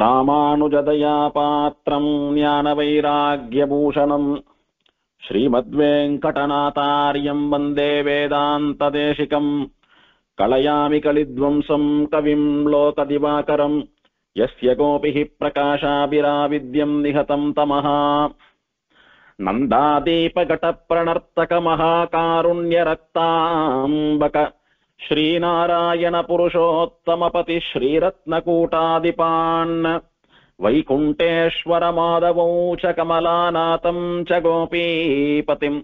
ராமானுஜதயா பாத்திரம் ஞானவைராக்யபூஷணம் ஸ்ரீமத்வேங்கடநாதார்யம் வந்தே வேதாந்ததேசிகம் கலயாமி கலித்வம்சம் கவிம் லோகதிவாகரம் யஸ்ய கோபிः பிரகாசாபிராவித்யம் நிஹதம் தமஹ நந்தாதீபகடப்ரணர்த்தகமஹாகாருண்யரக்தாம்பக श्रीनारायण पुरुषोत्तमपति श्रीरत्नकूटादिपान् वैकुण्ठेश्वर माधवौ च कमलानाथं च गोपीपतिं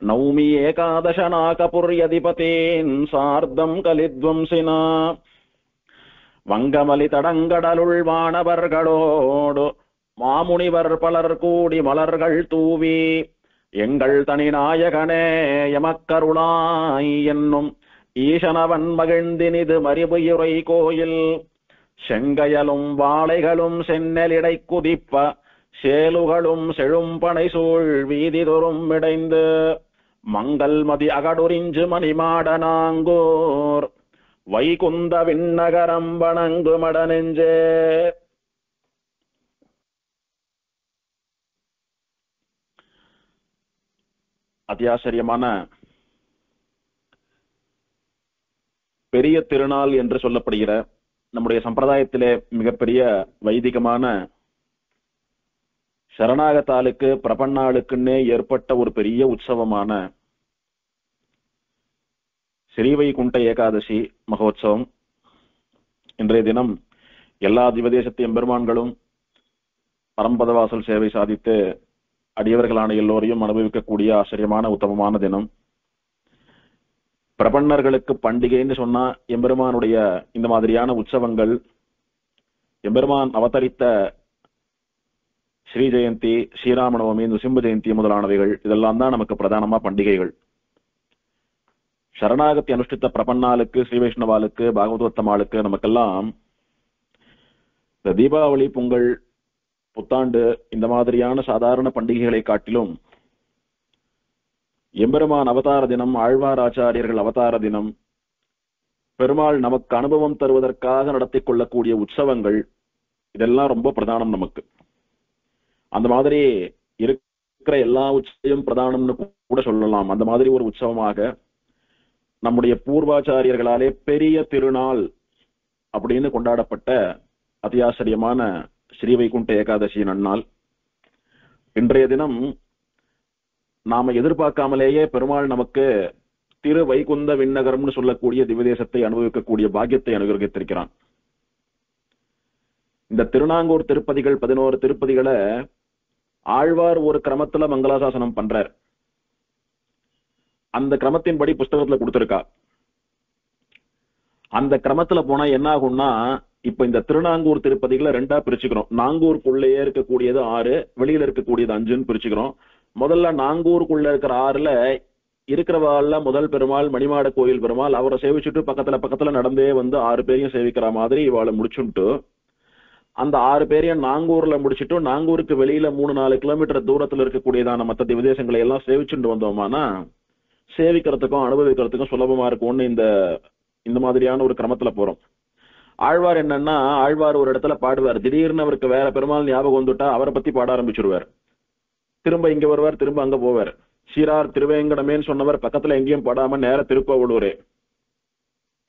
नौमि एकादशनाकपुर्यधिपतीन् सार्धं कलिद्वंसिना வங்கமலிதடங்கடலுள் வானவர்களோடு மாமுனிவர் பலர் கூடி மலர்கள் தூவி எங்கள் தனிநாயகனே எமக்கருளாய் என்னும் ஈசனவன் மகிழ்ந்தினிது மறிபுயுரை கோயில் செங்கையலும் வாழைகளும் சென்னலிடை குதிப்ப சேலுகளும் செழும்பனை சூழ் வீதி தோறும் இடைந்து மங்கள் மதி அகடுரிஞ்சு மணிமாடனாங்கூர் வைகுந்த விண்ணகரம் வணங்கு மடனெஞ்சே. அத்தியாச்சரியமான பெரிய திருநாள் என்று சொல்லப்படுகிற நம்முடைய சம்பிரதாயத்திலே மிகப்பெரிய வைதிகமான சரணாகத்தாளுக்கு பிரபன்னாளுக்குன்னே ஏற்பட்ட ஒரு பெரிய உற்சவமான ஸ்ரீவைகுண்ட ஏகாதசி மகோத்சவம் இன்றைய தினம் எல்லா திவதேசத்து எம்பெருமான்களும் பரம்பதவாசல் சேவை சாதித்து அடியவர்களான எல்லோரையும் அனுபவிக்கக்கூடிய ஆச்சரியமான உத்தமமான தினம். பிரபன்னர்களுக்கு பண்டிகைன்னு சொன்னா எம்பெருமானுடைய இந்த மாதிரியான உற்சவங்கள், எம்பெருமான் அவதரித்த ஸ்ரீ ஜெயந்தி, ஸ்ரீராமநவமி, நுசிம்ப ஜெயந்தி முதலானவைகள் இதெல்லாம் தான் நமக்கு பிரதானமா பண்டிகைகள். சரணாகத்தி அனுஷ்டித்த பிரபன்னாளுக்கு, ஸ்ரீ வைஷ்ணவாளுக்கு, பாகவதோத்தமாளுக்கு நமக்கெல்லாம் இந்த தீபாவளி, பொங்கல், புத்தாண்டு இந்த மாதிரியான சாதாரண பண்டிகைகளை காட்டிலும் எம்பெருமான் அவதார தினம், ஆழ்வார் ஆச்சாரியர்கள் அவதார தினம், பெருமாள் நமக்கு அனுபவம் தருவதற்காக நடத்தி கொள்ளக்கூடிய உற்சவங்கள் இதெல்லாம் ரொம்ப பிரதானம் நமக்கு. அந்த மாதிரி இருக்கிற எல்லா உற்சவம் பிரதானம்னு கூட சொல்லலாம். அந்த மாதிரி ஒரு உற்சவமாக நம்முடைய பூர்வாச்சாரியர்களாலே பெரிய திருநாள் அப்படின்னு கொண்டாடப்பட்ட அத்தியாச்சரியமான ஸ்ரீவைகுண்ட ஏகாதசி நன்னாள். இன்றைய தினம் நாம எதிர்பார்க்காமலேயே பெருமாள் நமக்கு திரு வைகுந்த விண்ணகரம்னு சொல்லக்கூடிய திவ்யதேசத்தை அனுபவிக்கக்கூடிய பாக்கியத்தை அனுகிரகித்திருக்கிறான். இந்த திருநாங்கூர் திருப்பதிகள் 11 திருப்பதிகளை ஆழ்வார் ஒரு கிரமத்துல மங்களாசாசனம் பண்றார். அந்த கிரமத்தின்படி புஸ்தகத்துல கொடுத்திருக்கா. அந்த கிரமத்துல போனா என்ன ஆகும்னா, இப்ப இந்த திருநாங்கூர் திருப்பதிகளை 2ஆ பிரிச்சுக்கிறோம். நாங்கூருக்குள்ளேயே இருக்கக்கூடியது 6, வெளியில இருக்கக்கூடியது 5ன்னு பிரிச்சுக்கிறோம். முதல்ல நாங்கூருக்குள்ள இருக்கிற 6ல இருக்கிறவாள்ல முதல் பெருமாள் மணிமாட கோயில் பெருமாள், அவரை சேவிச்சுட்டு பக்கத்துல நடந்தே வந்து 6 பேரையும் சேவிக்கிற மாதிரி இவாளை முடிச்சுட்டு அந்த 6 பேரையும் நாங்கூர்ல முடிச்சுட்டு நாங்கூருக்கு வெளியில 3-4 கிலோமீட்டர் தூரத்துல இருக்கக்கூடியதான மற்ற திவதேசங்களை எல்லாம் சேவிச்சுட்டு வந்தோமானா சேவிக்கிறதுக்கும் அனுபவிக்கிறதுக்கும் சுலபமா இருக்கும்னு இந்த மாதிரியான ஒரு கிரமத்துல போறோம். ஆழ்வார் என்னன்னா, ஆழ்வார் ஒரு இடத்துல பாடுவார், திடீர்னு அவருக்கு வேற பெருமாள் ஞாபகம் வந்துட்டா அவரை பத்தி பாட ஆரம்பிச்சிருவார். திரும்ப இங்க வருவார், திரும்ப அங்க போவார். சீரார் திருவேங்கடமேன்னு சொன்னவர் பக்கத்துல எங்கேயும் படாம நேர திருக்கோவலூரே.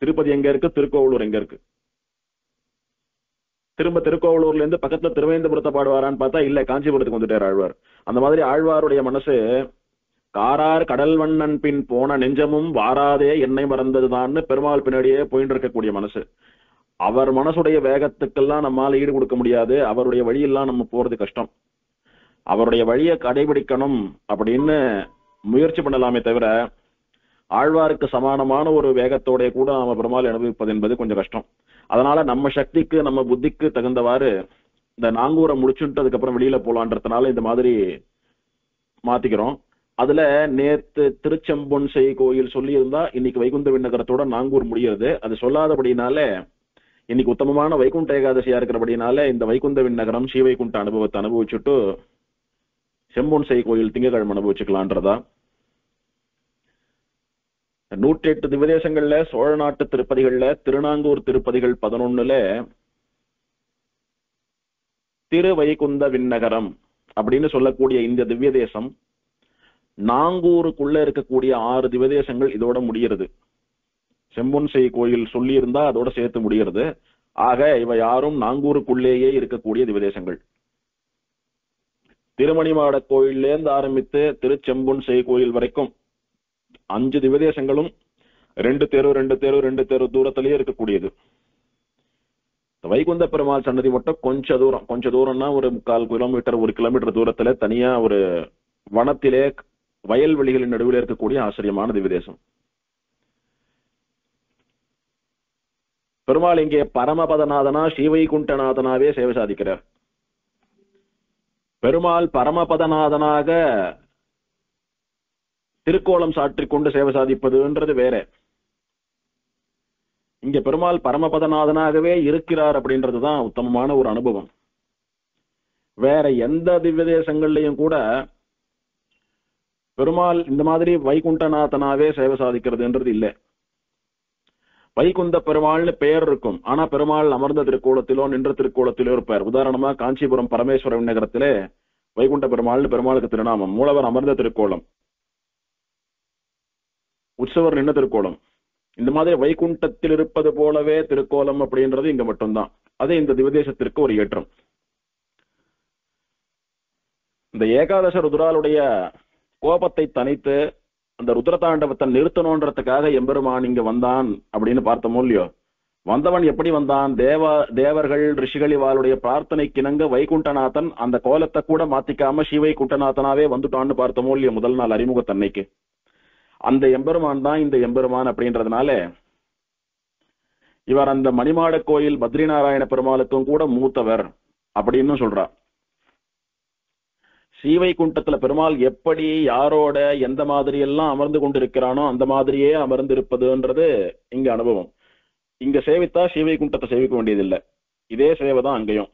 திருப்பதி எங்க இருக்கு, திருக்கோவலூர் எங்க இருக்கு. திரும்ப திருக்கோவலூர்ல இருந்து பக்கத்துல திருவேந்தபுரத்தை பாடுவாரான்னு பார்த்தா இல்ல, காஞ்சிபுரத்துக்கு வந்துட்டார் ஆழ்வார். அந்த மாதிரி ஆழ்வாருடைய மனசு காரார் கடல் வண்ணன் பின் போன நெஞ்சமும் வாராதே என்னை மறந்ததுதான்னு பெருமாள் பின்னாடியே போயிட்டு இருக்கக்கூடிய மனசு. அவர் மனசுடைய வேகத்துக்கெல்லாம் நம்மால ஈடு கொடுக்க முடியாது. அவருடைய வழியெல்லாம் நம்ம போறது கஷ்டம். அவருடைய வழியை கடைபிடிக்கணும் அப்படின்னு முயற்சி பண்ணலாமே தவிர ஆழ்வாருக்கு சமானமான ஒரு வேகத்தோட கூட நாம பெருமாள் அனுபவிப்பது என்பது கொஞ்சம் கஷ்டம். அதனால நம்ம சக்திக்கு, நம்ம புத்திக்கு தகுந்தவாறு இந்த நாங்கூரை முடிச்சுட்டு அதுக்கப்புறம் வெளியில போலான்றதுனால இந்த மாதிரி மாத்திக்கிறோம். அதுல நேத்து திருச்செம்பொன்சை கோயில் சொல்லி இருந்தா இன்னைக்கு வைகுந்த விண்ணகரத்தோட நாங்கூர் முடியாது. அது சொல்லாதபடினால இன்னைக்கு உத்தமமான வைகுண்ட ஏகாதசியா இருக்கிறபடினால இந்த வைகுந்த விண்ணகரம் ஸ்ரீவைகுண்ட அனுபவத்தை அனுபவிச்சுட்டு செம்பொன்சை கோயில் திங்கக்கிழமை அனுபவிச்சுக்கலான்றதா. 108 திவதேசங்கள்ல சோழ நாட்டு திருப்பதிகள்ல திருநாங்கூர் திருப்பதிகள் 11ல திருவைகுந்த விண்ணகரம் அப்படின்னு சொல்லக்கூடிய இந்த திவ்ய தேசம் நாங்கூருக்குள்ள இருக்கக்கூடிய 6 திவ்ய தேசங்கள் இதோட முடிகிறது. செம்பொன்செய் கோயில் சொல்லி இருந்தா அதோட சேர்த்து முடிகிறது. ஆக இவை யாரும் நாங்கூருக்குள்ளேயே இருக்கக்கூடிய திவ்ய தேசங்கள். திருமணிமாட கோயிலேருந்து ஆரம்பித்து திருச்செம்பொன்செய் கோயில் வரைக்கும் 5 திவ்ய தேசங்களும் 2 தெரு தூரத்திலேயே இருக்கக்கூடியது. வைகுந்த பெருமாள் சன்னதி மட்டும் கொஞ்ச தூரம்னா ஒரு 3/4 கிலோமீட்டர் 1 கிலோமீட்டர் தூரத்துல தனியா ஒரு வனத்திலே வயல்வெளிகளின் நடுவில் இருக்கக்கூடிய ஆச்சரியமான திவ்யதேசம். பெருமாள் இங்கே பரமபதநாதனா ஸ்ரீவைகுண்டநாதனாவே சேவை சாதிக்கிறார். பெருமாள் பரமபதநாதனாக திருக்கோலம் சாற்றிக் கொண்டு சேவை சாதிப்பதுன்றது வேற. இங்க பெருமாள் பரமபதநாதனாகவே இருக்கிறார் அப்படின்றதுதான் உத்தமமான ஒரு அனுபவம். வேற எந்த திவ்ய தேசங்கள்லயும் கூட பெருமாள் இந்த மாதிரி வைகுண்டநாதனாவே சேவை சாதிக்கிறதுன்றது இல்லை. வைகுந்த பெருமாள்னு பெயர் இருக்கும், ஆனா பெருமாள் அமர்ந்த திருக்கோலத்திலோ நின்ற திருக்கோலத்திலோ இருப்பார். உதாரணமா காஞ்சிபுரம் பரமேஸ்வர விண்ணகரத்திலே வைகுண்ட பெருமாள்னு பெருமாளுக்கு திருநாமம். மூலவர் அமர்ந்த திருக்கோலம், உற்சவர் நின்ற திருக்கோலம். இந்த மாதிரி வைகுண்டத்தில் இருப்பது போலவே திருக்கோலம் அப்படின்றது இங்க மட்டும்தான். அது இந்த திவதேசத்திற்கு ஒரு ஏற்றம். இந்த ஏகாதச ருத்ராளுடைய கோபத்தை தனித்து அந்த ருத்ரதாண்டவத்தை நிறுத்தணுன்றதுக்காக எம்பெருமான் இங்க வந்தான் அப்படின்னு பார்த்தோமோ இல்லையோ. வந்தவன் எப்படி வந்தான்? தேவர்கள் ரிஷிகள் இவாளுடைய பிரார்த்தனைக்கிணங்க வைகுண்டநாதன் அந்த கோலத்தை கூட மாத்திக்காம ஸ்ரீவைகுண்டநாதனாவே வந்துட்டான்னு பார்த்தோமோ இல்லையோ முதல் நாள் அறிமுகத்தன்னைக்கு. அந்த எம்பெருமான் தான் இந்த எம்பெருமான் அப்படின்றதுனால இவர் அந்த மணிமாட கோயில் பத்ரிநாராயண பெருமாளுக்கும் கூட மூத்தவர் அப்படின்னு சொல்றார். ஸ்ரீவைகுண்டத்துல பெருமாள் எப்படி யாரோட எந்த மாதிரி எல்லாம் அமர்ந்து கொண்டிருக்கிறானோ அந்த மாதிரியே அமர்ந்து இருப்பதுன்றது இங்க அனுபவம். இங்க சேவித்தா ஸ்ரீவைகுண்டத்தை சேவிக்க வேண்டியதில்லை, இதே சேவைதான் அங்கேயும்.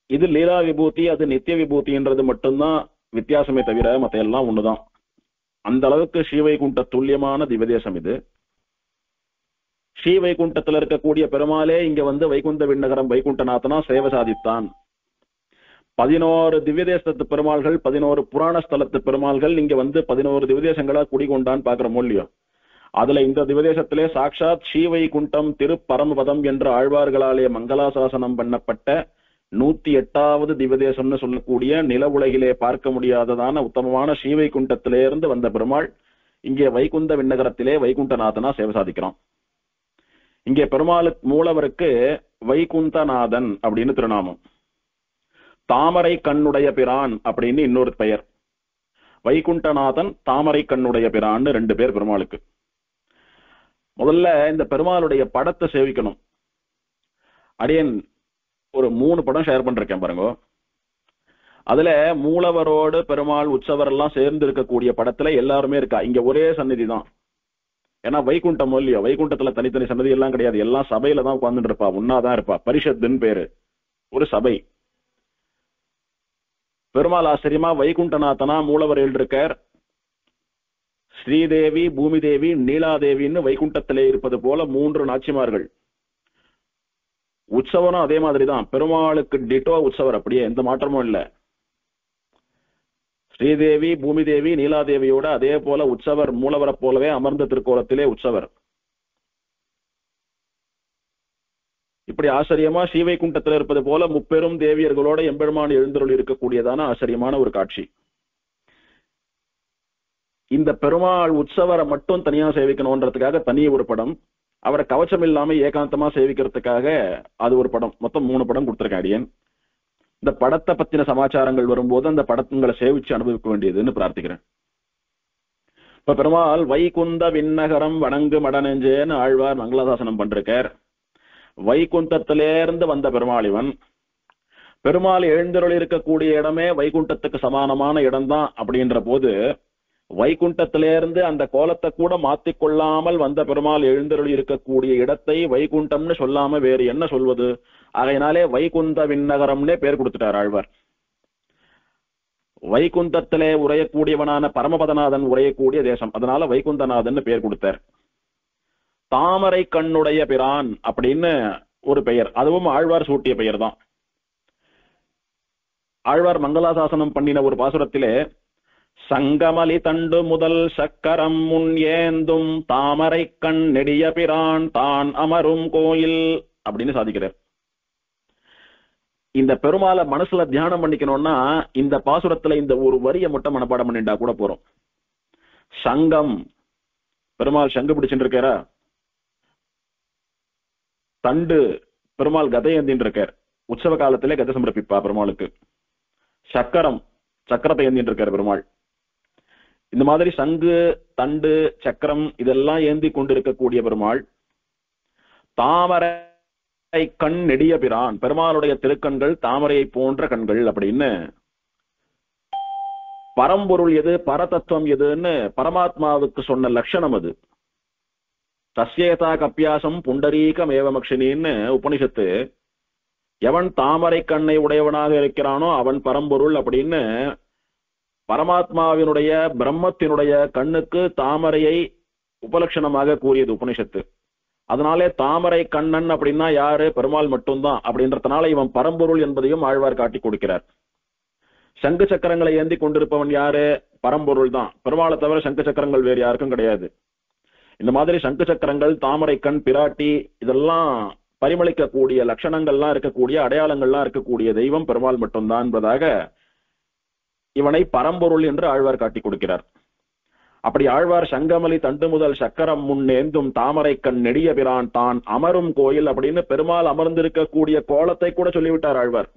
இது லீலா விபூதி, அது நித்திய விபூதின்றது மட்டும்தான் வித்தியாசமே தவிர மத்த எல்லாம் ஒண்ணுதான். அந்த அளவுக்கு ஸ்ரீவைகுண்ட துல்லியமான திவதேசம் இது. ஸ்ரீவைகுண்டத்துல இருக்கக்கூடிய பெருமாளே இங்க வந்து வைகுந்த விண்ணகரம் வைகுண்டநாதனா சேவை சாதித்தான். 11 திவ்யதேசத்து பெருமாள்கள் 11 புராண ஸ்தலத்து பெருமாள்கள் இங்க வந்து 11 திவ்யதேசங்களா குடிகொண்டான்னு பாக்குறோமோ இல்லையோ. அதுல இந்த திவ்யதேசத்திலே சாட்சாத் ஸ்ரீவைகுண்டம் திருப்பரமபதம் என்ற ஆழ்வார்களாலே மங்களாசாசனம் பண்ணப்பட்ட 108வது திவ்யதேசம்னு சொல்லக்கூடிய நில உலகிலே பார்க்க முடியாததான உத்தமமான ஸ்ரீவைகுண்டத்திலிருந்து வந்த பெருமாள் இங்கே வைகுந்த விண்ணகரத்திலே வைகுண்டநாதனா சேவை சாதிக்கிறோம். இங்கே பெருமாளுக்கு மூலவருக்கு வைகுந்தநாதன் அப்படின்னு திருநாமம். தாமரை கண்ணுடைய பிரான் அப்படின்னு இன்னொரு பெயர். வைகுண்டநாதன் தாமரை கண்ணுடைய பிரான்னு 2 பேர் பெருமாளுக்கு. முதல்ல இந்த பெருமாளுடைய படத்தை சேவிக்கணும். அடியன் ஒரு 3 படம் ஷேர் பண்றேன் பாருங்க. அதுல மூலவரோடு பெருமாள் உற்சவர் எல்லாம் சேர்ந்து இருக்கக்கூடிய படத்துல எல்லாருமே இருக்கா. இங்க ஒரே சந்நிதி தான். ஏன்னா வைகுண்டம் இல்லையோ, வைகுண்டத்துல தனித்தனி சன்னதி எல்லாம் கிடையாது, எல்லாம் சபையில தான் உட்கார்ந்துட்டு இருப்பா, ஒன்னாதான் இருப்பா. பரிஷத்துன்னு பேரு, ஒரு சபை. பெருமாள் ஆச்சரியமா வைகுண்டநாதனா மூலவர் எழுதிருக்கார். ஸ்ரீதேவி, பூமி தேவி, நீலாதேவின்னு வைகுண்டத்திலே இருப்பது போல 3 நாச்சிமார்கள். உற்சவரும் அதே மாதிரிதான், பெருமாளுக்கு டிட்டோ உற்சவர், அப்படியே எந்த மாற்றமும் இல்ல. ஸ்ரீதேவி, பூமி தேவி, நீலாதேவியோட அதே போல உற்சவர் மூலவரை போலவே அமர்ந்த திருக்கோலத்திலே உற்சவர். இப்படி ஆச்சரியமா ஸ்ரீவைகுண்டத்தில் இருப்பது போல முப்பெரும் தேவியர்களோட எம்பெருமான் எழுந்தருள் இருக்கக்கூடியதான ஆச்சரியமான ஒரு காட்சி. இந்த பெருமாள் உற்சவரை மட்டும் தனியா சேவிக்கணும்ன்றதுக்காக தனி ஒரு படம், அவரை கவச்சம் இல்லாம ஏகாந்தமா சேவிக்கிறதுக்காக அது ஒரு படம். மொத்தம் 3 படம் கொடுத்திருக்கேன் அடியன். இந்த படத்தை பத்தின சமாச்சாரங்கள் வரும்போது அந்த படங்களை சேவிச்சு அனுபவிக்க வேண்டியதுன்னு பிரார்த்திக்கிறேன். இப்ப பெருமாள் வைகுந்த விண்ணகரம் வணங்கு மடநெஞ்சேன்னு ஆழ்வார் மங்களாசாசனம் பண்றார். வைகுண்டத்திலிருந்து வந்த பெருமாள் இவன். பெருமாள் எழுந்தருள் இருக்கக்கூடிய இடமே வைகுண்டத்துக்கு சமானமான இடம்தான். அப்படின்ற போது வைகுண்டத்திலிருந்து அந்த கோலத்தை கூட மாத்திக்கொள்ளாமல் வந்த பெருமாள் எழுந்தருள் இருக்கக்கூடிய இடத்தை வைகுண்டம்னு சொல்லாம வேறு என்ன சொல்வது? ஆகையினாலே வைகுந்த விண்ணகரம்னே பேர் கொடுத்துட்டார் ஆழ்வார். வைகுந்தத்திலே உரையக்கூடியவனான பரமபதநாதன் உரையக்கூடிய தேசம், அதனால வைகுந்தநாதன் பேர் கொடுத்தார். தாமரை கண்ணுடைய பிரான் அப்படின்னு ஒரு பெயர், அதுவும் ஆழ்வார் சூட்டிய பெயர் தான். ஆழ்வார் மங்களாசாசனம் பண்ணின ஒரு பாசுரத்திலே சங்கமலி தண்டு முதல் சக்கரம் முன் ஏந்தும் தாமரை கண் நெடிய பிரான் தான் அமரும் கோயில் அப்படின்னு சாதிக்கிறார். இந்த பெருமாளை மனசுல தியானம் பண்ணிக்கணும்னா இந்த பாசுரத்துல இந்த ஒரு வரியை மட்டும் மனப்பாடம் பண்ணிட்டா கூட போறோம். சங்கம், பெருமாள் சங்கு பிடிச்சுட்டு இருக்காரா? தண்டு, பெருமாள் கதை ஏந்தின்னு இருக்கார், உற்சவ காலத்திலே கதை சமர்ப்பிப்பா பெருமாளுக்கு. சக்கரம், சக்கரத்தை ஏந்தின்னு இருக்கார் பெருமாள். இந்த மாதிரி சங்கு, தண்டு, சக்கரம் இதெல்லாம் ஏந்தி கொண்டிருக்கக்கூடிய பெருமாள். தாமரை கண் நெடிய பிரான், பெருமாளுடைய திருக்கண்கள் தாமரையை போன்ற கண்கள் அப்படின்னு. பரம்பொருள் எது, பரதத்துவம் எதுன்னு பரமாத்மாவுக்கு சொன்ன லட்சணம் அது. தஸ்யேதா கப்பியாசம் புண்டரீகம் ஏவமக்ஷினின்னு உபனிஷத்து. எவன் தாமரை கண்ணை உடையவனாக இருக்கிறானோ அவன் பரம்பொருள் அப்படின்னு பரமாத்மாவினுடைய பிரம்மத்தினுடைய கண்ணுக்கு தாமரையை உபலட்சணமாக கூறியது உபனிஷத்து. அதனாலே தாமரை கண்ணன் அப்படின்னா யாரு? பெருமாள் மட்டும்தான். அப்படின்றதுனால இவன் பரம்பொருள் என்பதையும் ஆழ்வார் காட்டி கொடுக்கிறார். சங்கு சக்கரங்களை ஏந்தி கொண்டிருப்பவன் யாரு? பரம்பொருள் தான். பெருமாளை தவிர சங்கு சக்கரங்கள் வேறு யாருக்கும் கிடையாது. இந்த மாதிரி சங்கு சக்கரங்கள், தாமரை கண், பிராட்டி இதெல்லாம் பரிமளிக்கக்கூடிய லட்சணங்கள்லாம் இருக்கக்கூடிய, அடையாளங்கள்லாம் இருக்கக்கூடிய தெய்வம் பெருமாள் மட்டும்தான் என்பதாக இவனை பரம்பொருள் என்று ஆழ்வார் காட்டி கொடுக்கிறார். அப்படி ஆழ்வார் சங்கமலி தண்டு முதல் சக்கரம் முன்னேந்தும் தாமரை கண் நெடிய பிரான் தான் அமரும் கோயில் அப்படின்னு பெருமாள் அமர்ந்திருக்கக்கூடிய கோலத்தை கூட சொல்லிவிட்டார் ஆழ்வார்.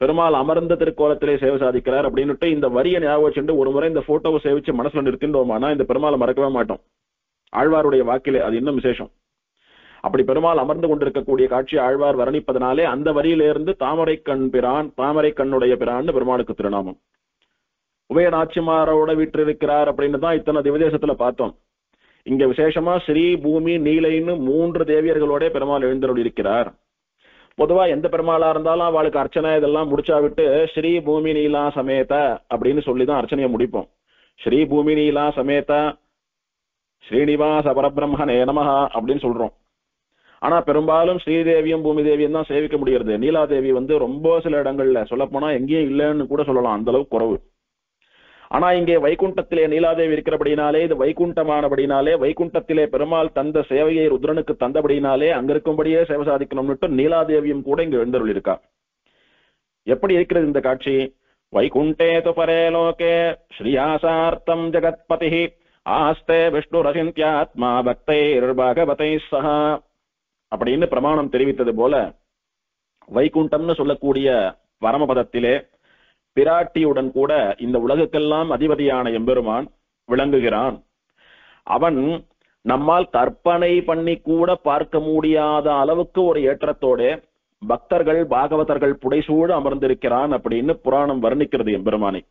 பெருமாள் அமர்ந்த திருக்கோலத்திலே சேவை சாதிக்கிறார் அப்படின்னுட்டு இந்த வரியை ஞாபகம் வச்சுட்டு ஒரு முறை இந்த போட்டோவை சேவிச்சு மனசுல நிறுத்தின்றோமானா இந்த பெருமாளை மறக்கவே மாட்டோம். ஆழ்வாருடைய வாக்கிலே அது இன்னும் விசேஷம். அப்படி பெருமாள் அமர்ந்து கொண்டிருக்கக்கூடிய காட்சி ஆழ்வார் வர்ணிப்பதனாலே அந்த வரியிலிருந்து தாமரை கண் பிரான், தாமரை கண்ணுடைய பிரான் பெருமாளுக்கு திருநாமம். உபயநாச்சிமாரோட வீற்றிருக்கிறார் அப்படின்னு தான் இத்தனை திவதேசத்துல பார்த்தோம். இங்க விசேஷமா ஸ்ரீ, பூமி, நீலைன்னு 3 தேவியர்களோட பெருமாள் எழுந்தருள் இருக்கிறார். பொதுவா எந்த பெருமாளா இருந்தாலும் அவளுக்கு அர்ச்சனை இதெல்லாம் முடிச்சா விட்டு ஸ்ரீ பூமி நீலா சமேத அப்படின்னு சொல்லிதான் அர்ச்சனையை முடிப்போம். ஸ்ரீ பூமி நீலா சமேத ஸ்ரீனிவாச பரபிரம்மனே நமஹ அப்படின்னு சொல்றோம். ஆனா பெரும்பாலும் ஸ்ரீதேவியும் பூமி தேவியும் தான் சேவிக்க முடியறது. நீலாதேவி ரொம்ப சில இடங்கள்ல சொல்ல போனா எங்கேயும் இல்லைன்னு கூட சொல்லலாம், அந்த அளவுக்கு குறவு. ஆனா இங்கே வைகுண்டத்திலே நீலாதேவி இருக்கிறபடினாலே, இது வைகுண்டமானபடினாலே, வைகுண்டத்திலே பெருமாள் தந்த சேவையை ருத்ரனுக்கு தந்தபடினாலே அங்க இருக்கும்படியே சேவை சாதிக்கணும்னுட்டு நீலாதேவியும் கூட இங்க எழுந்தருள் இருக்கா. எப்படி இருக்கிறது இந்த காட்சி? வைகுண்டே து பரே லோகே ஸ்ரீயாசார்த்தம் ஜெகத்பதி ஆஸ்தே விஷ்ணு ரசிந்தியாத்மா பக்தைர் பாகவதை சஹா அப்படின்னு பிரமாணம் தெரிவித்தது போல வைகுண்டம்னு சொல்லக்கூடிய பரமபதத்திலே பிராட்டியுடன் கூட இந்த உலகுக்கெல்லாம் அதிபதியான எம்பெருமான் விளங்குகிறான். அவன் நம்மால் கற்பனை பண்ணி கூட பார்க்க முடியாத அளவுக்கு ஒரு ஏற்றத்தோட பக்தர்கள், பாகவதர்கள் புடைசூழ அமர்ந்திருக்கிறான் அப்படின்னு புராணம் வர்ணிக்கிறது எம்பெருமானை.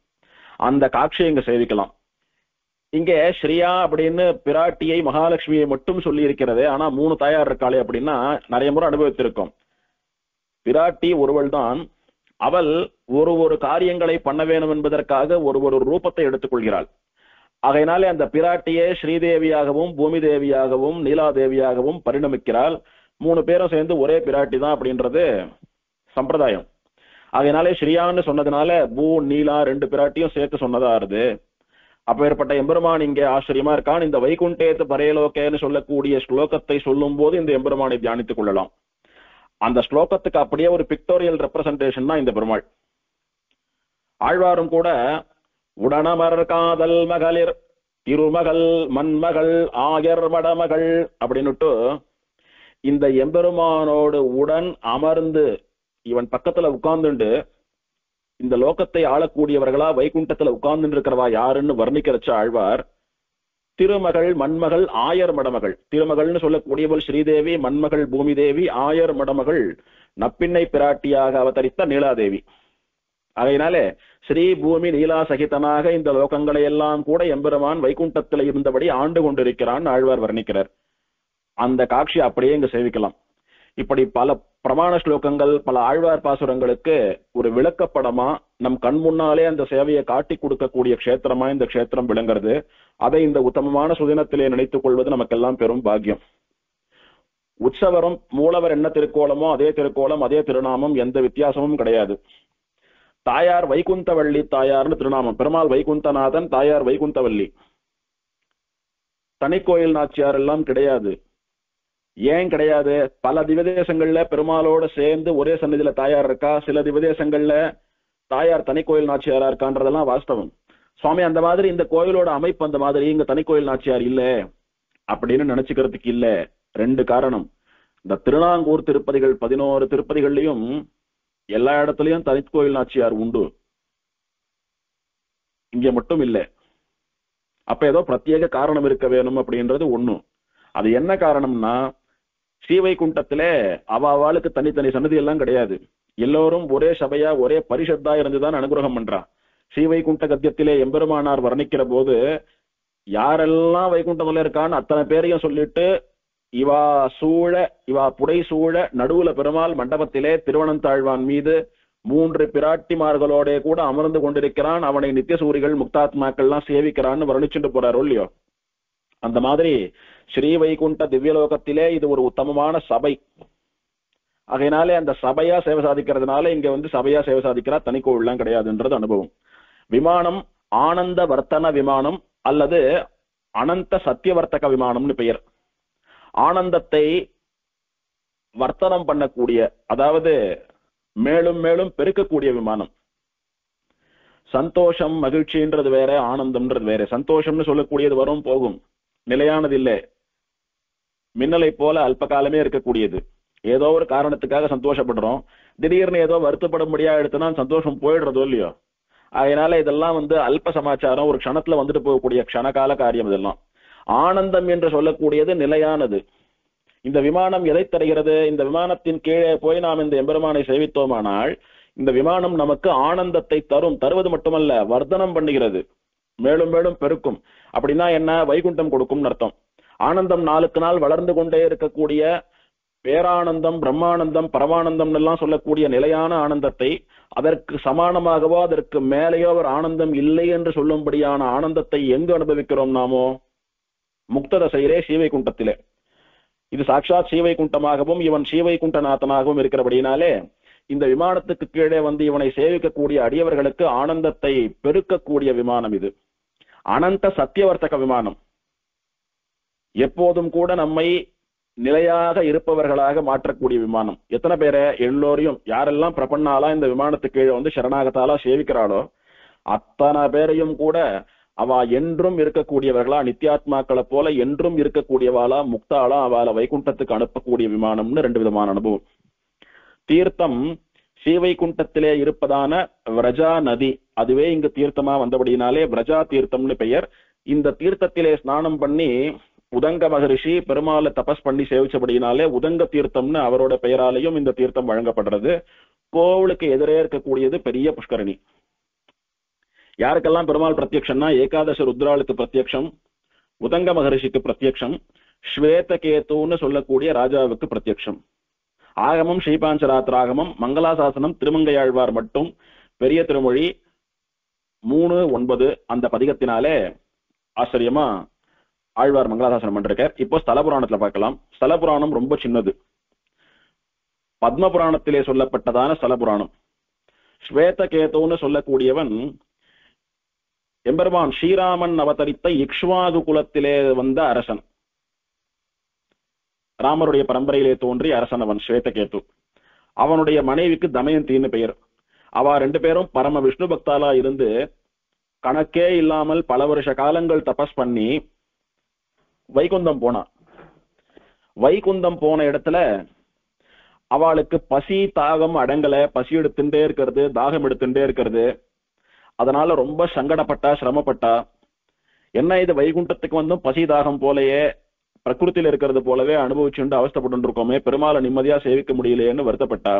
அந்த காட்சியை இங்க சேவிக்கலாம். இங்க ஸ்ரீயா அப்படின்னு பிராட்டியை, மகாலட்சுமியை மட்டும் சொல்லி இருக்கிறது. ஆனா 3 தாயார் இருக்காளே அப்படின்னா நிறைய முறை அனுபவித்திருக்கோம். பிராட்டி ஒருவள் தான். அவள் ஒரு காரியங்களை பண்ண வேணும் என்பதற்காக ஒரு ரூபத்தை எடுத்துக் கொள்கிறாள். ஆகையினாலே அந்த பிராட்டியே ஸ்ரீதேவியாகவும், பூமி தேவியாகவும், நீலாதேவியாகவும் பரிணமிக்கிறாள். 3 பேரும் சேர்ந்து ஒரே பிராட்டி தான் அப்படின்றது சம்பிரதாயம். ஆகையினாலே ஸ்ரீயான்னு சொன்னதுனால பூ, நீலா 2 பிராட்டியும் சேர்த்து சொன்னதா இருது. அப்பேற்பட்ட எம்பெருமான் இங்கே ஆச்சரியமா இருக்கான். இந்த வைகுண்டேத்து பரேலோகேன்னு சொல்லக்கூடிய ஸ்லோகத்தை சொல்லும் போது இந்த எம்பெருமானை தியானித்துக் கொள்ளலாம். அந்த ஸ்லோகத்துக்கு அப்படியே ஒரு பிக்டோரியல் ரெப்ரசன்டேஷன் தான் இந்த பெருமாள். ஆழ்வாரும் கூட உடனமர் காதல் மகளிர் திருமகள் மண்மகள் ஆயர் மடமகள் அப்படின்னுட்டு இந்த எம்பெருமானோடு உடன் அமர்ந்து இவன் பக்கத்துல உட்கார்ந்துண்டு இந்த லோகத்தை ஆளக்கூடியவர்களா வைகுண்டத்துல உட்கார்ந்து இருக்கிறவா யாருன்னு வர்ணிக்கிறச்ச ஆழ்வார் திருமகள், மண்மகள், ஆயர் மடமகள். திருமகள்னு சொல்லக்கூடியவள் ஸ்ரீதேவி, மண்மகள் பூமி தேவி, ஆயர் மடமகள் நப்பிண்ணை பிராட்டியாக அவதரித்த நீலாதேவி. அதனாலே ஸ்ரீ பூமி நீலா சகிதனாக இந்த லோகங்களை எல்லாம் கூட எம்பெருமான் வைகுண்டத்தில் இருந்தபடி ஆண்டு கொண்டிருக்கிறான் ஆழ்வார் வர்ணிக்கிறார். அந்த காட்சி அப்படியே இங்கு சேவிக்கலாம். இப்படி பல பிரமாண ஸ்லோகங்கள், பல ஆழ்வார் பாசுரங்களுக்கு ஒரு விளக்கப்படமா நம் கண் முன்னாலே அந்த சேவையை காட்டி கொடுக்கக்கூடிய க்ஷேத்திரமா இந்த க்ஷேத்திரம் விளங்குறது. அதை இந்த உத்தமமான சுதினத்திலே நினைத்துக் கொள்வது நமக்கெல்லாம் பெரும் பாக்கியம். உற்சவரும் மூலவர் என்ன திருக்கோலமோ அதே திருக்கோலம், அதே திருநாமம், எந்த வித்தியாசமும் கிடையாது. தாயார் வைகுந்தவள்ளி தாயார்னு திருநாமம். பெருமாள் வைகுந்தநாதன், தாயார் வைகுந்தவள்ளி. தனிக்கோயில் நாச்சியார் எல்லாம் கிடையாது. ஏன் கிடையாது? பல திவதேசங்கள்ல பெருமாளோட சேர்ந்து ஒரே சன்னதியில தாயார் இருக்கா, சில திவதேசங்கள்ல தாயார் தனிக்கோயில் நாச்சியாரா இருக்கான்றதெல்லாம் வாஸ்தவம். சுவாமி அந்த மாதிரி இந்த கோயிலோட அமைப்பு அந்த மாதிரி, இங்க தனிக்கோயில் நாச்சியார் இல்ல அப்படின்னு நினைச்சுக்கிறதுக்கு இல்ல. ரெண்டு காரணம். இந்த திருநாங்கூர் திருப்பதிகள் 11 திருப்பதிகள்லயும் எல்லா இடத்துலயும் தனிக்கோயில் நாச்சியார் உண்டு, இங்க மட்டும் இல்ல. அப்ப ஏதோ பிரத்யேக காரணம் இருக்க வேணும் அப்படின்றது ஒண்ணு. அது என்ன காரணம்னா, ஸ்ரீவைகுண்டத்துல அவளுக்கு தனித்தனி சன்னதி எல்லாம் கிடையாது. எல்லோரும் ஒரே சபையா ஒரே பரிஷத்தா இருந்துதான் அனுகிரகம் பண்றா. ஸ்ரீவைகுண்ட கத்தியத்திலே எம்பெருமானார் வர்ணிக்கிற போது யாரெல்லாம் வைகுண்டத்துல இருக்கான்னு அத்தனை பேரையும் சொல்லிட்டு இவா புடை சூழ நடுவுல பெருமாள் மண்டபத்திலே திருவனந்தாழ்வான் மீது 3 பிராட்டிமார்களோட கூட அமர்ந்து கொண்டிருக்கிறான். அவனை நித்தியசூரிகள் முக்தாத்மாக்கள்லாம் சேவிக்கிறான்னு வர்ணிச்சுட்டு போறாரோ இல்லையோ. அந்த மாதிரி ஸ்ரீ வைகுண்ட திவ்யலோகத்திலே இது ஒரு உத்தமமான சபை. அதனாலே அந்த சபையா சேவை சாதிக்கிறதுனால இங்க சபையா சேவை சாதிக்கிறா, தனிக்கோவில்லாம் கிடையாதுன்றது அனுபவம். விமானம் ஆனந்த வர்த்தன விமானம் அல்லது அனந்த சத்தியவர்த்தக விமானம்னு பெயர். ஆனந்தத்தை வர்த்தனம் பண்ணக்கூடிய, அதாவது மேலும் மேலும் பெருக்கக்கூடிய விமானம். சந்தோஷம் மகிழ்ச்சின்றது வேற, ஆனந்தம்ன்றது வேற. சந்தோஷம்னு சொல்லக்கூடியது வரும் போகும், நிலையானது இல்லை. மின்னலை போல அல்ப காலமே இருக்கக்கூடியது. ஏதோ ஒரு காரணத்துக்காக சந்தோஷப்படுறோம், திடீர்னு ஏதோ வருத்தப்படும்படியா எடுத்துனா சந்தோஷம் போயிடுறதோ இல்லையோ. அதனால இதெல்லாம் அல்ப சமாச்சாரம், ஒரு க்ஷணத்துல வந்துட்டு போகக்கூடிய க்ஷணகால காரியம் இதெல்லாம். ஆனந்தம் என்று சொல்லக்கூடியது நிலையானது. இந்த விமானம் எதை தருகிறது? இந்த விமானத்தின் கீழே போய் நாம் இந்த எம்பெருமானை சேவித்தோமானால் இந்த விமானம் நமக்கு ஆனந்தத்தை தரும். தருவது மட்டுமல்ல, வர்த்தனம் பண்ணுகிறது, மேலும் மேலும் பெருக்கும். அப்படின்னா என்ன? வைகுண்டம் கொடுக்கும் அர்த்தம். ஆனந்தம் நாளுக்கு நாள் வளர்ந்து கொண்டே இருக்கக்கூடிய பேரானந்தம், பிரம்மானந்தம், பரமானந்தம் எல்லாம் சொல்லக்கூடிய நிலையான ஆனந்தத்தை, அதற்கு சமானமாகவோ அதற்கு மேலேயோ ஒரு ஆனந்தம் இல்லை என்று சொல்லும்படியான ஆனந்தத்தை எங்கு அனுபவிக்கிறோம் நாமோ? முக்ததசையிலே ஸ்ரீவைகுண்டத்திலே. இது சாட்சாத் ஸ்ரீவைகுண்டமாகவும் இவன் ஸ்ரீவைகுண்டநாதனாகவும் இருக்கிறபடினாலே இந்த விமானத்துக்கு கீழே இவனை சேவிக்கக்கூடிய அடியவர்களுக்கு ஆனந்தத்தை பெருக்கக்கூடிய விமானம் இது. அனந்த சத்தியவர்த்தக விமானம். எப்போதும் கூட நம்மை நிலையாக இருப்பவர்களாக மாற்றக்கூடிய விமானம். எத்தனை பேரை? எல்லோரையும், யாரெல்லாம் பிரபன்னாலா இந்த விமானத்துக்கு கீழே சரணாகத்தாலா சேவிக்கிறாளோ அத்தனை பேரையும் கூட அவ என்றும் இருக்கக்கூடியவர்களா, நித்தியாத்மாக்களை போல என்றும் இருக்கக்கூடியவாளா, முக்தாளா, அவளை வைகுண்டத்துக்கு அனுப்பக்கூடிய விமானம்னு 2 விதமான அனுபவம். தீர்த்தம் ஸ்ரீவைகுண்டத்திலே இருப்பதான விரஜா நதி, அதுவே இங்கு தீர்த்தமா வந்தபடினாலே விரஜா தீர்த்தம்னு பெயர். இந்த தீர்த்தத்திலே ஸ்நானம் பண்ணி உதங்க மகரிஷி பெருமாளை தபஸ் பண்ணி சேவிச்சபடினாலே உதங்க தீர்த்தம்னு அவரோட பெயராலையும் இந்த தீர்த்தம் வழங்கப்படுறது. கோவிலுக்கு எதிரே இருக்கக்கூடியது பெரிய புஷ்கரணி. யாருக்கெல்லாம் பெருமாள் பிரத்யக்ஷம்னா, ஏகாதச ருத்ராளுக்கு பிரத்யக்ஷம், உதங்க மகரிஷிக்கு பிரத்யக்ஷம், ஸ்வேதகேதுன்னு சொல்லக்கூடிய ராஜாவுக்கு பிரத்யக்ஷம். ஆகமம் ஸ்ரீபாஞ்சராத்திராகமம், மங்களாசாசனம் திருமங்கையாழ்வார் மட்டும் பெரிய திருமொழி 3:9 அந்த பதிகத்தினாலே ஆச்சரியமா ஆழ்வார் மங்களாசாசனம் பண்ணிருக்கார். இப்போ ஸ்தல புராணத்துல பார்க்கலாம். ஸ்தல புராணம் ரொம்ப சின்னது. பத்ம புராணத்திலே சொல்லப்பட்டதான ஸ்தல புராணம். ஸ்வேதகேதுன்னு சொல்லக்கூடியவன் எம்பெருமான் ஸ்ரீராமன் அவதரித்த இக்ஷ்வாகு குலத்திலே வந்த அரசன். ராமருடைய பரம்பரையிலே தோன்றிய அரசன் அவன் ஸ்வேதகேது. அவனுடைய மனைவிக்கு தமயந்தின்னு பெயர். அவ 2 பேரும் பரம விஷ்ணு பக்தாலா இருந்து கணக்கே இல்லாமல் பல வருஷ காலங்கள் தபஸ் பண்ணி வைகுந்தம் போனா. வைகுந்தம் போன இடத்துல அவளுக்கு பசி தாகம் அடங்கல, பசி எடுத்துட்டே இருக்கிறது, தாகம் எடுத்துட்டே இருக்கிறது. அதனால ரொம்ப சங்கடப்பட்டா, சிரமப்பட்டா. என்ன இது வைகுண்டத்துக்கு பசி தாகம் போலயே பிரகிருத்தில இருக்கிறது போலவே அனுபவிச்சுட்டு அவஸ்தப்பட்டு இருக்கோமே, பெருமாளை நிம்மதியா சேவிக்க முடியலையேன்னு வருத்தப்பட்டா.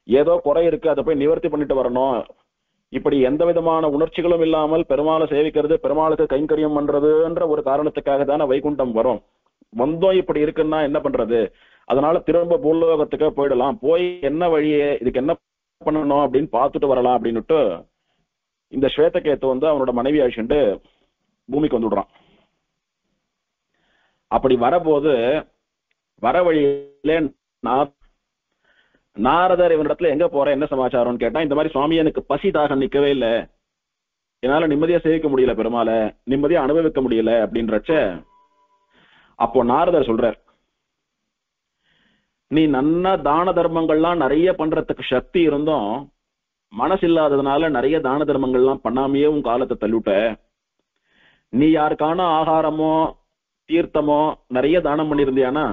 ஏதோ குறை இருக்கு, அதை போய் நிவர்த்தி பண்ணிட்டு வரணும். இப்படி எந்த விதமான உணர்ச்சிகளும் இல்லாமல் பெருமாளை சேவிக்கிறது, பெருமாளுக்கு கைங்கரியம் பண்றதுன்ற ஒரு காரணத்துக்காக தானே வைகுண்டம் வரும். வந்தோம் இப்படி இருக்குன்னா என்ன பண்றது? அதனால திரும்ப பூலோகத்துக்கு போயிடலாம், போய் என்ன வழியே, இதுக்கு என்ன பண்ணணும் அப்படின்னு பார்த்துட்டு வரலாம் அப்படின்னுட்டு இந்த ஸ்வேதகேத்து அவனோட மனைவி அழிச்சுட்டு பூமிக்கு வந்துடுறான். அப்படி வரபோது வர வழியிலே நாரதர் இவனிடத்துல எங்க போற, என்ன சமாச்சாரம்னு கேட்டா, இந்த மாதிரி சுவாமி எனக்கு பசி தாகம் நிக்கவே இல்லை, என்னால நிம்மதியா சேவிக்க முடியல, பெருமாளை நிம்மதியா அனுபவிக்க முடியல அப்படின்றச்ச, அப்போ நாரதர் சொல்றார், நீ நன்னா தான தர்மங்கள்லாம் நிறைய பண்றதுக்கு சக்தி இருந்தும் மனசு இல்லாததுனால நிறைய தான தர்மங்கள்லாம் பண்ணாமையே உன் காலத்தை தள்ளிவிட்ட. நீ யாருக்கான ஆகாரமோ தீர்த்தமோ நிறைய தானம் பண்ணியிருந்தியானா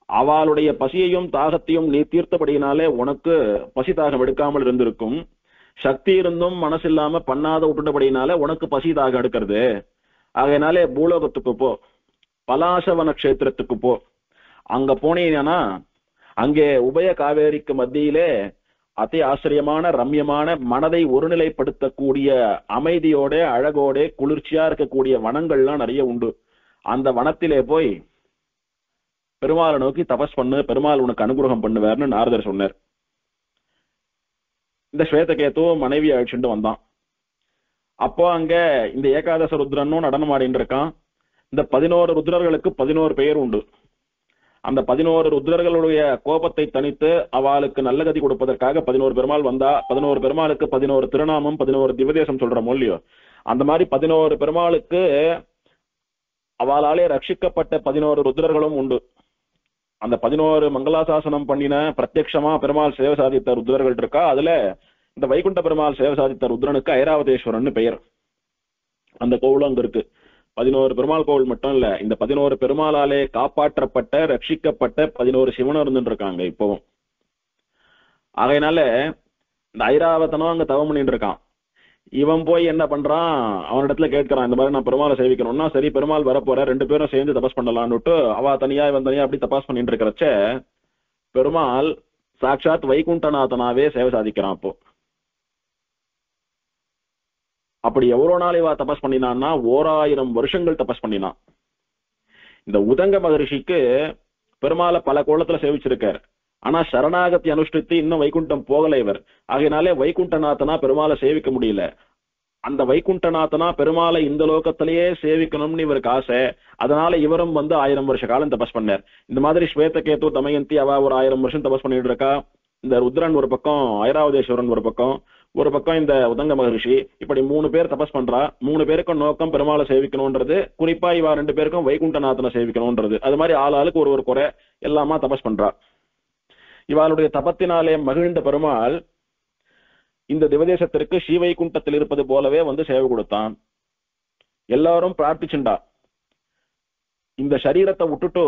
அவளுடைய பசியையும் தாகத்தையும் நீ தீர்த்தபடியினாலே உனக்கு பசி தாகம் எடுக்காமல் இருந்திருக்கும். சக்தி இருந்தும் மனசு இல்லாம பண்ணாத விட்டுட்டபடினால உனக்கு பசி தாகம் எடுக்கிறது. ஆகையினாலே பூலோகத்துக்கு போ, பலாசவன கஷேத்திரத்துக்கு போ. அங்க போனீங்கன்னா அங்கே உபய காவேரிக்கு மத்தியிலே அதி ஆச்சரியமான ரம்யமான மனதை ஒருநிலைப்படுத்தக்கூடிய அமைதியோட அழகோட குளிர்ச்சியா இருக்கக்கூடிய வனங்கள்லாம் நிறைய உண்டு. அந்த வனத்திலே போய் பெருமாளை நோக்கி தபஸ் பண்ணு, பெருமாள் உனக்கு அனுகிரகம் பண்ணுவார்னு நாரதர் சொன்னார். இந்த ஸ்வேதகேது மனைவி அழிச்சுட்டு வந்தான். அப்போ அங்க இந்த ஏகாதச ருத்ரனும் நடனம் ஆடிட்டு இருக்கான். இந்த 11 ருத்ரர்களுக்கு 11 பெயர் உண்டு. அந்த 11 ருத்ரர்களுடைய கோபத்தை தணித்து அவளுக்கு நல்ல கதி கொடுப்பதற்காக 11 பெருமாள் வந்தா. 11 பெருமாளுக்கு 11 திருநாமம், 11 திவதேசம் சொல்றோம் இல்லையோ, அந்த மாதிரி 11 பெருமாளுக்கு அவளாலே ரட்சிக்கப்பட்ட 11 ருத்ரர்களும் உண்டு. அந்த 11 மங்களாசாசனம் பண்ணின பிரத்யட்சமா பெருமாள் சேவை சாதித்த ருத்ரர்கள் இருக்கா. அதுல இந்த வைகுண்ட பெருமாள் சேவை சாதித்த ருத்ரனுக்கு ஐராவதேஸ்வரன் பெயர். அந்த கோவிலும் அங்க இருக்கு. 11 பெருமாள் கோவில் மட்டும் இல்ல, இந்த 11 பெருமாளாலே காப்பாற்றப்பட்ட ரட்சிக்கப்பட்ட 11 சிவனும் இருந்துட்டு இருக்காங்க இப்பவும். ஆகையினால இந்த ஐராவதனும் அங்க தவம் பண்ணிட்டு இருக்கான். இவன் போய் என்ன பண்றான், அவனிடத்துல கேட்கிறான், இந்த மாதிரி நான் பெருமாளை சேவிக்கணும்னா. சரி, பெருமாள் வரப்போற, 2 பேரும் சேர்ந்து தபஸ் பண்ணலான்னுட்டு அவ தனியா இவன் தனியா அப்படி தபாஸ் பண்ணிட்டு இருக்கிறச்ச பெருமாள் சாட்சாத் வைகுண்டநாதனாவே சேவை சாதிக்கிறான். அப்படி எவ்வளவு நாள் இவா தபஸ் பண்ணினான்னா 1000 வருஷங்கள் தபஸ் பண்ணினான். இந்த உதங்க மகரிஷிக்கு பெருமாளை பல கோலத்துல சேவிச்சிருக்கார். ஆனா சரணாகத்தி அனுஷ்டித்து இன்னும் வைகுண்டம் போகல இவர். ஆகையினாலே வைகுண்டநாதனா பெருமாளை சேவிக்க முடியல. அந்த வைகுண்டநாதனா பெருமாளை இந்த லோகத்திலேயே சேவிக்கணும்னு இவருக்கு ஆசை. அதனால இவரும் 1000 வருஷ காலம் தபஸ் பண்ணார். இந்த மாதிரி ஸ்வேதகேது தமயந்தி அவ ஒரு 1000 வருஷம் தபஸ் பண்ணிட்டு இருக்கா. இந்த ருத்ரன் ஒரு பக்கம், ஐராவதேஸ்வரன் ஒரு பக்கம் இந்த உதங்க மகரிஷி, இப்படி 3 பேர் தபஸ் பண்றா. 3 பேருக்கும் நோக்கம் பெருமாளை சேவிக்கணும்ன்றது. குறிப்பா இவா 2 பேருக்கும் வைகுண்டநாதனை சேவிக்கணும்ன்றது. அது மாதிரி ஆளாளுக்கு ஒரு குறை எல்லாமா தபஸ் பண்றா. இவாளுடைய தபத்தினாலே மகிழ்ந்த பெருமாள் இந்த திவதேசத்திற்கு ஸ்ரீவைகுண்டத்தில் இருப்பது போலவே சேவை கொடுத்தான். எல்லாரும் பிரார்த்திச்சுண்டா, இந்த சரீரத்தை விட்டுட்டு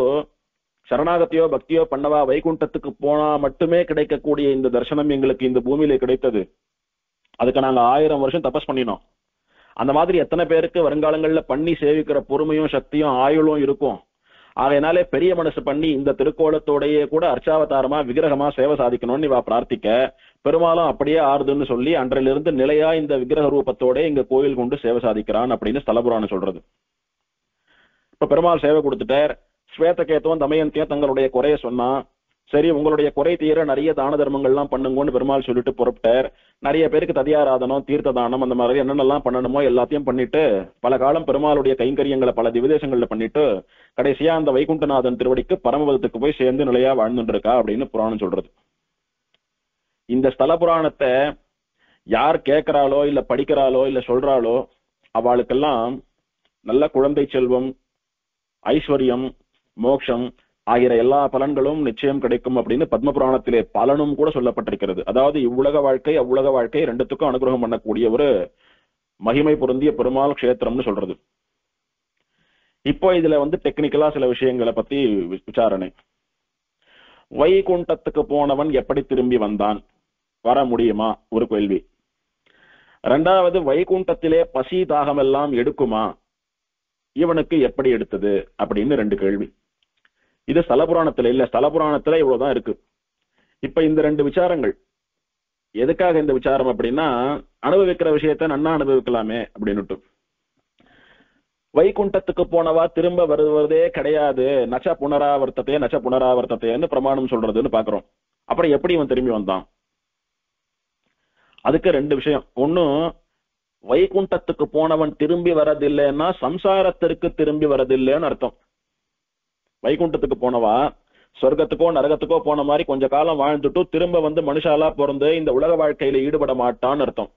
சரணாகத்தியோ பக்தியோ பண்ணவா வைகுண்டத்துக்கு போனா மட்டுமே கிடைக்கக்கூடிய இந்த தரிசனம் எங்களுக்கு இந்த பூமியில கிடைத்தது. அதுக்கு நாங்க 1000 வருஷம் தபஸ் பண்ணினோம். அந்த மாதிரி எத்தனை பேருக்கு வருங்காலங்கள்ல பண்ணி சேவிக்கிற பொறுமையும் சக்தியும் ஆயுளும் இருக்கும். ஆகையினாலே பெரிய மனசு பண்ணி இந்த திருக்கோலத்தோடையே கூட அர்ச்சாவதாரமா விக்கிரகமா சேவை சாதிக்கணும்னு இவா பிரார்த்திக்க, பெருமாளும் அப்படியே ஆறுதுன்னு சொல்லி அன்றிலிருந்து நிலையா இந்த விக்கிரக ரூபத்தோட இங்க கோயில் கொண்டு சேவை சாதிக்கிறான் அப்படின்னு ஸ்தலபுராணம் சொல்றது. இப்ப பெருமாள் சேவை கொடுத்துட்டார். ஸ்வேதகேத்துவும் தமயந்தியும் தங்களுடைய குறைய சொன்னா. சரி, உங்களுடைய குறை தீர நிறைய தான தர்மங்கள்லாம் பண்ணுங்கன்னு பெருமாள் சொல்லிட்டு புறப்பட்டார். நிறைய பேருக்கு ததியாராதனம், தீர்த்த தானம், அந்த மாதிரி என்னென்னலாம் பண்ணணுமோ எல்லாத்தையும் பண்ணிட்டு பல காலம் பெருமாளுடைய கைங்கரியங்களை பல திவதேசங்கள்ல பண்ணிட்டு கடைசியா அந்த வைகுண்டநாதன் திருவடிக்கு பரமபதத்துக்கு போய் சேர்ந்து நிலையா வாழ்ந்துட்டு இருக்கா அப்படின்னு புராணம் சொல்றது. இந்த ஸ்தல புராணத்தை யார் கேட்கிறாளோ இல்ல படிக்கிறாளோ இல்ல சொல்றாளோ அவளுக்கெல்லாம் நல்ல குழந்தை செல்வம், ஐஸ்வர்யம், மோட்சம் ஆகிற எல்லா பலன்களும் நிச்சயம் கிடைக்கும் அப்படின்னு பத்ம புராணத்திலே பலனும் கூட சொல்லப்பட்டிருக்கிறது. அதாவது இவ்வுலக வாழ்க்கை அவ்வுலக வாழ்க்கை ரெண்டுத்துக்கும் அனுகிரகம் பண்ணக்கூடிய ஒரு மகிமை பொருந்திய பெருமாள் கஷேத்திரம்னு சொல்றது. இப்போ இதுல டெக்னிக்கலா சில விஷயங்களை பத்தி விசாரணை. வைகுண்டத்துக்கு போனவன் எப்படி திரும்பி வந்தான், வர முடியுமா ஒரு கேள்வி. 2வது, வைகுண்டத்திலே பசி தாகம் எல்லாம் எடுக்குமா, இவனுக்கு எப்படி எடுத்தது அப்படின்னு 2 கேள்வி. இது ஸ்தலபுராணத்துல இல்ல, ஸ்தலபுராணத்துல இவ்வளவுதான் இருக்கு. இப்ப இந்த 2 விசாரங்கள் எதுக்காக இந்த விசாரம் அப்படின்னா, அனுபவிக்கிற விஷயத்த நன்னா அனுபவிக்கலாமே அப்படின்னுட்டு. வைகுண்டத்துக்கு போனவா திரும்ப வருவதே கிடையாது, நச்ச புனராவர்த்தத்தைன்னு பிரமாணம் சொல்றதுன்னு பாக்குறோம். அப்புறம் எப்படி இவன் திரும்பி வந்தான்? அதுக்கு 2 விஷயம். ஒண்ணு, வைகுண்டத்துக்கு போனவன் திரும்பி வரதில்லைன்னா சம்சாரத்திற்கு திரும்பி வரதில்லைன்னு அர்த்தம். வைகுண்டத்துக்கு போனவா சொர்க்கத்துக்கோ நரகத்துக்கோ போன மாதிரி கொஞ்ச காலம் வாழ்ந்துட்டு திரும்ப வந்து மனுஷாலா பிறந்து இந்த உலக வாழ்க்கையில ஈடுபட மாட்டான்னு அர்த்தம்.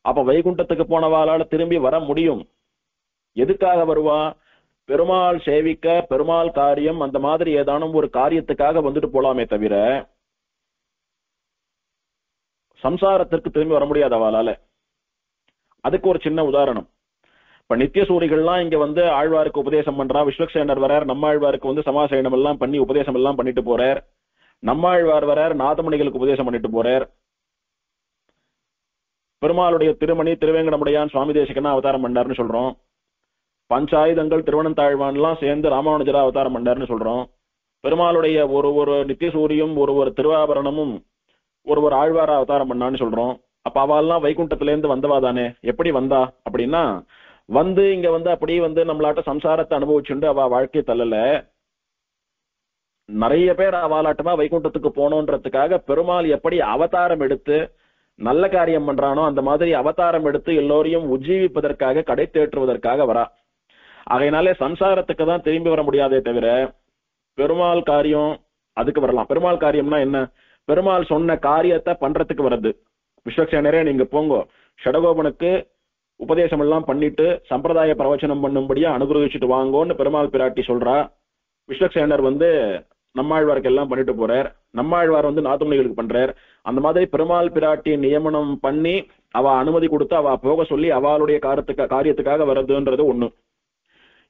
அப்ப வைகுண்டத்துக்கு போனவாளால திரும்பி வர முடியும். எதுக்காக வருவா? பெருமாள் சேவிக்க, பெருமாள் காரியம், அந்த மாதிரி ஏதானும் ஒரு காரியத்துக்காக வந்துட்டு போலாமே தவிர சம்சாரத்திற்கு திரும்பி வர முடியாது அவளால. அதுக்கு ஒரு சின்ன உதாரணம். இப்ப நித்திய சூரிகள்லாம் இங்க வந்து ஆழ்வாருக்கு உபதேசம் பண்றா. விஸ்வக்சேனர் வரார், நம்மாழ்வாருக்கு வந்து சமாசயனம் எல்லாம் பண்ணி உபதேசம் எல்லாம் பண்ணிட்டு போறார். நம்மாழ்வார் வரார், நாதமணிகளுக்கு உபதேசம் பண்ணிட்டு போறார். பெருமாளுடைய திருமணி திருவேங்கடமுடையான் சுவாமி தேசிகனா அவதாரம் பண்ணார்னு சொல்றோம். பஞ்சாயுதங்கள் திருவனந்தாழ்வான்லாம் சேர்ந்து ராமானுஜரா அவதாரம் பண்ணார்னு சொல்றோம். பெருமாளுடைய ஒரு நித்திய சூரியும் ஒரு திருவாபரணமும் ஒரு ஆழ்வாரா அவதாரம் பண்ணான்னு சொல்றோம். அப்ப அவெல்லாம் வைகுண்டத்துல இருந்து வந்தவா தானே. எப்படி வந்தா அப்படின்னா, வந்து இங்க வந்து அப்படியே வந்து நம்மளாட்ட சம்சாரத்தை அனுபவிச்சுண்டு அவ வாழ்க்கையை தள்ளல. நிறைய பேர் அவளாட்டமா வைகுண்டத்துக்கு போனோன்றதுக்காக பெருமாள் எப்படி அவதாரம் எடுத்து நல்ல காரியம் பண்றானோ அந்த மாதிரி அவதாரம் எடுத்து எல்லோரையும் உஜ்ஜீவிப்பதற்காக, கடை தேற்றுவதற்காக வரா. ஆகையினாலே சம்சாரத்துக்கு தான் திரும்பி வர முடியாதே தவிர பெருமாள் காரியம் அதுக்கு வரலாம். பெருமாள் காரியம்னா என்ன? பெருமாள் சொன்ன காரியத்தை பண்றதுக்கு வர்றது. விஸ்வக்சேனரே நீங்க போங்கோ, ஷடகோபனுக்கு உபதேசம் எல்லாம் பண்ணிட்டு சம்பிரதாய பிரவச்சனம் பண்ணும்படியா அனுகிரகிச்சுட்டு வாங்கோன்னு பெருமாள் பிராட்டி சொல்றா. விஸ்வக்சேனர் வந்து நம்மாழ்வாருக்கு எல்லாம் பண்ணிட்டு போறார். நம்மாழ்வார் வந்து நாதமுனிகளுக்கு பண்றார். அந்த மாதிரி பெருமாள் பிராட்டி நியமனம் பண்ணி அவ அனுமதி கொடுத்து அவ போக சொல்லி அவளுடைய காரியத்துக்காக வர்றதுன்றது ஒண்ணு.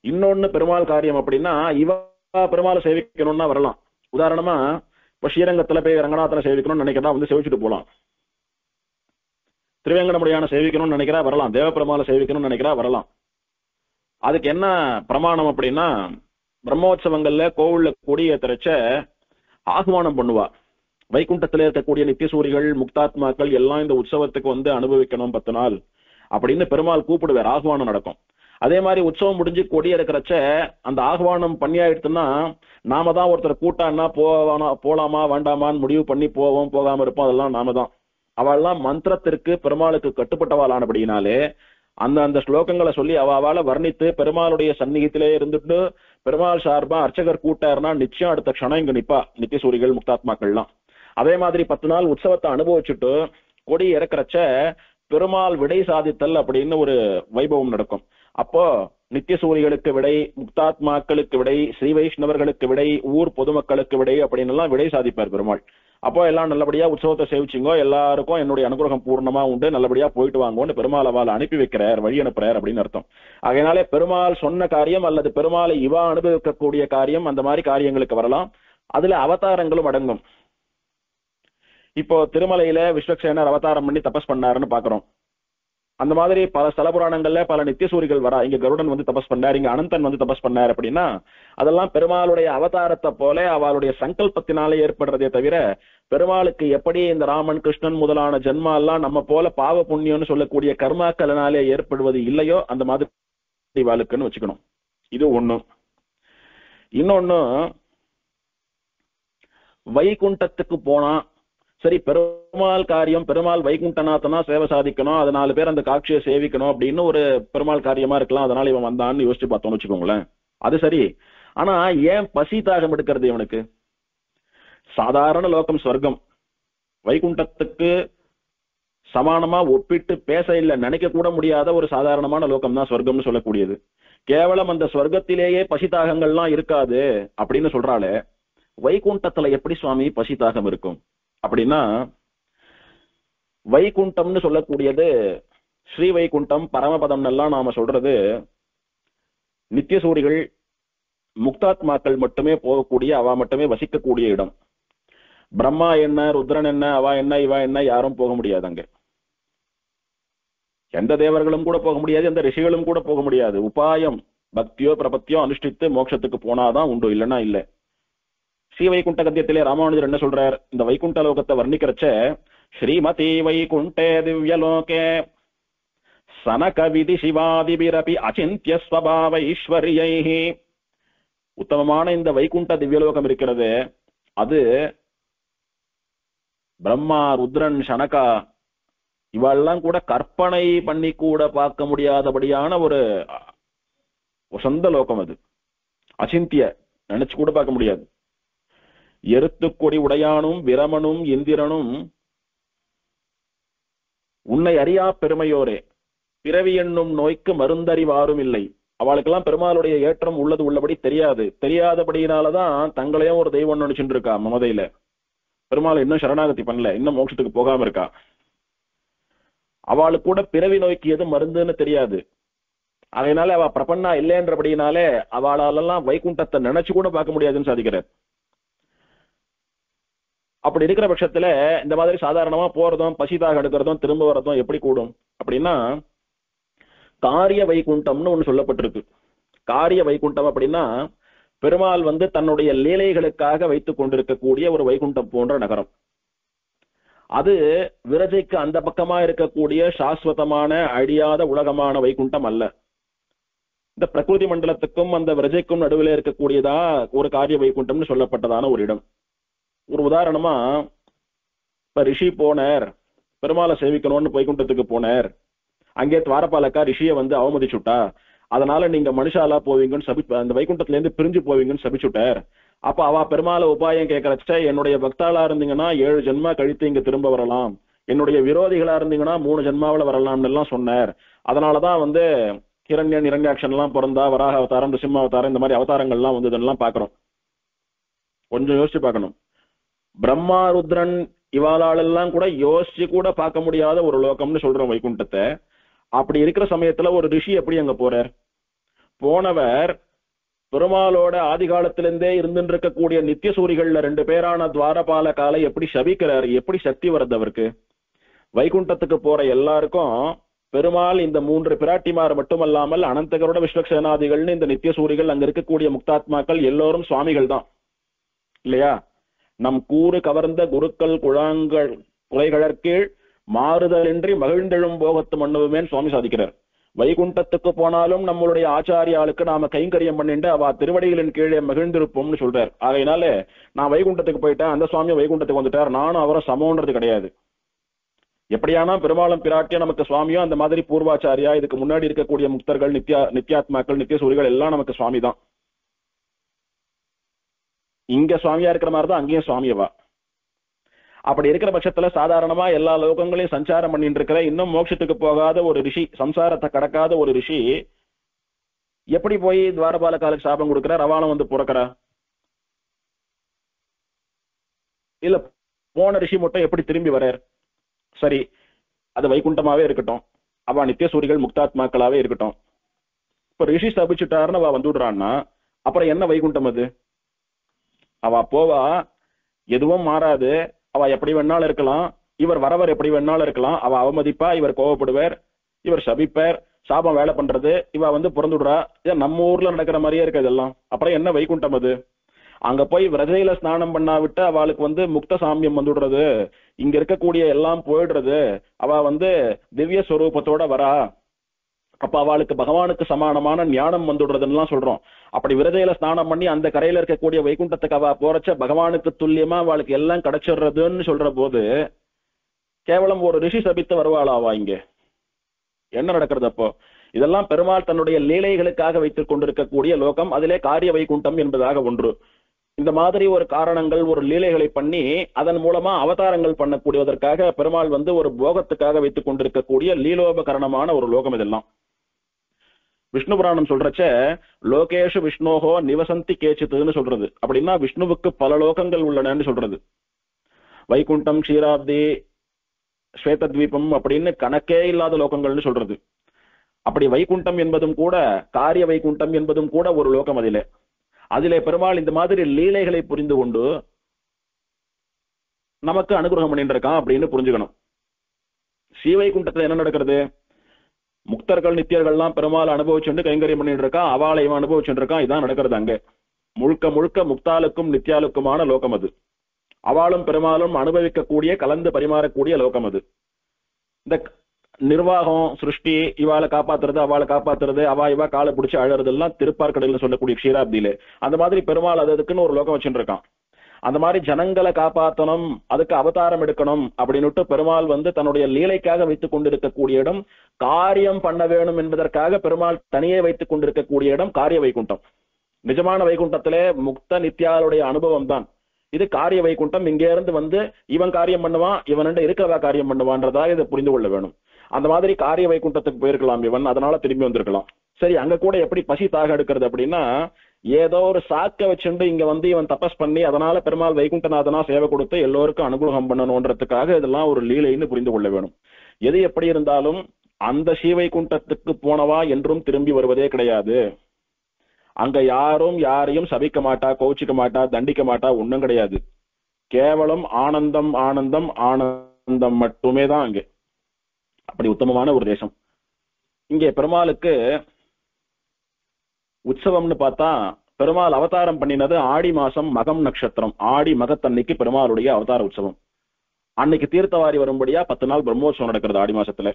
இன்னொன்னு பெருமாள் காரியம் அப்படின்னா இவ பெருமாளை சேவிக்கணும்னா வரலாம். உதாரணமா இப்ப ஸ்ரீரங்கத்துல போய் ரங்கநாதனை சேவிக்கணும்னு நினைக்கிறா, வந்து சேவிச்சுட்டு போலாம். திருவேங்கடமுடையான சேவிக்கணும்னு நினைக்கிறா வரலாம். தேவபெருமாளை சேவிக்கணும்னு நினைக்கிறா வரலாம். அதுக்கு என்ன பிரமாணம் அப்படின்னா, பிரம்மோற்சவங்கள்ல கோவில்ல கொடியேற்றச்ச ஆகுவானம் பண்ணுவா. வைகுண்டத்துல இருக்கக்கூடிய நித்தியசூரிகள் முக்தாத்மாக்கள் எல்லாம் இந்த உற்சவத்துக்கு வந்து அனுபவிக்கணும் 10 நாள் அப்படின்னு பெருமாள் கூப்பிடுவார். ஆகுவானம் நடக்கும். அதே மாதிரி உற்சவம் முடிஞ்சு கொடி இருக்கிறச்ச அந்த ஆகுவானம் பண்ணியாயிடுச்சுன்னா நாம தான் ஒருத்தர் கூட்டான்னா போலாமா வேண்டாமான்னு முடிவு பண்ணி போவோம், போகாம இருப்போம். அதெல்லாம் நாம தான். அவள்லாம் மந்திரத்திற்கு பெருமாளுக்கு கட்டுப்பட்டவாளானபடினாலே அந்த ஸ்லோகங்களை சொல்லி அவளை வர்ணித்து பெருமாளுடைய சந்நிகத்திலே இருந்துட்டு பெருமாள் சார்பா அர்ச்சகர் கூட்டாருன்னா நிச்சயம் அடுத்த க்ஷணம் இங்க நிப்பா நித்தியசூரிகள் முக்தாத்மாக்கள்லாம். அதே மாதிரி 10 நாள் உற்சவத்தை அனுபவிச்சுட்டு கொடி இறக்குறச்ச பெருமாள் விடை சாதித்தல் அப்படின்னு ஒரு வைபவம் நடக்கும். அப்போ நித்தியசூரிகளுக்கு விடை, முக்தாத்மாக்களுக்கு விடை, ஸ்ரீ வைஷ்ணவர்களுக்கு விடை, ஊர் பொதுமக்களுக்கு விடை அப்படின்னு எல்லாம் விடை சாதிப்பார் பெருமாள். அப்போ எல்லாம் நல்லபடியா உற்சவத்தை சேவிச்சிங்கோ, எல்லாருக்கும் என்னுடைய அனுகிரகம் பூர்ணமா உண்டு, நல்லபடியா போயிட்டு வாங்கன்னு பெருமாள் அவளை அனுப்பி வைக்கிறார், வழி அனுப்புறார் அப்படின்னு அர்த்தம். அதனாலே பெருமாள் சொன்ன காரியம் அல்லது பெருமாளை இவா அனுபவிக்கக்கூடிய காரியம், அந்த மாதிரி காரியங்களுக்கு வரலாம். அதுல அவதாரங்களும் அடங்கும். இப்போ திருமலையில விஸ்வக்சேனர் அவதாரம் பண்ணி தபஸ் பண்ணாருன்னு பாக்குறோம். அந்த மாதிரி பல ஸ்தல புராணங்கள்ல பல நித்தியசூரிகள் வரா. இங்க கருடன் வந்து தபஸ் பண்ணார், இங்க அனந்தன் வந்து தபஸ் பண்ணார் அப்படின்னா அதெல்லாம் பெருமாளுடைய அவதாரத்தை போல அவளுடைய சங்கல்பத்தினாலே ஏற்படுறதே தவிர பெருமாளுக்கு எப்படி இந்த ராமன் கிருஷ்ணன் முதலான ஜென்மா எல்லாம் நம்ம போல பாவ புண்ணியம்னு சொல்லக்கூடிய கர்மாக்களினாலே ஏற்படுவது இல்லையோ அந்த மாதிரி இவாளுக்குன்னு வச்சுக்கணும். இது ஒண்ணு. இன்னொன்னு, வைகுண்டத்துக்கு போனா சரி பெருமாள் காரியம், பெருமாள் வைகுண்டநாதனா சேவை சாதிக்கணும், அது 4 பேர் அந்த காட்சியை சேவிக்கணும் அப்படின்னு ஒரு பெருமாள் காரியமா இருக்கலாம். அதனால இவன் வந்தான்னு யோசிச்சு பார்த்தோம்னு வச்சுக்கோங்களேன். அது சரி. ஆனா ஏன் பசி தாகம் எடுக்கிறது இவனுக்கு? சாதாரண லோகம் சொர்க்கம், வைகுண்டத்துக்கு சமானமா ஒப்பிட்டு பேச இல்லை, நினைக்க கூட முடியாத ஒரு சாதாரணமான லோகம் தான் சொர்க்கம்னு சொல்லக்கூடியது. கேவலம் அந்த சொர்க்கத்திலேயே பசி தாகங்கள்லாம் இருக்காது அப்படின்னு சொல்றாளே, வைகுண்டத்துல எப்படி சுவாமி பசி தாகம் இருக்கும் அப்படின்னா, வைகுண்டம்னு சொல்லக்கூடியது ஸ்ரீ வைகுண்டம் பரமபதம் எல்லாம் நாம சொல்றது நித்தியசூரிகள் முக்தாத்மாக்கள் மட்டுமே போகக்கூடிய, அவ மட்டுமே வசிக்கக்கூடிய இடம். பிரம்மா என்ன, ருத்ரன் என்ன, அவ என்ன, இவ என்ன யாரும் போக முடியாது. அங்க எந்த தேவர்களும் கூட போக முடியாது, எந்த ரிஷிகளும் கூட போக முடியாது. உபாயம் பக்தியோ பிரபத்தியோ அனுஷ்டித்து மோட்சத்துக்கு போனாதான் உண்டு, இல்லைன்னா இல்லை. ஸ்ரீ வைகுண்ட கத்தியத்திலே ராமானுஜர் என்ன சொல்றார், இந்த வைகுண்ட லோகத்தை வர்ணிக்கிறச்ச ஸ்ரீமதி வைகுண்டே திவ்யலோகே சனக விதி சிவாதிபிரபி அச்சிந்திய ஸ்வபாவ ஈஸ்வரியைஹி. உத்தமமான இந்த வைகுண்ட திவ்யலோகம் இருக்கிறது, அது பிரம்மா ருத்ரன் சனகா இவெல்லாம் கூட கற்பனை பண்ணி கூட பார்க்க முடியாதபடியான ஒரு சொந்த லோகம். அது அச்சிந்திய, நினைச்சு கூட பார்க்க முடியாது. எருத்துக்கொடி உடையானும் விரமனும் இந்திரனும் உன்னை அறியா பெருமையோரே, பிறவி என்னும் நோய்க்கு மருந்தறிவாரும் இல்லை. அவளுக்கெல்லாம் பெருமாளுடைய ஏற்றம் உள்ளது உள்ளபடி தெரியாது. தெரியாதபடியினாலதான் தங்களையும் ஒரு தெய்வம் நினைச்சுட்டு இருக்கா. மமதையில பெருமாள் இன்னும் சரணாகதி பண்ணல, இன்னும் மோட்சத்துக்கு போகாம இருக்கா. அவளுக்கு கூட பிறவி நோய்க்கு எது மருந்துன்னு தெரியாது. அதனால அவ பிரபன்னா இல்லைன்றபடினாலே அவளாலெல்லாம் வைகுண்டத்தை நினைச்சு கூட பார்க்க முடியாதுன்னு சாதிக்கிறார். அப்படி இருக்கிற பட்சத்துல இந்த மாதிரி சாதாரணமா போறதும் பசிதாக எடுக்கிறதும் திரும்ப வர்றதும் எப்படி கூடும் அப்படின்னா, காரிய வைகுண்டம்னு ஒண்ணு சொல்லப்பட்டிருக்கு. காரிய வைகுண்டம் அப்படின்னா பெருமாள் தன்னுடைய லீலைகளுக்காக வைத்துக் கொண்டிருக்கக்கூடிய ஒரு வைகுண்டம் போன்ற நகரம். அது விரஜைக்கு அந்த பக்கமா இருக்கக்கூடிய சாஸ்வதமான அழியாத உலகமான வைகுண்டம் அல்ல. இந்த பிரகிருதி மண்டலத்துக்கும் அந்த விரஜைக்கும் நடுவில் இருக்கக்கூடியதா ஒரு காரிய வைகுண்டம்னு சொல்லப்பட்டதான ஒரு இடம். ஒரு உதாரணமா, இப்ப ரிஷி போனார், பெருமாளை சேவிக்கணும்னு வைகுண்டத்துக்கு போனார். அங்கே துவாரபாலக்கா ரிஷியை அவமதிச்சுட்டா, அதனால நீங்க மனுஷாலா போவீங்கன்னு அந்த வைகுண்டத்துல இருந்து பிரிஞ்சு போவீங்கன்னு சபிச்சுட்டார். அப்ப அவ பெருமாளை உபாயம் கேட்கறச்ச, என்னுடைய பக்தாளா இருந்தீங்கன்னா 7 ஜென்மா கழித்து இங்க திரும்ப வரலாம், என்னுடைய விரோதிகளா இருந்தீங்கன்னா 3 ஜென்மாவில வரலாம்னு எல்லாம் சொன்னார். அதனாலதான் ஹிரண்யன் இரண்யாட்சன் எல்லாம் பிறந்தா, வராக அவதாரம், நிருசிம்ம அவதாரம், இந்த மாதிரி அவதாரங்கள்லாம் இதெல்லாம் பாக்குறோம். கொஞ்சம் யோசிச்சு பார்க்கணும். பிரம்மா ருத்ரன் இவாளாலெல்லாம் கூட யோசிச்சு கூட பார்க்க முடியாத ஒரு லோகம்னு சொல்றோம் வைகுண்டத்தை. அப்படி இருக்கிற சமயத்துல ஒரு ரிஷி எப்படி அங்க போறார்? போனவர் பெருமாளோட ஆதி காலத்திலிருந்தே இருந்துட்டு இருக்கக்கூடிய நித்திய சூரிகள்ல 2 பேரான துவாரபாலகாலை எப்படி சபிக்கிறார்? எப்படி சக்தி வருது அவருக்கு? வைகுண்டத்துக்கு போற எல்லாருக்கும் பெருமாள் இந்த 3 பிராட்டிமார் மட்டுமல்லாமல் அனந்தகரோட விஸ்வக்சேனாதிகள்னு இந்த நித்திய சூரிகள், அங்க இருக்கக்கூடிய முக்தாத்மாக்கள் எல்லோரும் சுவாமிகள் தான் இல்லையா? நம் கூறு கவர்ந்த குருக்கள் குழாங்கள் குலைகளற்கீழ் மாறுதலின்றி மகிழ்ந்தெழும் போகத்து மண்ணுவேன்னு சுவாமி சாதிக்கிறார். வைகுண்டத்துக்கு போனாலும் நம்மளுடைய ஆச்சாரியாளுக்கு நாம கைங்கரியம் பண்ணிட்டு அவ திருவடிகளின் கீழே மகிழ்ந்திருப்போம்னு சொல்றார். ஆகையினால நான் வைகுண்டத்துக்கு போயிட்டேன், அந்த சுவாமி வைகுண்டத்துக்கு வந்துட்டார், நானும் அவரை சமோன்றது கிடையாது. எப்படியானா பெருமாளும் பிராட்டியா நமக்கு சுவாமியோ, அந்த மாதிரி பூர்வாச்சாரியா இதுக்கு முன்னாடி இருக்கக்கூடிய முக்தர்கள், நித்தியாத்மாக்கள், நித்திய சூரிகள் எல்லாம் நமக்கு சுவாமி தான். இங்க சுவாமியா இருக்கிற மாதிரிதான் அங்கேயும் சுவாமியவா. அப்படி இருக்கிற பட்சத்துல சாதாரணமா எல்லா லோகங்களையும் சஞ்சாரம் பண்ணிட்டு இருக்கிற, இன்னும் மோட்சத்துக்கு போகாத ஒரு ரிஷி, சம்சாரத்தை கடக்காத ஒரு ரிஷி எப்படி போய் துவாரபாலகாலுக்கு சாபம் கொடுக்கிறார்? அவளும் பிறக்கிறா? இல்ல போன ரிஷி மட்டும் எப்படி திரும்பி வரார்? சரி, அது வைகுண்டமாவே இருக்கட்டும், அவ நித்திய சூரிகள் முக்தாத்மாக்களாவே இருக்கட்டும். இப்ப ரிஷி சபிச்சுட்டாருன்னு அவ வந்துடுறான்னா அப்புறம் என்ன வைகுண்டம் அது? அவ போவா, எதுவும் மாறாது, அவ எப்படி வேணாலும் இருக்கலாம், இவர் வரவர் எப்படி வேணாலும் இருக்கலாம், அவ அவமதிப்பா, இவர் கோவப்படுவார், இவர் சபிப்பார், சாபம் வேலை பண்றது, இவ பிறந்துடுறா. நம்ம ஊர்ல நடக்கிற மாதிரியே இருக்கு இதெல்லாம். அப்புறம் என்ன வைகுண்டம் அது? அங்க போய் விரஜையில ஸ்நானம் பண்ணாவிட்டு அவளுக்கு முக்த சாமியம் வந்துடுறது, இங்க இருக்கக்கூடிய எல்லாம் போயிடுறது, அவ திவ்ய ஸ்வரூபத்தோட வரா. அப்ப அவளுக்கு பகவானுக்கு சமானமான ஞானம் வந்துடுறதுன்னு சொல்றோம். அப்படி விரதையில ஸ்நானம் பண்ணி அந்த கரையில இருக்கக்கூடிய வைகுண்டத்துக்கு அவ போறச்ச பகவானுக்கு துல்லியமா அவளுக்கு எல்லாம் கிடைச்சிடுறதுன்னு சொல்ற போது கேவலம் ஒரு ரிஷி சபித்து வருவாளாவா? இங்க என்ன நடக்கிறது அப்போ? இதெல்லாம் பெருமாள் தன்னுடைய லீலைகளுக்காக வைத்துக் கொண்டிருக்கக்கூடிய லோகம். அதிலே காரிய வைகுண்டம் என்பதாக ஒன்று. இந்த மாதிரி ஒரு காரணங்கள், ஒரு லீலைகளை பண்ணி அதன் மூலமா அவதாரங்கள் பண்ணக்கூடியதற்காக பெருமாள் ஒரு போகத்துக்காக வைத்துக் கொண்டிருக்கக்கூடிய லீலோபகரணமான ஒரு லோகம் இதெல்லாம். விஷ்ணு புராணம் சொல்றச்ச லோகேஷு விஷ்ணோகோ நிவசந்தி கேச்சித்துன்னு சொல்றது. அப்படின்னா விஷ்ணுவுக்கு பல லோகங்கள் உள்ளனன்னு சொல்றது. வைகுண்டம், க்ஷீராப்தி, ஸ்வேதத்வீபம் அப்படின்னு கணக்கே இல்லாத லோகங்கள்னு சொல்றது. அப்படி வைகுண்டம் என்பதும் கூட, காரிய வைகுண்டம் என்பதும் கூட ஒரு லோகம். அதிலே பெருமாள் இந்த மாதிரி லீலைகளை புரிந்து கொண்டு நமக்கு அனுகிரகம் பண்ணிட்டு இருக்கான் அப்படின்னு புரிஞ்சுக்கணும். ஸ்ரீவைகுண்டத்துல என்ன நடக்கிறது? முக்தர்கள் நித்தியர்கள்லாம் பெருமாள் அனுபவிச்சுட்டு கைங்கரியம் பண்ணிட்டு இருக்கா, அவளை இவன் அனுபவிச்சுட்டு இருக்கான். இதான் நடக்கிறது அங்க. முழுக்க முழுக்க முக்தாலுக்கும் நித்தியாலுக்குமான லோகம் அது. அவளும் பெருமாளும் அனுபவிக்கக்கூடிய, கலந்து பரிமாறக்கூடிய லோகம் அது. இந்த நிர்வாகம், சிருஷ்டி, இவாளை காப்பாத்துறது, அவளை காப்பாத்துறது, இவா காலை பிடிச்சி அழறது எல்லாம் திருப்பார்கடல்ல சொல்லக்கூடிய க்ஷீராப்தியில. அந்த மாதிரி பெருமாள் அதுக்குன்னு ஒரு லோகம் வச்சுட்டு இருக்கான். அந்த மாதிரி ஜனங்களை காப்பாற்றணும், அதுக்கு அவதாரம் எடுக்கணும் அப்படின்னுட்டு பெருமாள் தன்னுடைய லீலைக்காக வைத்துக் கொண்டிருக்கக்கூடிய இடம். காரியம் பண்ண வேணும் என்பதற்காக பெருமாள் தனியே வைத்துக் கொண்டிருக்கக்கூடிய இடம் காரிய வைகுண்டம். நிஜமான வைகுண்டத்திலே முக்த நித்யாளுடைய அனுபவம் தான். இது காரிய வைகுண்டம். இங்க இருந்து வந்து இவன் காரியம் பண்ணுவான், இவன் இருக்கிறதா காரியம் பண்ணுவான்றதா இதை புரிந்து கொள்ள வேணும். அந்த மாதிரி காரிய வைகுண்டத்துக்கு போயிருக்கலாம் இவன், அதனால திரும்பி வந்திருக்கலாம். சரி, அங்க கூட எப்படி பசி தாக எடுக்கிறது அப்படின்னா, ஏதோ ஒரு சாக்க வச்சுட்டு இங்க வந்து இவன் தபஸ் பண்ணி அதனால பெருமாள் வைகுண்டநாதனா சேவை கொடுத்து எல்லோருக்கும் அனுகிரகம் பண்ணணும்ன்றதுக்காக இதெல்லாம் ஒரு லீலைன்னு புரிந்து கொள்ள வேணும். எது எப்படி இருந்தாலும் அந்த ஸ்ரீவைகுண்டத்துக்கு போனவா என்றும் திரும்பி வருவதே கிடையாது. அங்க யாரும் யாரையும் சபிக்க மாட்டா, கோச்சிக்க மாட்டா, தண்டிக்க மாட்டா, ஒண்ணும் கிடையாது. கேவலம் ஆனந்தம் ஆனந்தம் ஆனந்தம் மட்டுமே தான் அங்கே. அப்படி உத்தமமான ஒரு தேசம். இங்கே பெருமாளுக்கு உற்சவம்னு பார்த்தா, பெருமாள் அவதாரம் பண்ணினது ஆடி மாசம் மகம் நட்சத்திரம், ஆடி மகத்தன்னைக்கு பெருமாளுடைய அவதார உற்சவம். அன்னைக்கு தீர்த்தவாரி வரும்படியா 10 நாள் பிரம்மோற்சவம் நடக்கிறது ஆடி மாசத்துல.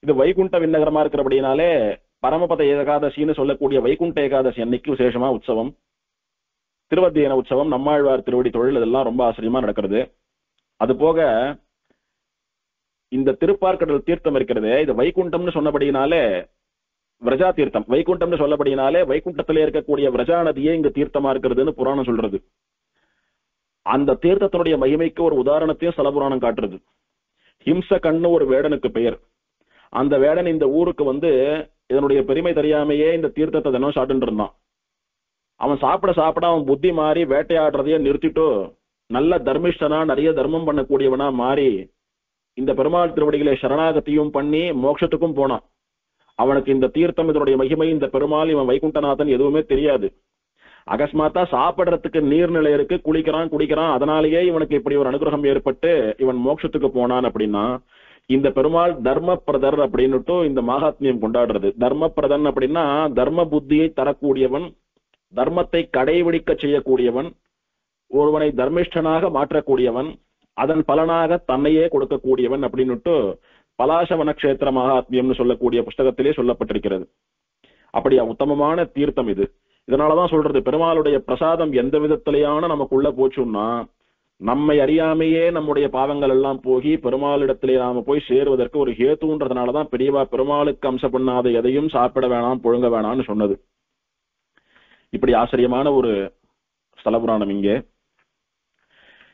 இது வைகுண்ட விண்ணகரமா இருக்கிறபடினாலே பரமபத ஏகாதசின்னு சொல்லக்கூடிய வைகுண்ட ஏகாதசி அன்னைக்கு விசேஷமா உற்சவம், திருவத்தியன உற்சவம், நம்மாழ்வார் திருவடி தொழில், இதெல்லாம் ரொம்ப ஆச்சரியமா நடக்கிறது. அது போக இந்த திருப்பார்கடல் தீர்த்தம் இருக்கிறது, இது வைகுண்டம்னு சொன்னபடினாலே விரஜா தீர்த்தம், வைகுண்டம்னு சொல்லபடினாலே வைகுண்டத்திலே இருக்கக்கூடிய விரஜா நதியே இங்க தீர்த்தமா இருக்கிறதுன்னு புராணம் சொல்றது. அந்த தீர்த்தத்தினுடைய மகிமைக்கு ஒரு உதாரணத்தையும் ஸ்தல புராணம் காட்டுறது. ஹிம்சகன்னு ஒரு வேடனுக்கு பெயர். அந்த வேடன் இந்த ஊருக்கு வந்து இதனுடைய பெருமை தெரியாமையே இந்த தீர்த்தத்தை தினம் சாப்பிட்டு இருந்தான். அவன் சாப்பிட சாப்பிட அவன் புத்தி மாறி வேட்டையாடுறதையே நிறுத்திட்டு நல்ல தர்மிஷ்டனா, நிறைய தர்மம் பண்ணக்கூடியவனா மாறி இந்த பெருமாள் திருவடிகளை சரணாகத்தியும் பண்ணி மோட்சத்துக்கும் போனான். அவனுக்கு இந்த தீர்த்தம், இதனுடைய மகிமை, இந்த பெருமாள், இவன் வைகுண்டநாதன் எதுவுமே தெரியாது. அகஸ்மாத்தா சாப்பிடுறதுக்கு நீர்நிலை இருக்கு, குளிக்கிறான் குடிக்கிறான், அதனாலேயே இவனுக்கு இப்படி ஒரு அனுகிரகம் ஏற்பட்டு இவன் மோட்சத்துக்கு போனான். அப்படின்னா இந்த பெருமாள் தர்மபிரதர் அப்படின்னுட்டு இந்த மகாத்மியம் கொண்டாடுறது. தர்மபிரதன் அப்படின்னா தர்ம புத்தியை தரக்கூடியவன், தர்மத்தை கடைபிடிக்க செய்யக்கூடியவன், ஒருவனை தர்மிஷ்டனாக மாற்றக்கூடியவன், அதன் பலனாக தன்னையே கொடுக்கக்கூடியவன் அப்படின்னுட்டு பலாசவன கஷேத்திர மகாத்மியம்னு சொல்லக்கூடிய புஸ்தகத்திலே சொல்லப்பட்டிருக்கிறது. அப்படியா உத்தமமான தீர்த்தம் இது. இதனாலதான் சொல்றது, பெருமாளுடைய பிரசாதம் எந்த விதத்திலேயான நமக்குள்ள போச்சுன்னா நம்மை அறியாமையே நம்முடைய பாவங்கள் எல்லாம் போகி பெருமாளிடத்திலே நாம போய் சேருவதற்கு ஒரு ஹேத்துன்றதுனாலதான் பெரியவா பெருமாளுக்கு அம்சம் பண்ணாத எதையும் சாப்பிட வேணாம், புழுங்க வேணாம்னு சொன்னது. இப்படி ஆச்சரியமான ஒரு ஸ்தல புராணம் இங்கே.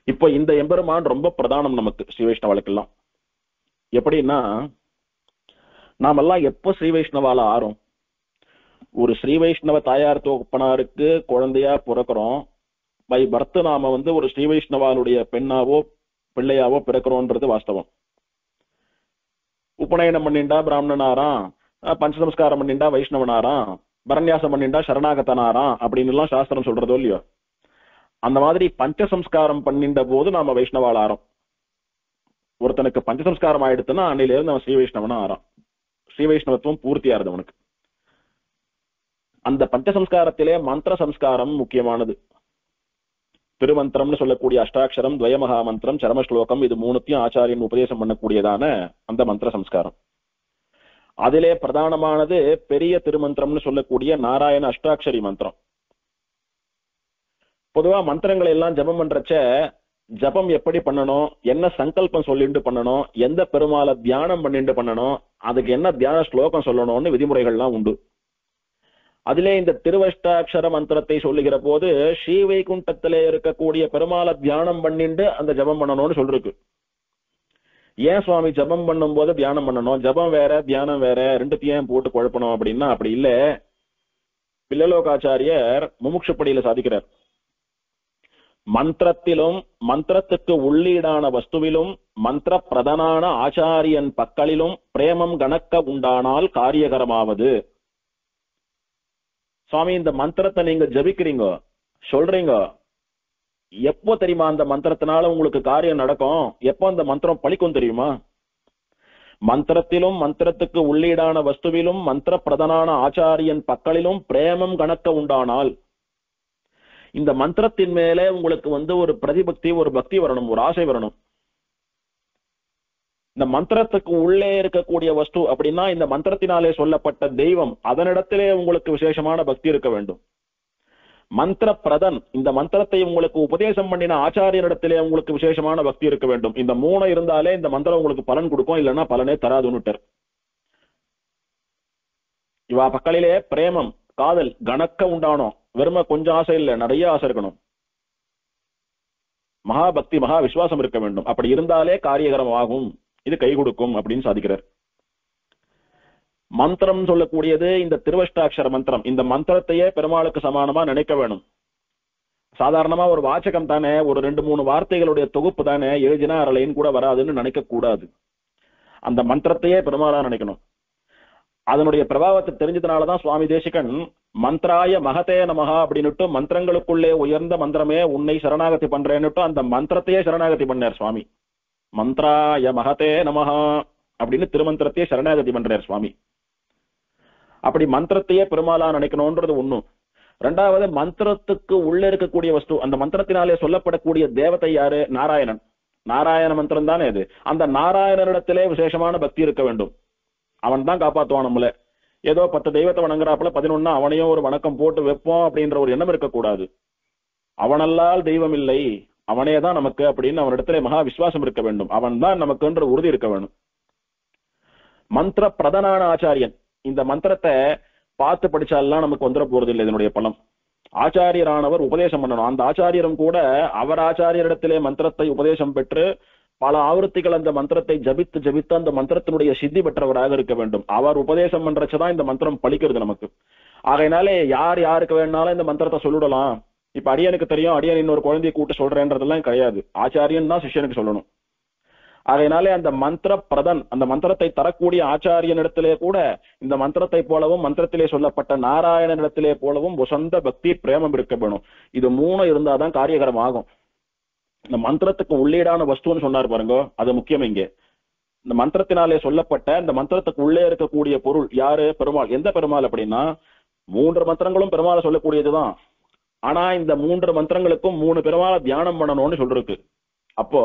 இப்ப இந்த எம்பெருமான் ரொம்ப பிரதானம் நமக்கு ஸ்ரீ வைஷ்ணவாளுக்கெல்லாம். எப்படின்னா, நாமெல்லாம் எப்ப ஸ்ரீ வைஷ்ணவால ஆறோம்? ஒரு ஸ்ரீ வைஷ்ணவ தாயார் தோப்பனாருக்கு குழந்தையா பிறக்கிறோம், பை பர்த் நாம வந்து ஒரு ஸ்ரீ வைஷ்ணவாளுடைய பெண்ணாவோ பிள்ளையாவோ பிறக்கிறோன்றது வாஸ்தவம். உபநயனம் பண்ணிண்டா பிராமணனாராம், பஞ்சசம்ஸ்காரம் பண்ணிண்டா வைஷ்ணவனாராம், பரநியாசம் பண்ணிண்டா சரணாகத்தனாராம் அப்படின்னு எல்லாம் சாஸ்திரம் சொல்றதோ இல்லையோ. அந்த மாதிரி பஞ்சசம்ஸ்காரம் பண்ணிண்ட போது நாம வைஷ்ணவால் ஆறோம். ஒருத்தனுக்கு பஞ்சசம்ஸ்காரம் ஆயிடுத்துன்னா அன்னையில இருந்து அவன் ஸ்ரீ வைஷ்ணவனா ஆறான். ஸ்ரீ வைஷ்ணவத்துவம் பூர்த்தி ஆறுது அவனுக்கு. அந்த பஞ்சசம்ஸ்காரத்திலே மந்திர சம்ஸ்காரம் முக்கியமானது. திருமந்திரம்னு சொல்லக்கூடிய அஷ்டாட்சரம், துவயமகா மந்திரம், சரமஸ்லோகம், இது மூணுத்தையும் ஆச்சாரியன் உபதேசம் பண்ணக்கூடியதான அந்த மந்திர சம்ஸ்காரம். அதிலே பிரதானமானது பெரிய திருமந்திரம்னு சொல்லக்கூடிய நாராயண அஷ்டாட்சரி மந்திரம். பொதுவா மந்திரங்களை எல்லாம் ஜபம் பண்றச்ச ஜபம் எப்படி பண்ணணும், என்ன சங்கல்பம் சொல்லிட்டு பண்ணணும், எந்த பெருமாளை தியானம் பண்ணிட்டு பண்ணணும், அதுக்கு என்ன தியான ஸ்லோகம் சொல்லணும்னு விதிமுறைகள்லாம் உண்டு. அதிலே இந்த திருவஷ்டாட்சர மந்திரத்தை சொல்லுகிற போது ஸ்ரீ வைகுண்டத்திலே இருக்கக்கூடிய பெருமாளை தியானம் பண்ணிட்டு அந்த ஜபம் பண்ணணும்னு சொல்லிருக்கு. ஏன் சுவாமி ஜபம் பண்ணும் போது தியானம் பண்ணணும், ஜபம் வேற தியானம் வேற, ரெண்டுத்தையும் போட்டு குழப்பணும் அப்படின்னா அப்படி இல்ல. பில்லலோகாச்சாரியர் முமுட்சுப்படியில சாதிக்கிறார். மந்திரத்திலும் மந்திரத்துக்கு உள்ளீடான வஸ்துவிலும் மந்திர பிரதனான ஆச்சாரியன் பக்களிலும் பிரேமம் கணக்க உண்டானால் காரியகரமாவது. சுவாமி, இந்த மந்திரத்தை நீங்க ஜபிக்கிறீங்க சொல்றீங்க, எப்போ தெரியுமா அந்த மந்திரத்தினால உங்களுக்கு காரியம் நடக்கும், எப்போ அந்த மந்திரம் பலிக்கும் தெரியுமா? மந்திரத்திலும் மந்திரத்துக்கு உள்ளீடான வஸ்துவிலும் மந்திர பிரதனான ஆச்சாரியன் பக்களிலும் பிரேமம் கணக்க உண்டானால், இந்த மந்திரத்தின் மேலே உங்களுக்கு வந்து ஒரு பிரதிபக்தி, ஒரு பக்தி வரணும், ஒரு ஆசை வரணும். இந்த மந்திரத்துக்கு உள்ளே இருக்கக்கூடிய வஸ்து அப்படின்னா இந்த மந்திரத்தினாலே சொல்லப்பட்ட தெய்வம், அதனிடத்திலே உங்களுக்கு விசேஷமான பக்தி இருக்க வேண்டும். மந்திர பிரதன், இந்த மந்திரத்தை உங்களுக்கு உபதேசம் பண்ணின ஆச்சாரியனிடத்திலே உங்களுக்கு விசேஷமான பக்தி இருக்க வேண்டும். இந்த மூணு இருந்தாலே இந்த மந்திரம் உங்களுக்கு பலன் கொடுக்கும், இல்லைன்னா பலனே தராதுன்னுட்டார். இவா பக்களிலே பிரேமம், காதல் கணக்க உண்டானோம். வெறும கொஞ்சம் ஆசை இல்லை, நிறைய ஆசை இருக்கணும். மகா பக்தி மகா விசுவாசம் இருக்க வேண்டும். அப்படி இருந்தாலே காரியகரம் ஆகும், இது கை கொடுக்கும் அப்படின்னு சாதிக்கிறார். மந்திரம் சொல்லக்கூடியது இந்த திருவஷ்டாட்சர மந்திரம். இந்த மந்திரத்தையே பெருமாளுக்கு சமானமா நினைக்க வேணும். சாதாரணமா ஒரு வாச்சகம் தானே, ஒரு 2-3 வார்த்தைகளுடைய தொகுப்பு தானே, எழுதினா அரளைன்னு கூட வராதுன்னு நினைக்க கூடாது. அந்த மந்திரத்தையே பெருமாளா நினைக்கணும். அதனுடைய பிரபாவத்தை தெரிஞ்சதுனாலதான் சுவாமி தேசிகன் மந்திராய மகதே நமஹா அப்படின்னுட்டு, மந்திரங்களுக்குள்ளே உயர்ந்த மந்திரமே உன்னை சரணாகதி பண்றேன்னுட்டு அந்த மந்திரத்தையே சரணாகதி பண்ணார் சுவாமி. மந்திராய மகதே நமஹா அப்படின்னு திருமந்திரத்தையே சரணாகதி பண்றார் சுவாமி. அப்படி மந்திரத்தையே பெருமாளா நினைக்கணும்ன்றது ஒண்ணு. ரெண்டாவது, மந்திரத்துக்கு உள்ள இருக்கக்கூடிய வஸ்து, அந்த மந்திரத்தினாலே சொல்லப்படக்கூடிய தேவதை யாரு? நாராயணன். நாராயண மந்திரம் தானே இது. அந்த நாராயணனிடத்திலே விசேஷமான பக்தி இருக்க வேண்டும். அவன் தான் காப்பாத்துவான் நம்மள. ஏதோ 10 தெய்வத்தை வணங்குறாப்புல 11 அவனையும் ஒரு வணக்கம் போட்டு வைப்போம் அப்படின்ற ஒரு எண்ணம் இருக்கக்கூடாது. அவனல்லால் தெய்வம் இல்லை, அவனே தான் நமக்கு அப்படின்னு அவனிடத்திலே மகா விசுவாசம் இருக்க வேண்டும். அவன் தான் நமக்குன்ற உறுதி இருக்க வேண்டும். மந்திர பிரதான ஆச்சாரியன். இந்த மந்திரத்தை பார்த்து படிச்சாலாம் நமக்கு வந்துட போறது இல்லை இதனுடைய பலம். ஆச்சாரியரானவர் உபதேசம் பண்ணணும். அந்த ஆச்சாரியரும் கூட அவர் ஆச்சாரியரிடத்திலே மந்திரத்தை உபதேசம் பெற்று பல ஆவர்த்திகள் அந்த மந்திரத்தை ஜபித்து ஜபித்து அந்த மந்திரத்தினுடைய சித்தி பெற்றவராக இருக்க வேண்டும். அவர் உபதேசம் பண்றச்சுதான் இந்த மந்திரம் பலிக்கிறது நமக்கு. ஆகையினாலே யார் யாருக்கு வேணாலும் இந்த மந்திரத்தை சொல்லிடலாம். இப்ப அடியனுக்கு தெரியும், அடியன் இன்னொரு குழந்தையை கூட்டு சொல்றேன்றதெல்லாம் கிடையாது. ஆச்சாரியன் தான் சிஷ்யனுக்கு சொல்லணும். அதனாலே அந்த மந்திர பிரதன், அந்த மந்திரத்தை தரக்கூடிய ஆச்சாரியனிடத்திலே கூட இந்த மந்திரத்தை போலவும் மந்திரத்திலே சொல்லப்பட்ட நாராயணனிடத்திலே போலவும் சொந்த பக்தி பிரேமம் இருக்க வேணும். இது 3 இருந்தாதான் காரியகரம் ஆகும். இந்த மந்திரத்துக்கு உள்ளீடான வஸ்துன்னு சொன்னார் பாருங்க, அது முக்கியம். இங்கே இந்த மந்திரத்தினாலே சொல்லப்பட்ட இந்த மந்திரத்துக்கு உள்ளே இருக்கக்கூடிய பொருள் யாரு? பெருமாள். எந்த பெருமாள் அப்படின்னா 3 மந்திரங்களும் பெருமாளை சொல்லக்கூடியதுதான். ஆனா இந்த 3 மந்திரங்களுக்கும் 3 பெருமாளை தியானம் பண்ணணும்னு சொல்லிருக்கு. அப்போ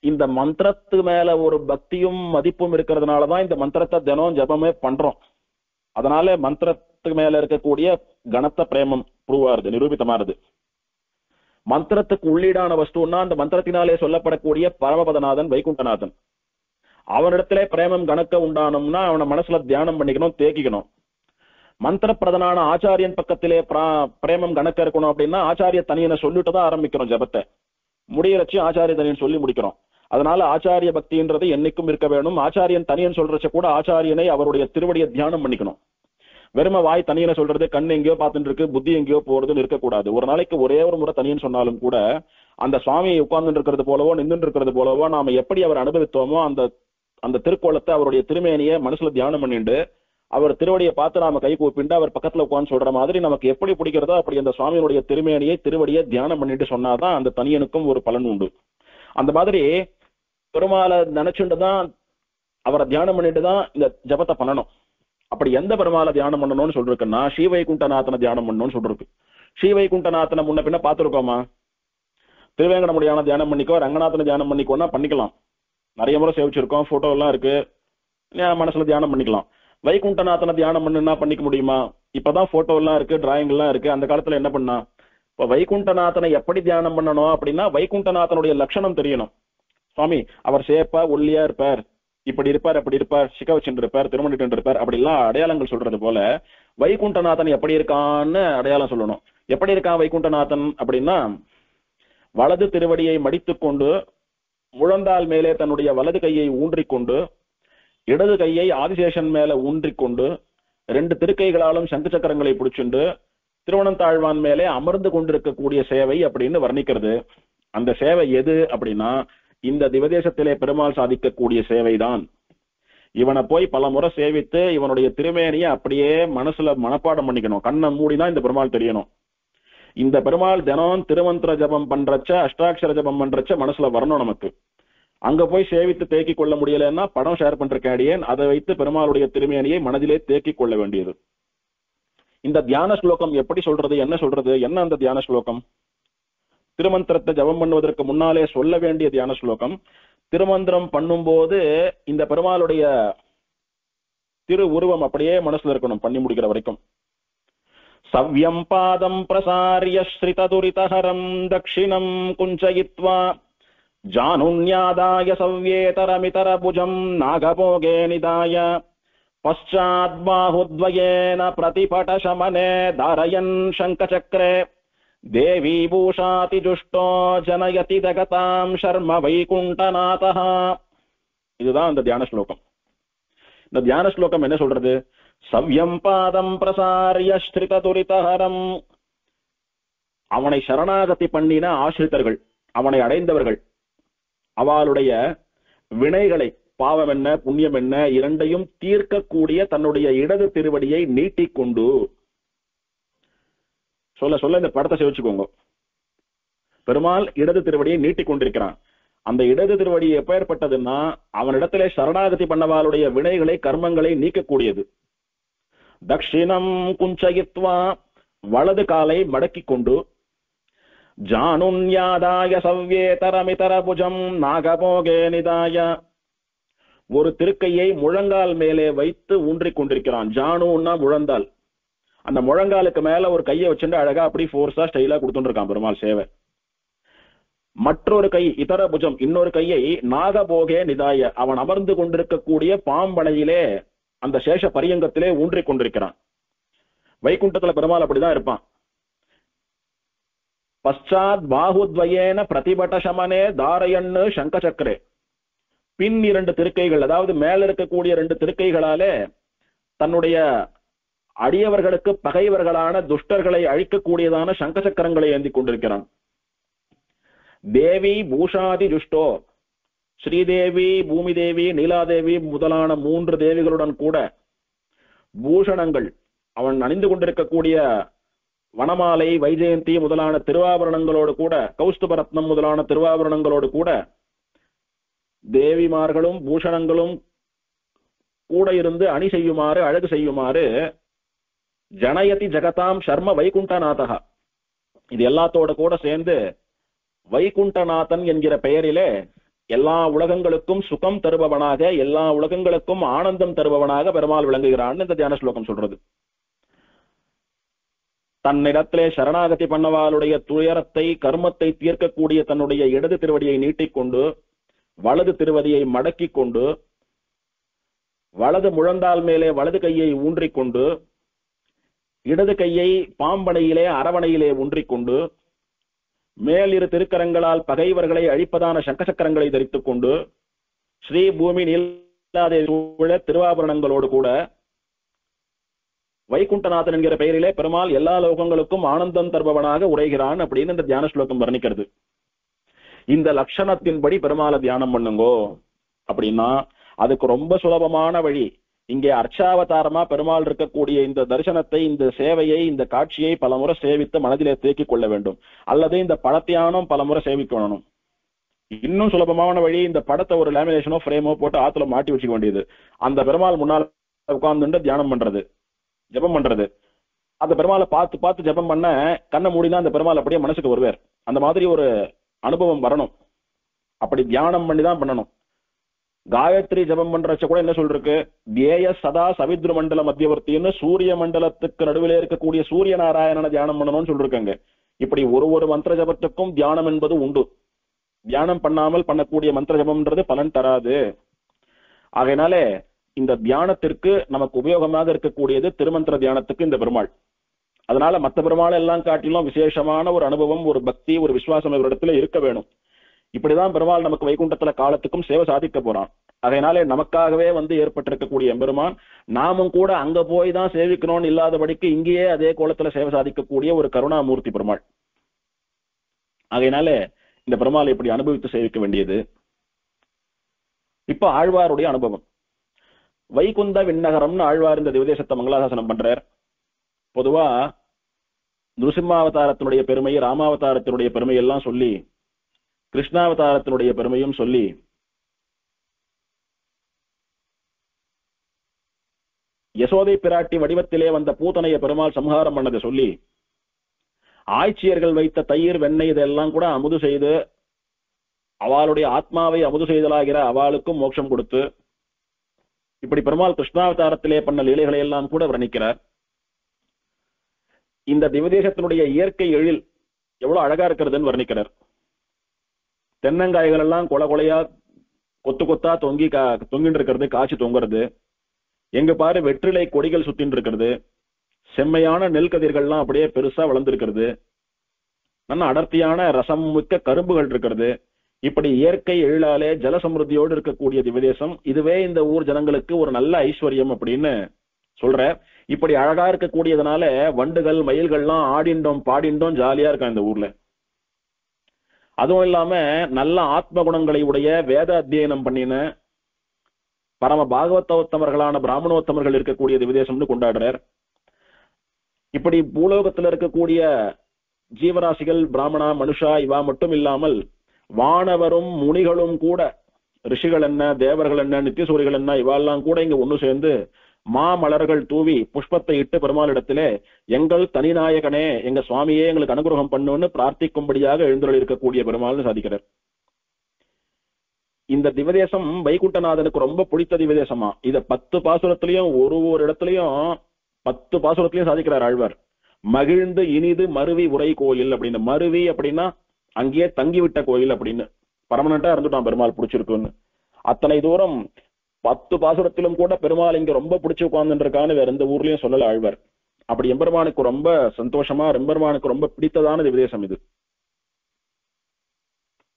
இந்த மந்திரத்து மேல ஒரு பக்தியும் மதிப்பும் இருக்கிறதுனாலதான் இந்த மந்திரத்தை தினம் ஜபமே பண்றோம். அதனால மந்திரத்துக்கு மேல இருக்கக்கூடிய கனத்த பிரேமம் ப்ரூவ் ஆறுது, நிரூபிதமாறுது. மந்திரத்துக்கு உள்ளீடான வஸ்துன்னா அந்த மந்திரத்தினாலே சொல்லப்படக்கூடிய பரமபதநாதன் வைகுண்டநாதன். அவனிடத்திலே பிரேமம் கணக்க உண்டானோம்னா அவனை மனசுல தியானம் பண்ணிக்கணும், தேக்கிக்கணும். மந்திர பிரதனான ஆச்சாரியன் பக்கத்திலே பிரேமம் கணக்க இருக்கணும் அப்படின்னா ஆச்சாரிய தனியனை சொல்லிட்டு தான் ஆரம்பிக்கிறோம் ஜபத்தை. முடியறச்சு ஆச்சாரிய தனியன் சொல்லி முடிக்கிறோம். அதனால ஆச்சாரிய பக்தின்றது என்னைக்கும் இருக்க வேணும். ஆச்சாரியன் தனியன் சொல்றச்ச கூட ஆச்சாரியனை அவருடைய திருவடியை தியானம் பண்ணிக்கணும். வெறும வாய் தனியனை சொல்றது, கண் எங்கேயோ பார்த்துட்டு இருக்கு, புத்தி எங்கேயோ போறதுன்னு இருக்கக்கூடாது. ஒரு நாளைக்கு ஒரே ஒரு முறை தனியன் சொன்னாலும் கூட அந்த சுவாமியை உட்கார்ந்து இருக்கிறது போலவோ நின்று இருக்கிறது போலவோ நாம எப்படி அவர் அனுபவித்தோமோ அந்த அந்த திருக்கோலத்தை அவருடைய திருமேனியை மனசுல தியானம் பண்ணிட்டு அவர் திருவடியை பார்த்து நாம கை கூப்பிண்டு அவர் பக்கத்துல உட்கார்ந்து சொல்ற மாதிரி நமக்கு எப்படி பிடிக்கிறதோ அப்படி அந்த சுவாமியினுடைய திருமேனியை திருவடியை தியானம் பண்ணிட்டு சொன்னாதான் அந்த தனியனுக்கும் ஒரு பலன் உண்டு. அந்த மாதிரி பெருமாளை நினைச்சுட்டுதான் அவரை தியானம் பண்ணிட்டு தான் இந்த ஜபத்தை பண்ணணும். அப்படி எந்த பெருமாளை தியானம் பண்ணணும்னு சொல்லிருக்குன்னா ஸ்ரீவைகுண்டநாதனை தியானம் பண்ணணும்னு சொல்லிருக்கு. ஸ்ரீவைகுண்டநாதனை முன்ன பின்ன பார்த்துருக்கோமா? திருவேங்கடமுடியான தியானம் பண்ணிக்கோ, ரங்கநாதனை தியானம் பண்ணிக்கோன்னா பண்ணிக்கலாம். நிறைய முறை சேவிச்சிருக்கோம், போட்டோ எல்லாம் இருக்கு, மனசுல தியானம் பண்ணிக்கலாம். வைகுண்டநாதனை தியானம் பண்ணுன்னா பண்ணிக்க முடியுமா? இப்பதான் போட்டோ எல்லாம் இருக்கு, டிராயிங் எல்லாம் இருக்கு. அந்த காலத்துல என்ன பண்ணா? இப்ப வைகுண்டநாதனை எப்படி தியானம் பண்ணணும் அப்படின்னா வைகுண்டநாதனுடைய லட்சணம் தெரியணும். சுவாமி அவர் சேப்பா ஒல்லியா இருப்பார், இப்படி இருப்பார், அப்படி இருப்பார், சிக்க வச்சுட்டு இருப்பார், திருமணிட்டு இருப்பார், அப்படி எல்லாம் அடையாளங்கள் சொல்றது போல வைகுண்டநாதன் எப்படி இருக்கான்னு அடையாளம் சொல்லணும். எப்படி இருக்கான் வைகுண்டநாதன் அப்படின்னா வலது திருவடியை மடித்துக் கொண்டு முழந்தால் மேலே தன்னுடைய வலது கையை ஊன்றிக்கொண்டு இடது கையை ஆதிசேஷன் மேல ஊன்றிக்கொண்டு 2 திருக்கைகளாலும் சங்கு சக்கரங்களை பிடிச்சுண்டு திருவனந்தாழ்வான் மேலே அமர்ந்து கொண்டிருக்கக்கூடிய சேவை அப்படின்னு வர்ணிக்கிறது. அந்த சேவை எது அப்படின்னா இந்த திவதேசத்திலே பெருமாள் சாதிக்கக்கூடிய சேவைதான். இவனை போய் பல முறை சேவித்து இவனுடைய திருமேனியை அப்படியே மனசுல மனப்பாடம் பண்ணிக்கணும். கண்ணை மூடிதான் இந்த பெருமாள் தெரியணும். இந்த பெருமாள் தினம் திருமந்திர ஜபம் பண்றச்ச அஷ்டாட்சர ஜபம் பண்றச்ச மனசுல வரணும் நமக்கு. அங்க போய் சேவித்து தேக்கி கொள்ள முடியலன்னா படம் ஷேர் பண்றேன் அடியேன், அதை வைத்து பெருமாளுடைய திருமேனியை மனதிலே தேக்கி கொள்ள வேண்டியது. இந்த தியான ஸ்லோகம் எப்படி சொல்றது, என்ன சொல்றது, என்ன அந்த தியான ஸ்லோகம்? திருமந்திரத்தை ஜபம் பண்ணுவதற்கு முன்னாலே சொல்ல வேண்டிய தியான ஸ்லோகம். திருமந்திரம் பண்ணும்போது இந்த பெருமாளுடைய திரு உருவம் அப்படியே மனசுல இருக்கணும் பண்ணி முடிக்கிற வரைக்கும். சவ்யம் பாதம் பிரசாரிய ஸ்ரிததுரிதஹரம் தக்ஷிணம் குஞ்சயித்வா ஜானுன்யாதாய சவ்யேதரமிதர புஜம் நாகபோகே நிதாய பశ్చాத் பாஹுத்வயேன பிரதிபட சமனே தாரயன் சங்கசக்ரே தேவி பூஷாதி ஜுஷ்டோ ஜனயதி ஜகதாம் சர்ம வைகுண்டநாதஹ. இதுதான் அந்த தியான ஸ்லோகம். இந்த தியான ஸ்லோகம் என்ன சொல்றது? சவ்யம் பாதம் பிரசாரிய ஸ்ரித துரிதஹரம். அவனை சரணாகதி பண்ணின ஆசிரித்தர்கள், அவனை அடைந்தவர்கள், அவளுடைய வினைகளை, பாவம் என்ன புண்ணியம் என்ன இரண்டையும் தீர்க்கக்கூடிய தன்னுடைய இடது திருவடியை நீட்டிக்கொண்டு, சொல்ல சொல்ல இந்த படத்தை சேவிச்சுக்கோங்க. பெருமாள் இடது திருவடியை நீட்டிக் கொண்டிருக்கிறான். அந்த இடது திருவடி எப்பேற்பட்டதுன்னா அவனிடத்திலே சரணாகதி பண்ணவாளுடைய வினைகளை கர்மங்களை நீக்கக்கூடியது. தக்ஷிணம் குஞ்சயித்வா, வலது காலை மடக்கி கொண்டு, ஜானுன்யாதாய சவ்யேதரமிதர புஜம் நாகபோகே நிதாய, ஒரு திருக்கையை முழங்கால் மேலே வைத்து ஊன்றிக் கொண்டிருக்கிறான். ஜானுன்னா முழந்தால், அந்த முழங்காலுக்கு மேல ஒரு கையை வச்சுட்டு அழகா அப்படி போர்ஸா ஸ்டைலா கொடுத்துட்டு இருக்கான் பெருமாள் சேவை. மற்றொரு கை இதர புஜம், இன்னொரு கையை நாகபோகே நிதாய, அவன் அமர்ந்து கொண்டிருக்கக்கூடிய பாம்பனையிலே அந்த சேஷ பரியங்கத்திலே ஊன்றிக் கொண்டிருக்கிறான். வைகுண்டத்துல பெருமாள் அப்படிதான் இருப்பான். பశ్చాத் பாகுத்வயேன பிரதிபட சமனே தாரயன்னு சங்க சக்கரே, பின் இரண்டு திருக்கைகள், அதாவது மேல இருக்கக்கூடிய ரெண்டு திருக்கைகளாலே தன்னுடைய அடியவர்களுக்கு பகைவர்களான துஷ்டர்களை அழிக்கக்கூடியதான சங்க சக்கரங்களை ஏந்தி கொண்டிருக்கிறான். தேவி பூஷாதி ஜுஷ்டோ, ஸ்ரீதேவி, பூமி தேவி, நீலாதேவி முதலான மூன்று தேவிகளுடன் கூட பூஷணங்கள், அவன் அணிந்து கொண்டிருக்கக்கூடிய வனமாலை, வைஜெயந்தி முதலான திருவாபரணங்களோடு கூட, கௌஸ்துபரத்னம் முதலான திருவாபரணங்களோடு கூட தேவிமார்களும் பூஷணங்களும் கூட இருந்து அணி செய்யுமாறு, அழகு செய்யுமாறு, ஜனயதி ஜகதாம் சர்ம வைகுண்டநாதகா, இது எல்லாத்தோட கூட சேர்ந்து வைகுண்டநாதன் என்கிற பெயரிலே எல்லா உலகங்களுக்கும் சுகம் தருபவனாக, எல்லா உலகங்களுக்கும் ஆனந்தம் தருபவனாக பெருமாள் விளங்குகிறான் இந்த தியான ஸ்லோகம் சொல்றது. தன்னிடத்திலே சரணாகதி பண்ணவாளுடைய துயரத்தை கர்மத்தை தீர்க்கக்கூடிய தன்னுடைய இடது திருவடியை நீட்டிக்கொண்டு, வலது திருவடியை மடக்கிக் கொண்டு, வலது முழந்தால் மேலே வலது கையை ஊன்றிக்கொண்டு, இடது கையை பாம்பனையிலே அரவணையிலே ஊன்றிக்கொண்டு, மேல் இரு திருக்கரங்களால் பகைவர்களை அழிப்பதான சங்கசக்கரங்களை தரித்துக் கொண்டு, ஸ்ரீ பூமி நீலாதேவி திருவாபரணங்களோடு கூட வைகுண்டநாதன் என்கிற பெயரிலே பெருமாள் எல்லா லோகங்களுக்கும் ஆனந்தம் தருபவனாக உரைகிறான் அப்படின்னு இந்த தியான ஸ்லோகம் வர்ணிக்கிறது. இந்த லட்சணத்தின்படி பெருமாளை தியானம் பண்ணுங்கோ அப்படின்னா அதுக்கு ரொம்ப சுலபமான வழி. இங்கே அர்ச்சாவதாரமா பெருமாள் இருக்கக்கூடிய இந்த தரிசனத்தை, இந்த சேவையை, இந்த காட்சியை பலமுறை சேவித்து மனதிலே தேக்கிக் கொள்ள வேண்டும். அல்லது இந்த படத்தியானம் பலமுறை சேவிக்கணும். இன்னும் சுலபமான வழி, இந்த படத்தை ஒரு லேமினேஷனோ ஃப்ரேமோ போட்டு ஆத்துல மாட்டி வச்சுக்க வேண்டியது. அந்த பெருமாள் முன்னால் உட்கார்ந்து தியானம் பண்றது, ஜபம் பண்றது. அந்த பெருமாளை பார்த்து பார்த்து ஜபம் பண்ண கண்ணை மூடினா அந்த பெருமாள் அப்படியே மனசுக்கு வருவார். அந்த மாதிரி ஒரு அனுபவம் வரணும். அப்படி தியானம் பண்ணி தான் பண்ணணும். காயத்ரி ஜபம் பண்றச்ச கூட என்ன சொல்லிருக்கு? தேய சதா சவித்ரு மண்டல மத்தியவர்த்தின்னு சூரிய மண்டலத்துக்கு நடுவில் இருக்கக்கூடிய சூரிய நாராயணனை தியானம் பண்ணணும்னு சொல்லிருக்காங்க. இப்படி ஒரு மந்திர ஜபத்துக்கும் தியானம் என்பது உண்டு. தியானம் பண்ணாமல் பண்ணக்கூடிய மந்திர ஜபம்ன்றது பலன் தராது. ஆகையினாலே இந்த தியானத்திற்கு நமக்கு உபயோகமாக இருக்கக்கூடியது திருமந்திர தியானத்துக்கு இந்த பெருமாள். அதனால மற்ற பெருமாள் எல்லாம் காட்டிலும் விசேஷமான ஒரு அனுபவம், ஒரு பக்தி, ஒரு விசுவாசம் இவரிடத்துல இருக்க வேணும். இப்படிதான் பெருமாள் நமக்கு வைகுண்டத்துல காலத்துக்கும் சேவை சாதிக்க போறான். அதனாலே நமக்காகவே ஏற்பட்டிருக்கக்கூடிய எம்பெருமான் நாமும் கூட அங்க போய் தான் சேவிக்கணும்னு இல்லாதபடிக்கு இங்கேயே அதே கோலத்துல சேவை சாதிக்கக்கூடிய ஒரு கருணாமூர்த்தி பெருமாள். ஆகையினாலே இந்த பெருமாளை இப்படி அனுபவித்து சேவிக்க வேண்டியது. இப்ப ஆழ்வாருடைய அனுபவம். வைகுந்த விண்ணகரம்னு ஆழ்வார் இந்த திவதேசத்தை மங்களாசாசனம் பண்றார். பொதுவா நிருசிம்மாவதாரத்தினுடைய பெருமை, ராமாவதாரத்தினுடைய பெருமை எல்லாம் சொல்லி, கிருஷ்ணாவதாரத்தினுடைய பெருமையும் சொல்லி, யசோதை பிராட்டி வடிவத்திலே வந்த பூதனைய பெருமாள் சம்ஹாரம் பண்ணதை சொல்லி, ஆய்ச்சியர்கள் வைத்த தயிர் வெண்ணெய் இதெல்லாம் கூட அமுது செய்து அவளுடைய ஆத்மாவை அமுது செய்தலாகிற அவளுக்கும் மோட்சம் கொடுத்து, இப்படி பெருமாள் கிருஷ்ணாவதாரத்திலே பண்ண லீலைகளை எல்லாம் கூட வர்ணிக்கிறார். இந்த திவதேசத்தினுடைய இயற்கை எழில் எவ்வளவு அழகா இருக்கிறதுன்னு வர்ணிக்கிறார். தென்னங்காய்கள் எல்லாம் கொலை கொலையா கொத்து கொத்தா தொங்கிட்டு இருக்கிறது, காய்ச்சி தொங்குறது. எங்க பாரு வெற்றிலை கொடிகள் சுத்தின்னு இருக்கிறது. செம்மையான நெல் கதிர்கள்லாம் அப்படியே பெருசா வளர்ந்துருக்கிறது. நல்ல அடர்த்தியான ரசம் மிக்க கரும்புகள் இருக்கிறது. இப்படி இயற்கை எழிலாலே ஜல சமிருத்தியோடு இருக்கக்கூடிய திவ்யதேசம். இதுவே இந்த ஊர் ஜனங்களுக்கு ஒரு நல்ல ஐஸ்வர்யம் அப்படின்னு சொல்ற. இப்படி அழகா இருக்கக்கூடியதுனால வண்டுகள் மயில்கள்லாம் ஆடிண்டோம் பாடிண்டோம் ஜாலியா இருக்கா இந்த ஊர்ல. அதுவும் இல்லாம நல்ல ஆத்ம குணங்களை உடைய வேத அத்தியனம் பண்ணின பரம பாகவத்தோத்தமர்களான பிராமணோத்தமர்கள் இருக்கக்கூடிய திவ்யதேசம்னு கொண்டாடுறார். இப்படி பூலோகத்துல இருக்கக்கூடிய ஜீவராசிகள் பிராமணா மனுஷா இவா மட்டும் இல்லாமல் வானவரும் முனிகளும் கூட, ரிஷிகள் என்ன தேவர்கள் என்ன நித்தியசூரிகள் என்ன இவாள்லாம் கூட இங்க ஒண்ணு சேர்ந்து மாமலர்கள் தூவி புஷ்பத்தை இட்டு பெருமாளிடத்திலே எங்கள் தனிநாயகனே எங்க சுவாமியே எங்களுக்கு அனுகிரகம் பண்ணுன்னு பிரார்த்திக்கும்படியாக எழுந்தருள் இருக்கக்கூடிய பெருமாள்னு சாதிக்கிறார். இந்த திவதேசம் வைகுண்டநாதனுக்கு ரொம்ப பிடித்த திவதேசமா. இத 10 பாசுரத்திலையும் ஒரு இடத்துலயும் 10 பாசுரத்திலையும் சாதிக்கிறார் ஆழ்வார். மகிழ்ந்து இனிது மருவி உரை கோயில் அப்படின்னு. மருவி அப்படின்னா அங்கேயே தங்கிவிட்ட கோயில் அப்படின்னு, பர்மனண்டா இருந்துட்டான் பெருமாள் பிடிச்சிருக்குன்னு. அத்தனை தூரம் 10 பாசுரத்திலும் கூட பெருமாள் இங்க ரொம்ப பிடிச்சு உட்கார்ந்துருக்கான்னு வேற எந்த ஊர்லயும் சொல்லல ஆழ்வார். அப்படி எம்பெருமானுக்கு ரொம்ப சந்தோஷமா, எம்பெருமானுக்கு ரொம்ப பிடித்ததான திவதேசம் இது.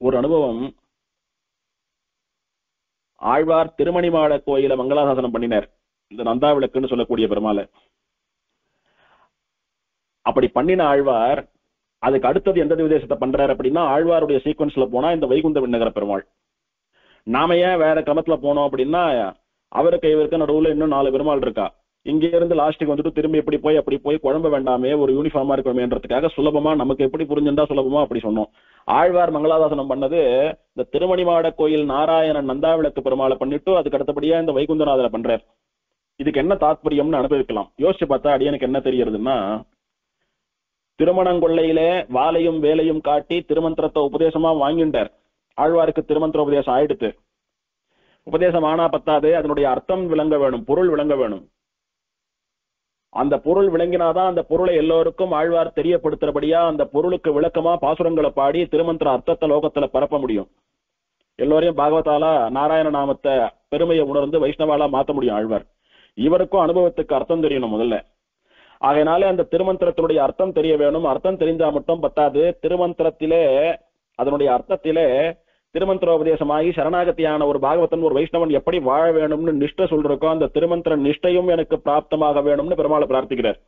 ஒரு அனுபவம், ஆழ்வார் திருமணிமாட கோயில மங்களாசாசனம் பண்ணினார், இந்த நந்தா விளக்குன்னு சொல்லக்கூடிய பெருமாளை. அப்படி பண்ணின ஆழ்வார் அதுக்கு அடுத்தது எந்த திவதேசத்தை பண்றாரு அப்படின்னா, ஆழ்வாருடைய சீக்வன்ஸ்ல போனா இந்த வைகுந்த விண்ணகர பெருமாள். நாம ஏன் வேற கிரமத்துல போனோம் அப்படின்னா, அவருக்கு இவருக்கு நடுவுல இன்னும் 4 பெருமாள் இருக்கா. இங்க இருந்து லாஸ்ட்டுக்கு வந்துட்டு திரும்பி எப்படி போய் அப்படி போய் குழம்ப வேண்டாமே, ஒரு யூனிஃபார்மா இருக்கணுமேன்றதுக்காக சுலபமா நமக்கு எப்படி புரிஞ்சுட்டா சுலபமா அப்படி சொன்னோம். ஆழ்வார் மங்களாதாசனம் பண்ணது இந்த திருமணிமாட கோயில் நாராயணன் நந்தா விளக்கு பெருமாளை பண்ணிட்டு அதுக்கு அடுத்தபடியா இந்த வைகுந்தநாதரை பண்றார். இதுக்கு என்ன தாத்பரியம்னு அனுபவிக்கலாம். யோசிச்சு பார்த்தா அடியனுக்கு என்ன தெரியறதுன்னா, திருமணங்கொள்ளையிலே வாலையும் வேலையும் காட்டி திருமந்திரத்தை உபதேசமா வாங்கிட்டார். ஆழ்வாருக்கு திருமந்திர உபதேசம் ஆயிடுத்து. உபதேசம் ஆனா பத்தாது, அதனுடைய அர்த்தம் விளங்க வேணும், பொருள் விளங்க வேணும். அந்த பொருள் விளங்கினாதான் அந்த பொருளை எல்லோருக்கும் ஆழ்வார் தெரியப்படுத்துறபடியா அந்த பொருளுக்கு விளக்கமா பாசுரங்களை பாடி திருமந்திர அர்த்தத்தை லோகத்துல பரப்ப முடியும். எல்லோரையும் பாகவதாலா நாராயண நாமத்தை பெருமையை உணர்ந்து வைஷ்ணவாலா மாத்த முடியும் ஆழ்வார். இவருக்கும் அனுபவத்துக்கு அர்த்தம் தெரியணும் முதல்ல. ஆகையினாலே அந்த திருமந்திரத்தினுடைய அர்த்தம் தெரிய வேணும். அர்த்தம் தெரிஞ்சா மட்டும் பத்தாது, திருமந்திரத்திலே அதனுடைய அர்த்தத்திலே திருமந்திரோபதேசமாகி சரணாகத்தியான ஒரு பாகவதன் ஒரு வைஷ்ணவன் எப்படி வாழ வேணும்னு நிஷ்டை சொல்றக்கோ அந்த திருமந்திர நிஷ்டையும் எனக்கு பிராப்தமாக வேணும்னு பெருமாளை பிரார்த்திக்கிறார்.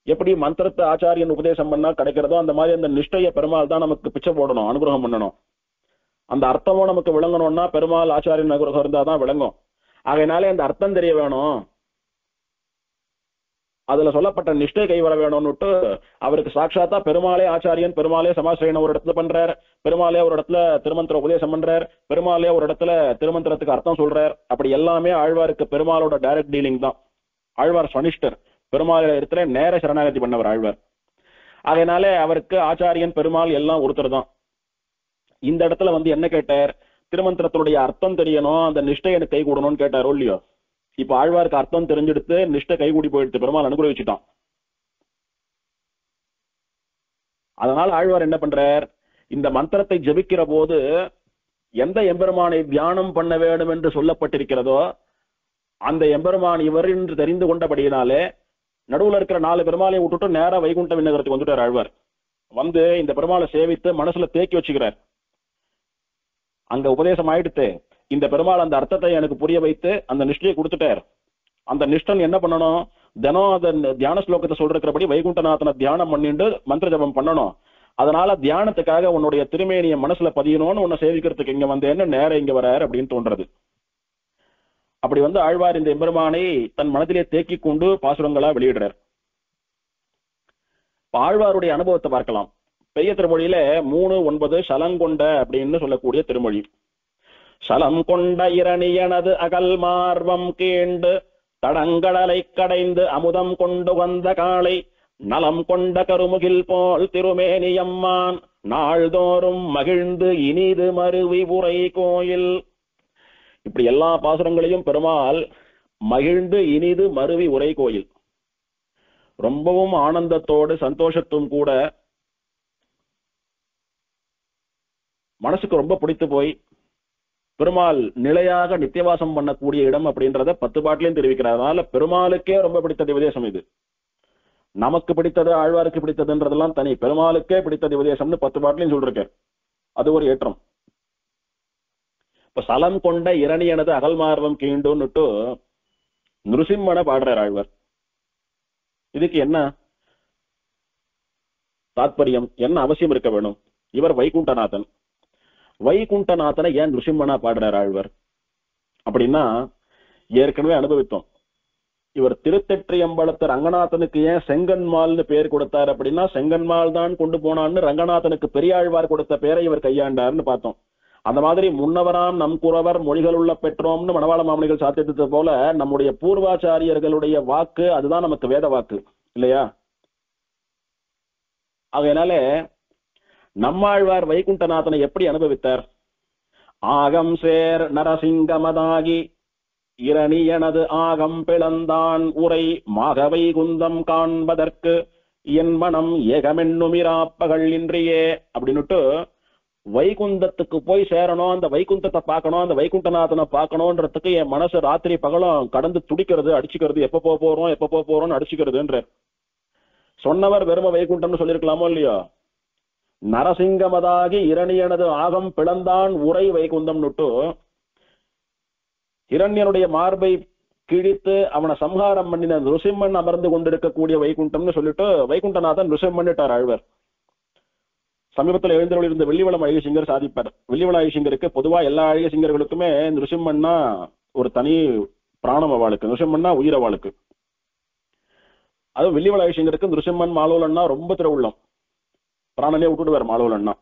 எப்படி மந்திரத்தை ஆச்சாரியன் உபதேசம் பண்ணா கிடைக்கிறதோ அந்த மாதிரி அந்த நிஷ்டைய பெருமாள் தான் நமக்கு பிச்சை போடணும், அனுகிரகம் பண்ணணும். அந்த அர்த்தமும் நமக்கு விளங்கணும்னா பெருமாள் ஆச்சாரியன் அனுகிரகம் இருந்தாதான் விளங்கும். ஆகையினாலே அந்த அர்த்தம் தெரிய வேணும், அதுல சொல்லப்பட்ட நிஷ்டை கை வர வேணும்னுட்டு அவருக்கு சாட்சாத்தா பெருமாளே ஆச்சாரியன், பெருமாளே சமாசிரியன் ஒரு இடத்துல பண்றார், பெருமாளே ஒரு இடத்துல திருமந்திர உபதேசம் பண்றார், பெருமாளே ஒரு இடத்துல திருமந்திரத்துக்கு அர்த்தம் சொல்றார். அப்படி எல்லாமே ஆழ்வாருக்கு பெருமாளோட டைரக்ட் டீலிங் தான். ஆழ்வார் சனிஷ்டர், பெருமாள் இடத்துல நேர சரணாகதி பண்ணவர் ஆழ்வார். அதனாலே அவருக்கு ஆச்சாரியன் பெருமாள் எல்லாம் ஒருத்தர் தான். இந்த இடத்துல வந்து என்ன கேட்டார், திருமந்திரத்தினுடைய அர்த்தம் தெரியணும், அந்த நிஷ்டை எனக்கு கை கூடணும்னு கேட்டாரோ இல்லையோ. இப்ப ஆழ்வாருக்கு அர்த்தம் தெரிஞ்செடுத்து நிஷ்டை கைகூடி போயிடுத்து, பெருமாள் அனுகிரகிச்சுட்டான். அதனால ஆழ்வார் என்ன பண்றார், இந்த மந்திரத்தை ஜபிக்கிற போது எந்த எம்பெருமானை தியானம் பண்ண வேண்டும் என்று சொல்லப்பட்டிருக்கிறதோ அந்த எம்பெருமான் இவர் என்று தெரிந்து கொண்டபடியினாலே நடுவுல இருக்கிற 4 பெருமாளையும் விட்டுட்டு நேரா வைகுண்ட விண்ணகரத்துக்கு வந்துட்டார் ஆழ்வார். வந்து இந்த பெருமாளை சேவித்து மனசுல தேக்கி வச்சுக்கிறார். அங்க உபதேசம் ஆயிடுத்து, இந்த பெருமாள் அந்த அர்த்தத்தை எனக்கு புரிய வைத்து அந்த நிஷ்டையை கொடுத்துட்டார். அந்த நிஷ்டன் என்ன பண்ணணும், தினம் அந்த தியான ஸ்லோகத்தை சொல்றபடி வைகுண்டநாதனை தியானம் பண்ணிட்டு மந்திர ஜபம் பண்ணணும். அதனால தியானத்துக்காக உன்னுடைய திருமேனிய மனசுல பதியணும்னு உன்னை சேவிக்கிறதுக்கு இங்க வந்தேன்னு நேரம் இங்க வராரு அப்படின்னு தோன்றது. அப்படி வந்து ஆழ்வார் இந்த எம்பெருமானை தன் மனதிலே தேக்கி கொண்டு பாசுரங்களா வெளியிடுறார். ஆழ்வாருடைய அனுபவத்தை பார்க்கலாம். பெரிய திருமொழியில 3:9 சலங்கொண்ட அப்படின்னு சொல்லக்கூடிய திருமொழி. சலம் கொண்ட இரணியனது அகல் மார்வம் கீண்டு தடங்கடலை கடைந்து அமுதம் கொண்டு வந்த காளை நலம் கொண்ட கருமுகில் போல் திருமேனியம்மான் நாள்தோறும் மகிழ்ந்து இனிது மருவி உரை கோயில். இப்படி எல்லா பாசுரங்களையும் பெருமாள் மகிழ்ந்து இனிது மருவி உரை கோயில், ரொம்பவும் ஆனந்தத்தோடு சந்தோஷத்தும் கூட மனசுக்கு ரொம்ப பிடித்து போய் பெருமாள் நிலையாக நித்தியவாசம் பண்ணக்கூடிய இடம் அப்படின்றத 10 பாட்டிலையும் தெரிவிக்கிறார். அதனால பெருமாளுக்கே ரொம்ப பிடித்த திவதேசம் இது. நமக்கு பிடித்தது ஆழ்வாருக்கு பிடித்ததுன்றதெல்லாம் தனி, பெருமாளுக்கே பிடித்தது உபதேசம்னு 10 பாட்டிலையும் சொல்லிருக்கேன். அது ஒரு ஏற்றம். இப்ப சலம் கொண்ட இரணியனது அகல்மார்வம் கீண்டுன்னுட்டு நிருசிம்மனை பாடுறார் ஆழ்வார். இதுக்கு என்ன தாத்பரியம், என்ன அவசியம் இருக்க வேணும்? இவர் வைகுண்டநாதன், வைகுண்டநாதனை ஏன் நிருசிம்மனா பாடுறார் ஆழ்வார் அப்படின்னா, ஏற்கனவே அனுபவித்தோம். இவர் திருத்தெற்றியம்பலத்து ரங்கநாதனுக்கு ஏன் செங்கன்மால்னு பேர் கொடுத்தார் அப்படின்னா, செங்கன்மால் தான் கொண்டு போனான்னு ரங்கநாதனுக்கு பெரியாழ்வார் கொடுத்த பேரை இவர் கையாண்டார்னு பார்த்தோம். அந்த மாதிரி முன்னவராம் நம் குறவர் மொழிகள் உள்ள பெற்றோம்னு மணவாள மாமணிகள் சாத்தியது போல நம்முடைய பூர்வாச்சாரியர்களுடைய வாக்கு அதுதான் நமக்கு வேத வாக்கு இல்லையா? அதனால நம்மாழ்வார் வைகுண்டநாதனை எப்படி அனுபவித்தார்? ஆகம் சேர் நரசிங்கமதாகி இரணியனது ஆகம் பிளந்தான் உரை மாகவை குந்தம் காண்பதற்கு என் மனம் ஏகமென்னுமிராப்பகள் இன்றியே அப்படின்னுட்டு வைகுந்தத்துக்கு போய் சேரணும், அந்த வைகுந்தத்தை பார்க்கணும், அந்த வைகுண்டநாதனை பார்க்கணும்ன்றதுக்கு என் மனசு ராத்திரி பகலும் கடந்து துடிக்கிறது, அடிச்சுக்கிறது, எப்ப போறோம்னு அடிச்சுக்கிறதுன்ற சொன்னவர் வெறும வைகுண்டம்னு சொல்லிருக்கலாமோ இல்லையோ? நரசிங்கமதாகி இரணியனது ஆகம் பிளந்தான் உரை வைகுந்தம்னுட்டு இரண்யனுடைய மார்பை கிழித்து அவனை சம்ஹாரம் பண்ணின நிருசிம்மன் அமர்ந்து கொண்டிருக்கக்கூடிய வைகுண்டம்னு சொல்லிட்டு வைகுண்டநாதன் நிருசிம்மன்னுட்டார் ஆழ்வர். சமீபத்தில் எழுந்தருள் இருந்த வெள்ளிவளம் அழகிய சிங்கர் சாதிப்பார். வெள்ளிவள அழகிய சிங்கருக்கு பொதுவா எல்லா அழகிய சிங்கர்களுக்குமே நிருசிம்மன்னா ஒரு தனி பிராணம் அவளுக்கு, நிருசிம்மன்னா உயிர் அவளுக்கு. அதுவும் வெள்ளிவள அழகிய சிங்கருக்கு நிருசிம்மன் மாலோலன்னா ரொம்ப திருவுள்ளம், பிராணனே விட்டுடுவார் மாலோலன்னா.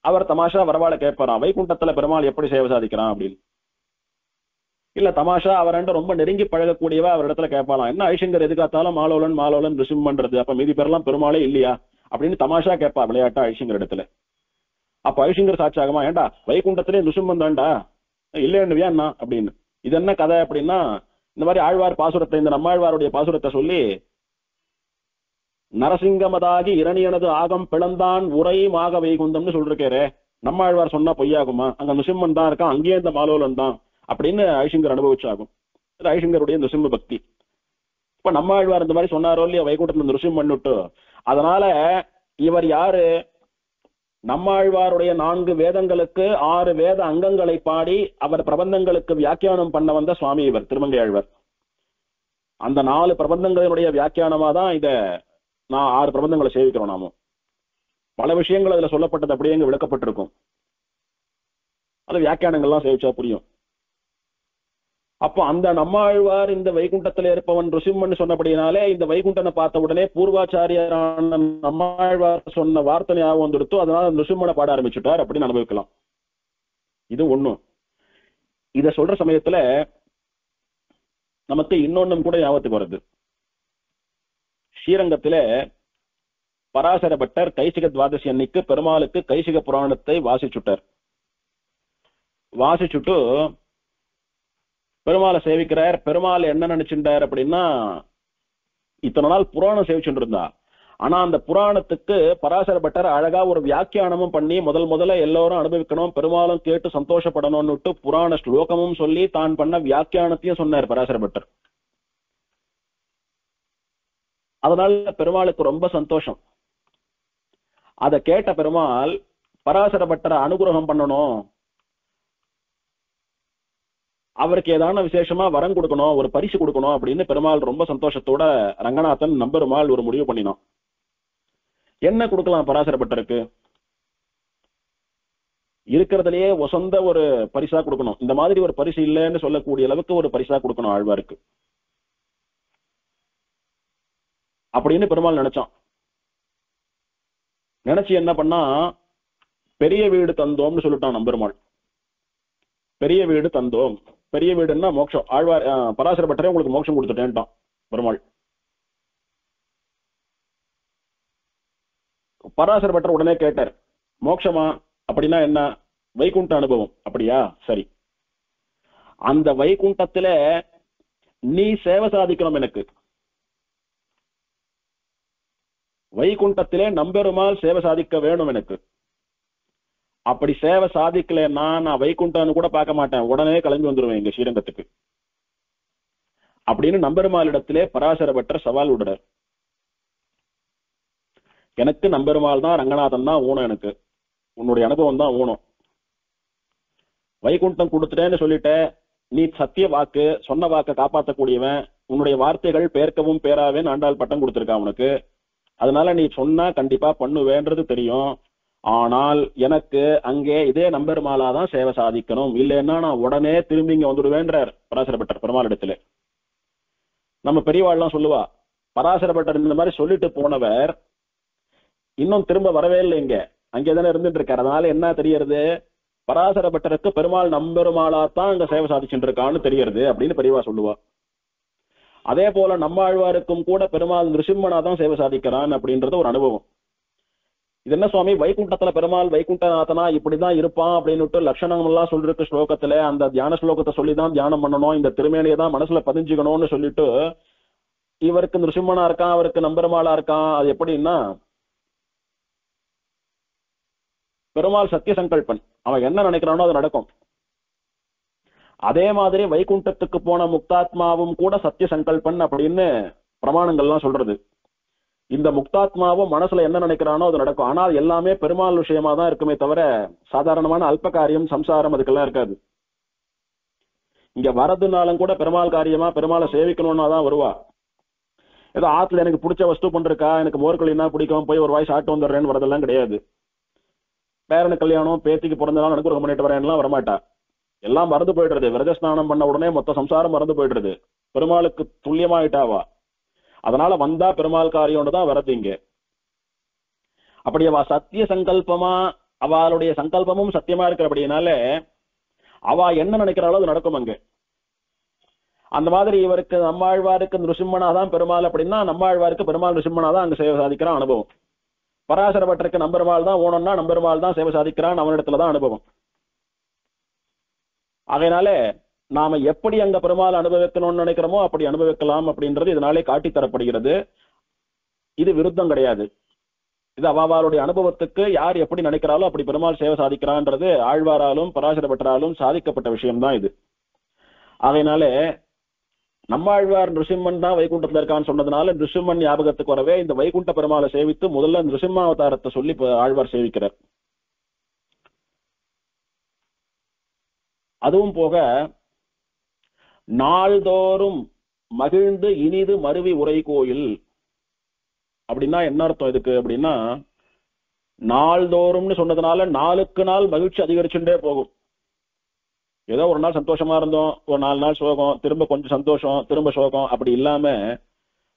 அவர் தமாஷா வரவாளை கேட்பாராம், வைகுண்டத்துல பெருமாள் எப்படி சேவை சாதிக்கிறான் அப்படின்னு. இல்ல தமாஷா அவர்கிட்ட ரொம்ப நெருங்கி பழகக்கூடியவா அவர் இடத்துல கேட்பாலாம், என்ன ஐஷங்கர் எதுக்காத்தாலும் மாலோலன் நிருசிம்மன்றது, அப்ப மீதி பேரெல்லாம் பெருமாளே இல்லையா அப்படின்னு தமாஷா கேட்பா விளையாட்டா ஐஷங்கர் இடத்துல. அப்ப ஐஷங்கர் சாட்சாகமா, ஏண்டா வைகுண்டத்திலே நிருசிம்மன் தான்டா, இல்லைன்னுவியா என்ன அப்படின்னு. இது என்ன கதை அப்படின்னா, இந்த மாதிரி ஆழ்வார் பாசுரத்தை, இந்த நம்மாழ்வாருடைய பாசுரத்தை சொல்லி நரசிங்கமதாகி இரணியனது ஆகம் பிளந்தான் உரை மாக வைகுந்தம்னு சொல்லிருக்காரு. நம்மாழ்வார் சொன்னா பொய்யாகுமா? அங்க நிருசிம்மன் தான் இருக்கான், அங்கேயே இந்த மாலோலன் தான் அப்படின்னு ஐஷங்கர் அனுபவிச்சாகும். ஐஷங்கருடைய நிருசிம்ம பக்தி. இப்ப நம்மாழ்வார் இந்த மாதிரி சொன்னாரோ இல்லையா வைகுண்டத்துல நிருசிம்மன் விட்டு. அதனால இவர் யாரு? நம்மாழ்வாருடைய 4 வேதங்களுக்கு 6 வேத அங்கங்களை பாடி அவர் பிரபந்தங்களுக்கு வியாக்கியானம் பண்ண வந்த சுவாமி இவர் திருமங்கை ஆழ்வார். அந்த 4 பிரபந்தங்களினுடைய வியாக்கியானமா தான் இத நான் 6 பிரபந்தங்களை சேவிக்கிறோம். நாமும் பல விஷயங்கள் அதுல சொல்லப்பட்டது அப்படியே இங்க விளக்கப்பட்டிருக்கும். அது வியாக்கியானங்கள்லாம் சேவிச்சா புரியும். அப்போ அந்த நம்மாழ்வார் இந்த வைகுண்டத்துல இருப்பவன் ருசிம்மன் சொன்னபடினாலே இந்த வைகுண்டனை பார்த்த உடனே பூர்வாச்சாரியரான நம்மாழ்வார் சொன்ன வார்த்தை ஞாபகம் வந்துடுத்து, அதனால ருசிம்மனை பாட ஆரம்பிச்சுட்டார் அப்படின்னு அனுபவிக்கலாம். இது ஒண்ணும். இத சொல்ற சமயத்துல நமக்கு இன்னொன்னும் கூட ஞாபகத்துக்கு வருது. ஸ்ரீரங்கத்தில பராசர பட்டர் கைசிக துவாதசி அன்னைக்கு பெருமாளுக்கு கைசிக புராணத்தை வாசிச்சுட்டார். வாசிச்சுட்டு பெருமாளை சேவிக்கிறார். பெருமாள் என்ன நினைச்சுட்டார் அப்படின்னா, இத்தனை நாள் புராணம் சேவிச்சுட்டு இருந்தா, ஆனா அந்த புராணத்துக்கு பராசர பட்டர் அழகா ஒரு வியாக்கியானமும் பண்ணி முதல்ல எல்லாரும் அனுபவிக்கணும், பெருமாளும் கேட்டு சந்தோஷப்படணும்னுட்டு புராண ஸ்லோகமும் சொல்லி தான் பண்ண வியாக்கியானத்தையும் சொன்னார் பராசர பட்டர். அதனால பெருமாளுக்கு ரொம்ப சந்தோஷம். அதை கேட்ட பெருமாள் பராசர பட்டரை அனுகிரகம் பண்ணணும், அவருக்கு ஏதான விசேஷமா வரம் கொடுக்கணும், ஒரு பரிசு கொடுக்கணும் அப்படின்னு பெருமாள் ரொம்ப சந்தோஷத்தோட ரங்கநாதன் நம்பெருமாள் ஒரு முடிவு பண்ணினான். என்ன கொடுக்கலாம் பராசர பட்டருக்கு? இருக்கிறதுலயே வசந்த ஒரு பரிசா கொடுக்கணும். இந்த மாதிரி ஒரு பரிசு இல்லைன்னு சொல்லக்கூடிய அளவுக்கு ஒரு பரிசா கொடுக்கணும் ஆழ்வாருக்கு அப்படின்னு பெருமாள் நினைச்சான். நினைச்சு என்ன பண்ணா, பெரிய வீடு தந்தோம்னு சொல்லிட்டான் நம்பெருமாள். பெரிய வீடு தந்தோம், பெரிய வீடுன்னா மோட்சம். ஆழ்வார் பராசர பட்டரே உங்களுக்கு மோட்சம் கொடுத்துட்டேன்ட்டான் பெருமாள். பராசர பட்டர் உடனே கேட்டார், மோட்சமா அப்படின்னா என்ன? வைகுண்ட அனுபவம். அப்படியா, சரி. அந்த வைகுண்டத்துல நீ சேவை சாதிக்கணும் எனக்கு. வைகுண்டத்திலே நம்பெருமாள் சேவை சாதிக்க வேணும் எனக்கு. அப்படி சேவை சாதிக்கலன்னா நான் வைகுண்டன்னு கூட பார்க்க மாட்டேன், உடனே கிளம்பி வந்துருவேன் இங்க ஸ்ரீரங்கத்துக்கு. அப்படின்னு நம்பெருமாளிடத்திலே பராசர பட்டர் சவால் விடுறார். எனக்கு நம்பெருமாள் தான், ரங்கநாதன் தான் ஊனம், எனக்கு உன்னுடைய அனுபவம் தான் ஊனம். வைகுண்டம் கொடுத்துட்டேன்னு சொல்லிட்ட, நீ சத்திய வாக்கு சொன்ன வாக்கை காப்பாற்றக்கூடியவன், உன்னுடைய வார்த்தைகள் பேர்க்கவும் பேராவேன்னு ஆண்டாள் பட்டம் கொடுத்திருக்கான் உனக்கு. அதனால நீ சொன்னா கண்டிப்பா பண்ணுவேன்றது தெரியும். ஆனால் எனக்கு அங்கே இதே நம்பெருமாளாதான் சேவை சாதிக்கணும், இல்லைன்னா நான் உடனே திரும்பி இங்க வந்துடுவேன்றார் பராசரப்பட்டர் பெருமாளிடத்துல. நம்ம பெரியவாள்லாம் சொல்லுவா, பராசரப்பட்டர் இந்த மாதிரி சொல்லிட்டு போனவர் இன்னும் திரும்ப வரவே இல்லை, இங்க அங்கேதானே இருந்துட்டு இருக்காரு. அதனால என்ன தெரியறது, பராசரப்பட்டருக்கு பெருமாள் நம்பெருமாளாத்தான் அங்க சேவை சாதிச்சுட்டு இருக்கான்னு தெரியறது அப்படின்னு பெரியவா சொல்லுவா. அதே போல நம்மாழ்வாருக்கும் கூட பெருமாள் நிருசிம்மனாதான் சேவை சாதிக்கிறான் அப்படின்றது ஒரு அனுபவம். இது என்ன சுவாமி, வைகுண்டத்துல பெருமாள் வைகுண்டநாதனா இப்படிதான் இருப்பான் அப்படின்னுட்டு லட்சணம் எல்லாம் சொல்லிருக்கு ஸ்லோகத்துல, அந்த தியான ஸ்லோகத்தை சொல்லிதான் தியானம் பண்ணணும், இந்த திருமேனியை தான் மனசுல பதிஞ்சுக்கணும்னு சொல்லிட்டு இவருக்கு நிருசிம்மனா இருக்கான், அவருக்கு நம்பெருமாளா இருக்கான். அது எப்படின்னா, பெருமாள் சத்திய சங்கல்பன், அவன் என்ன நினைக்கிறானோ அது நடக்கும். அதே மாதிரி வைகுண்டத்துக்கு போன முக்தாத்மாவும் கூட சத்திய சங்கல்பன் அப்படின்னு பிரமாணங்கள்லாம் சொல்றது. இந்த முக்தாத்மாவும் மனசுல என்ன நினைக்கிறானோ அது நடக்கும். ஆனால் எல்லாமே பெருமாள் விஷயமா தான் இருக்குமே தவிர சாதாரணமான அல்ப காரியம் சம்சாரம் அதுக்கெல்லாம் இருக்காது. இங்க வரதுனாலும் கூட பெருமாள் காரியமா பெருமாளை சேவிக்கணும்னா தான் வருவா. ஏதோ ஆத்துல எனக்கு பிடிச்ச வஸ்து பண்றக்கா, எனக்கு மோர்கள்னா பிடிக்கும், போய் ஒரு வாய் சாப்பிட்டு வந்துடுறேன்னு வரதெல்லாம் கிடையாது. பேரனு கல்யாணம், பேத்திக்கு பிறந்தனாலும் அனுகிரகம் பண்ணிட்டு வரேன்லாம் வரமாட்டா. எல்லாம் மறந்து போயிடுறது. விரத ஸ்நானம் பண்ண உடனே மொத்த சம்சாரம் மறந்து போயிடுறது. பெருமாளுக்கு துல்லியமாயிட்டாவா. அதனால வந்தா பெருமாள் காரியம்னு தான் வரது இங்க. அப்படி அவ சத்திய சங்கல்பமா, அவளுடைய சங்கல்பமும் சத்தியமா இருக்கிறபடினால அவ என்ன நினைக்கிறாளோ அது நடக்கும் அங்க. அந்த மாதிரி இவருக்கு நம்மாழ்வாருக்கு நிருசிம்மனாதான் பெருமாள் அப்படின்னா, நம்மாழ்வாருக்கு பெருமாள் நிருசிம்மனாதான் அங்க சேவை சாதிக்கிறான் அனுபவம். பராசரப்பட்டருக்கு நம்பெருமாள் தான் ஓணும்னா நம்பெருமாள் தான் சேவை சாதிக்கிறான், அவனிடத்துலதான் அனுபவம். அதனால நாம எப்படி அங்க பெருமாள் அனுபவிக்கணும்னு நினைக்கிறோமோ அப்படி அனுபவிக்கலாம் அப்படின்றது இதனாலே காட்டித்தரப்படுகிறது. இது விருத்தம் கிடையாது. இது அவாவாளுடைய அனுபவத்துக்கு யார் எப்படி நினைக்கிறாலும் அப்படி பெருமாள் சேவை சாதிக்கிறான்றது ஆழ்வாராலும் பராசரப்பட்டராலும் சாதிக்கப்பட்ட விஷயம்தான் இது. அதனால நம்மாழ்வார் நிருசிம்மன் தான் வைகுண்டத்துல இருக்கான்னு சொன்னதுனால நிருசிம்மன் ஞாபகத்துக்கு வரவே இந்த வைகுண்ட பெருமாளை சேவித்து முதல்ல நிருசிம்மாவதாரத்தை சொல்லி ஆழ்வார் சேவிக்கிறார். அதுவும் போக நாள்தோறும் மகிழ்ந்து இனிது மருவி உரை கோயில் அப்படின்னா என்ன அர்த்தம் இதுக்கு அப்படின்னா, நாள்தோறும்னு சொன்னதுனால நாளுக்கு நாள் மகிழ்ச்சி அதிகரிச்சுட்டே போகும். ஏதோ ஒரு நாள் சந்தோஷமா இருந்தோம், ஒரு 4 நாள் சோகம், திரும்ப கொஞ்சம் சந்தோஷம், திரும்ப சோகம், அப்படி இல்லாம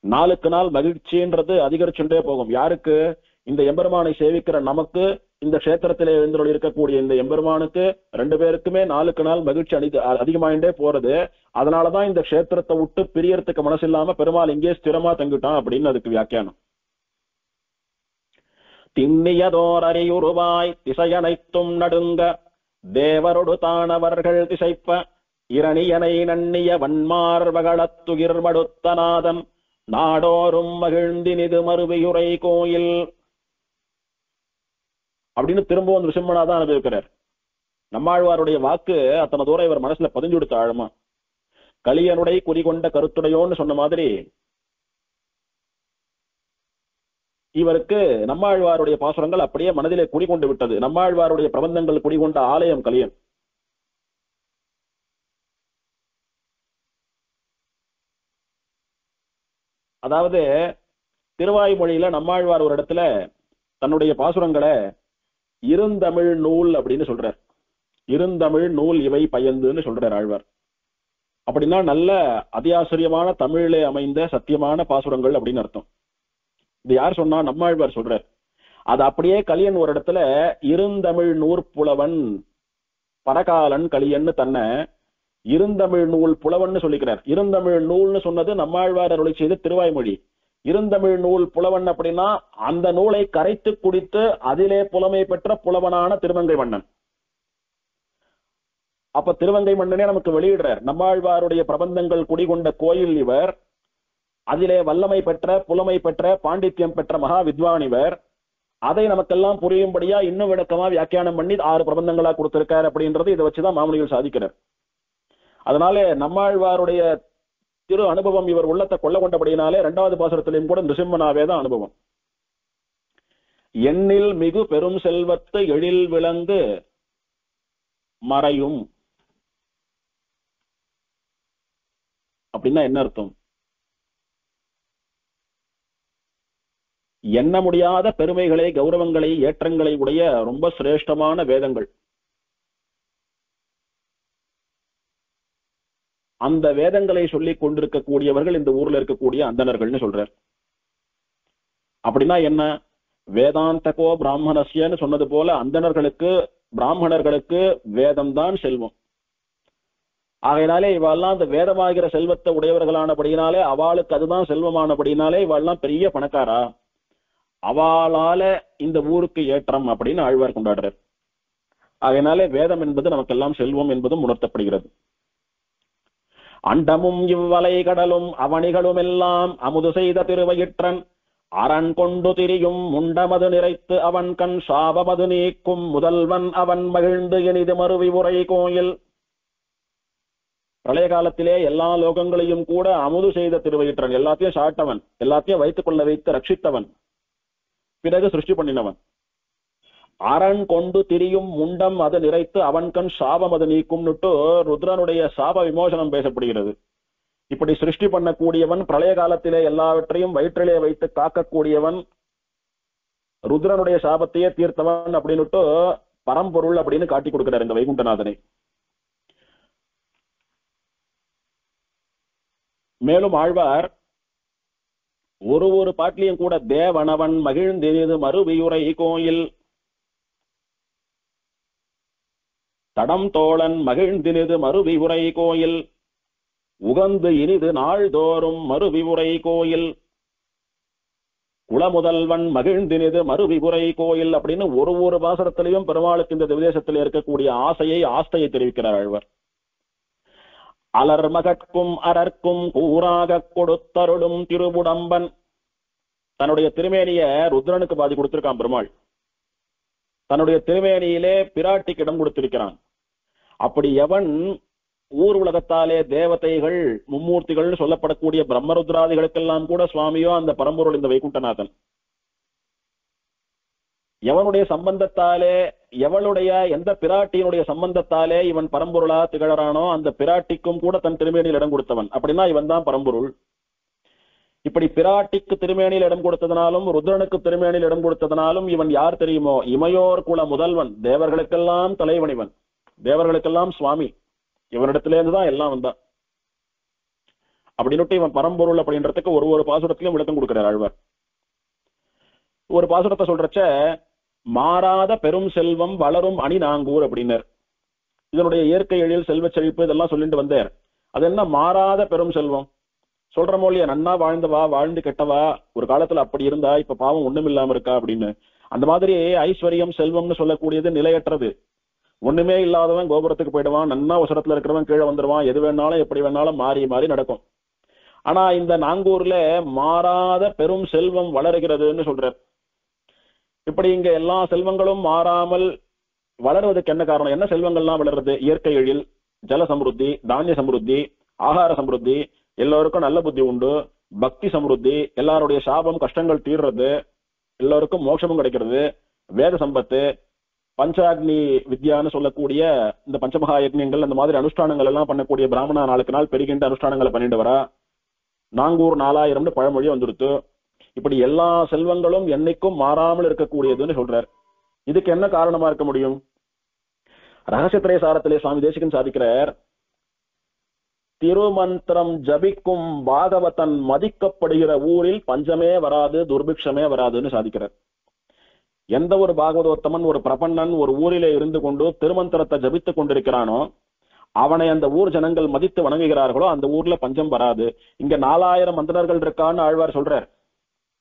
நாளுக்கு நாள் மகிழ்ச்சின்றது அதிகரிச்சுட்டே போகும். யாருக்கு? இந்த எம்பெருமானை சேவிக்கிற நமக்கு, இந்த கஷேத்திரத்திலே எழுந்தருள் இருக்கக்கூடிய இந்த எம்பெருமானுக்கு, 2 பேருக்குமே நாளுக்கு நாள் மகிழ்ச்சி அதிகமாயிட்டே போறது. அதனாலதான் இந்த கஷேத்திரத்தை விட்டு பிரியறதுக்கு மனசு இல்லாம பெருமாள் இங்கே ஸ்திரமா தங்கிட்டான் அப்படின்னு அதுக்கு வியாக்கியானம். திண்ணியதோர் அறியுருவாய் திசையனைத்தும் நடுங்க தேவரொடு தானவர்கள் திசைப்ப இரணியனை நன்னிய வன்மார்வகளத்துகிர் மடுத்தநாதன் நாடோறும் மகிழ்ந்தினிது மறுவியுரை கோயில் அப்படின்னு திரும்பவும் நிருசிம்மனாதான் அனுபவிக்கிறார். நம்மாழ்வாருடைய வாக்கு அத்தனை தூரம் இவர் மனசுல பதிஞ்சு கொடுத்த ஆழமா. கலியனுடைய குறிகொண்ட கருத்துடையோன்னு சொன்ன மாதிரி இவருக்கு நம்மாழ்வாருடைய பாசுரங்கள் அப்படியே மனதிலே குடிகொண்டு விட்டது. நம்மாழ்வாருடைய பிரபந்தங்கள் குடிகொண்ட ஆலயம் கலியன். அதாவது திருவாய்மொழியில நம்மாழ்வார் ஒரு இடத்துல தன்னுடைய பாசுரங்களை இருந்தமிழ் நூல் அப்படின்னு சொல்றார். இருந்தமிழ் நூல் இவை பயந்துன்னு சொல்றார் ஆழ்வார். அப்படின்னா நல்ல அத்தியாச்சரியமான தமிழிலே அமைந்த சத்தியமான பாசுரங்கள் அப்படின்னு அர்த்தம். இது யார் சொன்னா? நம்மாழ்வார் சொல்றார். அது அப்படியே கலியன் ஒரு இடத்துல இருந்தமிழ் நூற்புலவன் பரகாலன் கலியன்னு தன்னை இருந்தமிழ் நூல் புலவன் சொல்லிக்கிறார். இருந்தமிழ் நூல்னு சொன்னது நம்மாழ்வார் அருளி செய்த திருவாய்மொழி. இருந்தமிழ் நூல் புலவன் அப்படின்னா அந்த நூலை கரைத்து குடித்து அதிலே புலமை பெற்ற புலவனான திருவங்கை மன்னன். அப்ப திருவங்கை மன்னனே நமக்கு வெளியிடுறார். நம்மாழ்வாருடைய பிரபந்தங்கள் குடிகொண்ட கோயில் இவர், அதிலே வல்லமை பெற்ற புலமை பெற்ற பாண்டித்யம் பெற்ற மகா வித்வான் இவர். அதை நமக்கெல்லாம் புரியும்படியா இன்னும் விளக்கமா வியாக்கியானம் பண்ணி 6 பிரபந்தங்களா கொடுத்திருக்கார் அப்படின்றது இதை வச்சுதான் மாமுனிகள் சாதிக்கிறார். அதனால நம்மாழ்வாருடைய திரு அனுபவம் இவர் உள்ளத்தை கொள்ள கொண்டபடியினாலே 2வது பாசுரத்திலையும் கூட நிருசிம்மனாவே தான் அனுபவம். எண்ணில் மிகு பெரும் செல்வத்து எழில் விளங்கு மறையும் அப்படின்னா என்ன அர்த்தம்? எண்ண முடியாத பெருமைகளை, கௌரவங்களை, ஏற்றங்களை உடைய ரொம்ப சிரேஷ்டமான வேதங்கள். அந்த வேதங்களை சொல்லிக் கொண்டிருக்கக்கூடியவர்கள் இந்த ஊர்ல இருக்கக்கூடிய அந்தணர்கள்னு சொல்றார். அப்படின்னா என்ன? வேதாந்தகோ பிராமணஸ்யன்னு சொன்னது போல அந்தணர்களுக்கு, பிராமணர்களுக்கு வேதம் தான் செல்வம். ஆகையினாலே இவெல்லாம் அந்த வேதமாகிற செல்வத்தை உடையவர்களானபடியினாலே, அவளுக்கு அதுதான் செல்வமானபடினாலே இவெல்லாம் பெரிய பணக்காரா, அவளால இந்த ஊருக்கு ஏற்றம் அப்படின்னு ஆழ்வார் கொண்டாடுறார். ஆகையினாலே வேதம் என்பது நமக்கெல்லாம் செல்வம் என்பதும் உணர்த்தப்படுகிறது. அண்டமும் இவ்வலை கடலும் அவனிகளும் எல்லாம் அமுது செய்த திருவயிற்றன் அரண் கொண்டு திரியும் முண்டமது நிறைத்து அவன் கண் சாபமது நீக்கும் முதல்வன் அவன் மகிழ்ந்து இனிது மருவி உரை கோயில். பிரளய காலத்திலே எல்லா லோகங்களையும் கூட அமுது செய்த திருவயிற்றன், எல்லாத்தையும் சாட்டவன், எல்லாத்தையும் வைத்துக் கொள்ள வைத்து ரட்சித்தவன், பிறகு சிருஷ்டி பண்ணினவன். அரண் கொண்டு திரியும் முண்டம் அது நிறைத்து அவன் கண் சாபம் அது நீக்கும்னுட்டு ருத்ரனுடைய சாப விமோசனம் பேசப்படுகிறது. இப்படி சிருஷ்டி பண்ணக்கூடியவன், பிரளய காலத்திலே எல்லாவற்றையும் வயிற்றிலே வைத்து காக்கக்கூடியவன், ருத்ரனுடைய சாபத்தையே தீர்த்தவன் அப்படின்னுட்டு பரம்பொருள் அப்படின்னு காட்டி கொடுக்கிறார் இந்த வைகுண்டநாதனை. மேலும் ஆழ்வார் ஒரு பாட்டிலையும் கூட தேவனவன் மகிழ்ந்தினிது மறுவியுரை கோயில், தடம் தோழன் மகிழ்ந்தினிது மறுவிவுரை கோயில், உகந்து இனிது நாள்தோறும் மறுவிவுரை கோயில், குலமுதல்வன் மகிழ்ந்தினிது மறுவிவுரை கோயில் அப்படின்னு ஒரு பாசரத்திலையும் பெருமாளுக்கு இந்த விதேசத்தில் இருக்கக்கூடிய ஆஸ்தையை தெரிவிக்கிறார் ஆழ்வார். அலர் மகட்கும் அரற்கும் கூறாக கொடுத்தருளும் திருவுடம்பன். தன்னுடைய திருமேனிய ருத்ரனுக்கு பாதி கொடுத்திருக்கான் பெருமாள். தன்னுடைய திருமேனியிலே பிராட்டிக்கு இடம் கொடுத்திருக்கிறான். அப்படி எவன் ஊர் உலகத்தாலே தேவதைகள், மும்மூர்த்திகள் சொல்லப்படக்கூடிய பிரம்மருத்ராதிகளுக்கெல்லாம் கூட சுவாமியோ அந்த பரம்பொருள் இந்த வைகுண்டநாதன். எவனுடைய சம்பந்தத்தாலே, எவளுடைய எந்த பிராட்டியினுடைய சம்பந்தத்தாலே இவன் பரம்பொருளா திகழறானோ அந்த பிராட்டிக்கும் கூட தன் திருமேனியில் இடம் கொடுத்தவன். அப்படின்னா இவன் தான் பரம்பொருள். இப்படி பிராட்டிக்கு திருமேனியில் இடம் கொடுத்ததனாலும் ருத்ரனுக்கு திருமேனியில் இடம் கொடுத்ததனாலும் இவன் யார் தெரியுமோ? இமையோர் குல முதல்வன், தேவர்களுக்கெல்லாம் தலைவன் இவன், தேவர்களுக்கெல்லாம் சுவாமி. இவனிடத்திலே இருந்துதான் எல்லாம் வந்தான். அப்படின்னுட்டு இவன் பரம்பொருள் அப்படின்றதுக்கு ஒரு பாசுரத்திலும் விளக்கம் கொடுக்கிறார் ஆழ்வார். ஒரு பாசுரத்தை சொல்றச்ச மாறாத பெரும் செல்வம் வளரும் அணி நாங்கூர் அப்படின்னர். இதனுடைய இயற்கை எழில், செல்வ செழிப்பு இதெல்லாம் சொல்லிட்டு வந்தார். அது என்ன மாறாத பெரும் செல்வம்? சொல்றமோ இல்லையா, நன்னா வாழ்ந்தவா வாழ்ந்து கெட்டவா, ஒரு காலத்துல அப்படி இருந்தா இப்ப பாவம் ஒண்ணும் இல்லாம இருக்கா அப்படின்னு. அந்த மாதிரி ஐஸ்வர்யம் செல்வம்னு சொல்லக்கூடியது நிலையற்றது. ஒண்ணுமே இல்லாதவன் கோபுரத்துக்கு போயிடுவான், நன்னா உசரத்துல இருக்கிறவன் கீழே வந்துடுவான், எது வேணாலும் எப்படி வேணாலும் மாறி நடக்கும். ஆனா இந்த நாங்கூர்ல மாறாத பெரும் செல்வம் வளருகிறதுன்னு சொல்றார். இப்படி இங்க எல்லா செல்வங்களும் மாறாமல் வளருவதற்கு என்ன காரணம்? என்ன செல்வங்கள்லாம் வளருது? இயற்கை எழில், ஜல சம்ருத்தி, தானிய சம்ருத்தி, ஆகார சம்ருத்தி, எல்லோருக்கும் நல்ல புத்தி உண்டு, பக்தி சம்ருத்தி, எல்லாருடைய சாபம் கஷ்டங்கள் தீர்றது, எல்லோருக்கும் மோட்சமும் கிடைக்கிறது, வேத சம்பத்து, பஞ்சாக்னி வித்யான்னு சொல்லக்கூடிய இந்த பஞ்சமகா யஜ்ஞங்கள், அந்த மாதிரி அனுஷ்டானங்கள் எல்லாம் பண்ணக்கூடிய பிராமணா நாளுக்கு நாள் பெருகின்ற அனுஷ்டானங்களை பண்ணிட்டு வரா. நாங்கூர் 4000 பழமொழி வந்துடுத்து. இப்படி எல்லா செல்வங்களும் என்னைக்கும் மாறாமல் இருக்கக்கூடியதுன்னு சொல்றார். இதுக்கு என்ன காரணமா இருக்க முடியும்? ரகசியத்திரை சாரத்திலே சுவாமி தேசிகன் சாதிக்கிறார், திருமந்திரம் ஜபிக்கும் பாகவதன் மதிக்கப்படுகிற ஊரில் பஞ்சமே வராது, துர்பிக்ஷமே வராதுன்னு சாதிக்கிறார். எந்த ஒரு பாகவதோத்தமன், ஒரு பிரபன்னன் ஒரு ஊரிலே இருந்து கொண்டு திருமந்திரத்தை ஜபித்துக் கொண்டிருக்கிறானோ அவனை அந்த ஊர் ஜனங்கள் மதித்து வணங்குகிறார்களோ அந்த ஊர்ல பஞ்சம் வராது. இங்க 4000 அந்தணர்கள் இருக்கான்னு ஆழ்வார் சொல்றார்.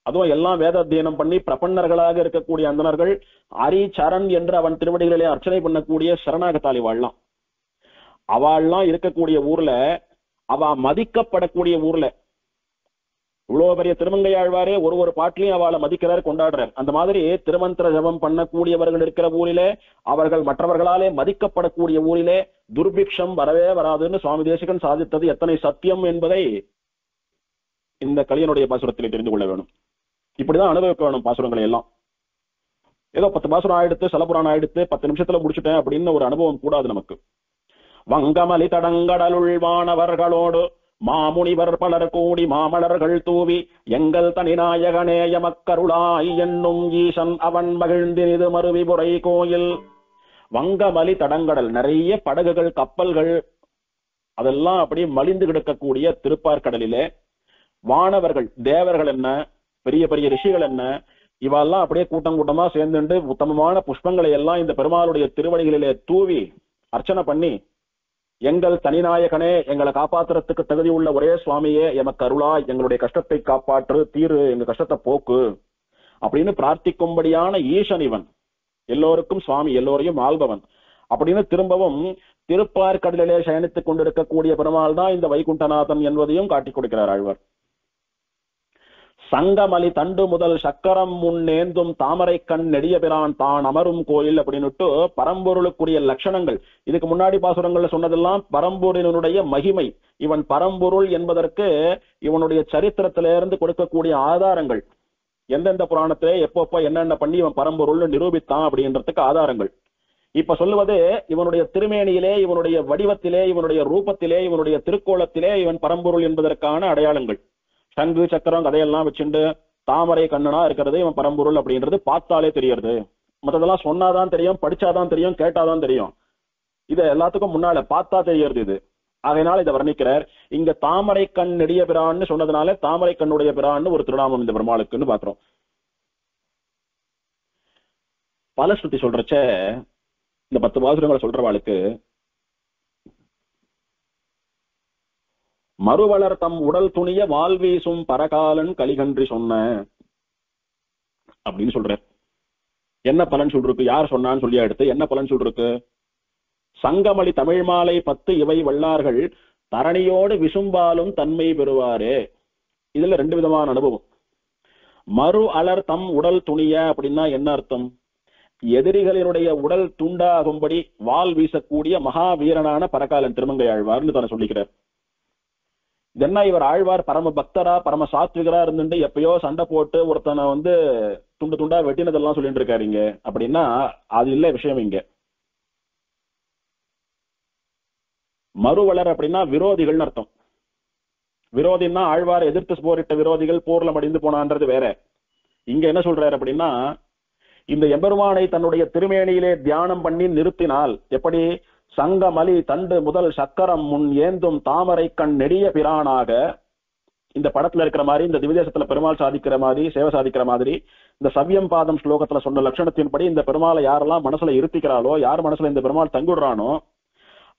அதுவும் எல்லாம் வேத அத்தியனம் பண்ணி பிரபன்னர்களாக இருக்கக்கூடிய அந்தணர்கள், அரி சரண் என்று அவன் திருவடிகளிலே அர்ச்சனை பண்ணக்கூடிய சரணாகத்தாளி வாழலாம். அவள்லாம் இருக்கக்கூடிய ஊர்ல, அவ மதிக்கப்படக்கூடிய ஊர்ல, இவ்வளவு பெரிய திருமங்கையாழ்வாரே ஒரு பாட்டிலையும் அவளை மதிக்கிறார், கொண்டாடுறார். அந்த மாதிரி திருமந்திர ஜபம் பண்ணக்கூடியவர்கள் இருக்கிற ஊரிலே, அவர்கள் மற்றவர்களாலே மதிக்கப்படக்கூடிய ஊரிலே துர்பிக்ஷம் வரவே வராதுன்னு சுவாமி தேசிகன் சாதித்தது எத்தனை சத்தியம் என்பதை இந்த கலியனுடைய பாசுரத்திலே தெரிந்து கொள்ள வேணும். இப்படிதான் அனுபவிக்க வேணும் பாசுரங்களை எல்லாம். ஏதோ 10 பாசுரம் ஆயிடுத்து, சலபுராணம் ஆயிடுத்து, 10 நிமிஷத்துல முடிச்சுட்டேன் அப்படின்னு ஒரு அனுபவம் கூடாது நமக்கு. வங்கமலி தடங்கடலுள் வானவர்களோடு மாமுனிவர் பலர் கூடி மாமலர்கள் தூவி எங்கள் தனிநாயகனே எமக்கருளாய் என்னும் ஈசன் அவன் மகிழ்ந்தினிது மருவிபுரை கோயில். வங்கமலி தடங்கடல், நிறைய படகுகள், கப்பல்கள் அதெல்லாம் அப்படி மலிந்து கிடக்கக்கூடிய திருப்பார்கடலிலே வானவர்கள், தேவர்கள் என்ன, பெரிய பெரிய ரிஷிகள் என்ன, இவெல்லாம் அப்படியே கூட்டம் கூட்டமா சேர்ந்துட்டு உத்தமமான புஷ்பங்களை எல்லாம் இந்த பெருமாளுடைய திருவடிகளிலே தூவி அர்ச்சனை பண்ணி எங்கள் தனிநாயகனே, எங்களை காப்பாத்துறதுக்கு தகுதி உள்ள ஒரே சுவாமியே எமக்கு அருளாய், எங்களுடைய கஷ்டத்தை காப்பாற்று, தீரு, எங்க கஷ்டத்தை போக்கு அப்படின்னு பிரார்த்திக்கும்படியான ஈசன் இவன், எல்லோருக்கும் சுவாமி, எல்லோரையும் ஆள்பவன் அப்படின்னு திரும்பவும் திருப்பார்கடலிலே சயனித்துக் கொண்டிருக்கக்கூடிய பெருமாள் தான் இந்த வைகுண்டநாதன் என்பதையும் காட்டிக் கொடுக்கிறார் ஆழ்வார். சங்கமலி தண்டு முதல் சக்கரம் முன்னேந்தும் தாமரை கண் நெடிய பிரான் தான் அமரும் கோயில் அப்படின்னுட்டு பரம்பொருளுக்குரிய லட்சணங்கள். இதுக்கு முன்னாடி பாசுரங்கள்ல சொன்னதெல்லாம் பரம்பொருளினுடைய மகிமை. இவன் பரம்பொருள் என்பதற்கு இவனுடைய சரித்திரத்திலிருந்து கொடுக்கக்கூடிய ஆதாரங்கள், எந்தெந்த புராணத்திலே எப்பப்போ என்னென்ன பண்ணி இவன் பரம்பொருள் நிரூபித்தான் அப்படின்றதுக்கு ஆதாரங்கள். இப்ப சொல்லுவது இவனுடைய திருமேனியிலே, இவனுடைய வடிவத்திலே, இவனுடைய ரூபத்திலே, இவனுடைய திருக்கோலத்திலே இவன் பரம்பொருள் என்பதற்கான அடையாளங்கள். சங்கு சக்கரம் கதையெல்லாம் வச்சுண்டு தாமரை கண்ணனா இருக்கிறது இவன் பரம்பொருள் அப்படின்றது பார்த்தாலே தெரியறது. மற்றதெல்லாம் சொன்னாதான் தெரியும், படிச்சாதான் தெரியும், கேட்டாதான் தெரியும். இத எல்லாத்துக்கும் முன்னால பார்த்தா தெரியறது இது. அதனால இதை வர்ணிக்கிறார். இங்க தாமரை கண் நெடிய பிரான்னு சொன்னதுனால தாமரை கண்ணுடைய பிரான்னு ஒரு திருநாமம் இந்த பெருமாளுக்குன்னு பாக்குறோம். பலஸ்ருதி சொல்றச்ச இந்த 10 பாசுரங்களை சொல்றவாளுக்கு மறுவளர் தம் உடல் துணிய வாழ்வீசும் பரகாலன் கலிகன்றி சொன்ன அப்படின்னு சொல்ற. என்ன பலன் சொல்றக்கு, யார் சொன்னான்னு சொல்லி எடுத்து என்ன பலன் சொல்றக்கு? சங்கமலி தமிழ் மாலை 10 இவை வல்லார்கள் தரணியோடு விசும்பாலும் தன்மை பெறுவாரே. இதுல 2 விதமான அனுபவம். மறு அலர் தம் உடல் துணிய அப்படின்னா என்ன அர்த்தம்? எதிரிகளினுடைய உடல் துண்டாகும்படி வாள் வீசக்கூடிய மகாவீரனான பரகாலன் திருமங்கை ஆழ்வார்னு தானே சொல்லிக்கிறார். இதென்ன இவர் ஆழ்வார் பரம பக்தரா பரம சாத்விகரா இருந்துட்டு எப்பயோ சண்டை போட்டு ஒருத்தனை துண்டு துண்டா வெட்டினதெல்லாம் சொல்லிட்டு இருக்காருங்க அப்படின்னா அது இல்ல விஷயம். இங்க மறுவளர் அப்படின்னா விரோதிகள்னு அர்த்தம். விரோதின்னா ஆழ்வார் எதிர்த்து போரிட்ட விரோதிகள் போர்ல மடிந்து போனான்றது வேற. இங்க என்ன சொல்றாரு அப்படின்னா, இந்த எம்பெருமானை தன்னுடைய திருமேனியிலே தியானம் பண்ணி நிறுத்தினால் எப்படி சங்கமலி தண்டு முதல் சக்கரம் முன் ஏந்தும் தாமரை கண் நெடிய பிரானாக, இந்த படத்துல இருக்கிற மாதிரி, இந்த திவிதேசத்துல பெருமாள் சாதிக்கிற மாதிரி, சேவை சாதிக்கிற மாதிரி, இந்த சவ்யம் பாதம் ஸ்லோகத்துல சொன்ன லட்சணத்தின்படி இந்த பெருமாளை யாரெல்லாம் மனசுல இருத்திக்கிறாளோ, யார் மனசுல இந்த பெருமாள் தங்குடுறானோ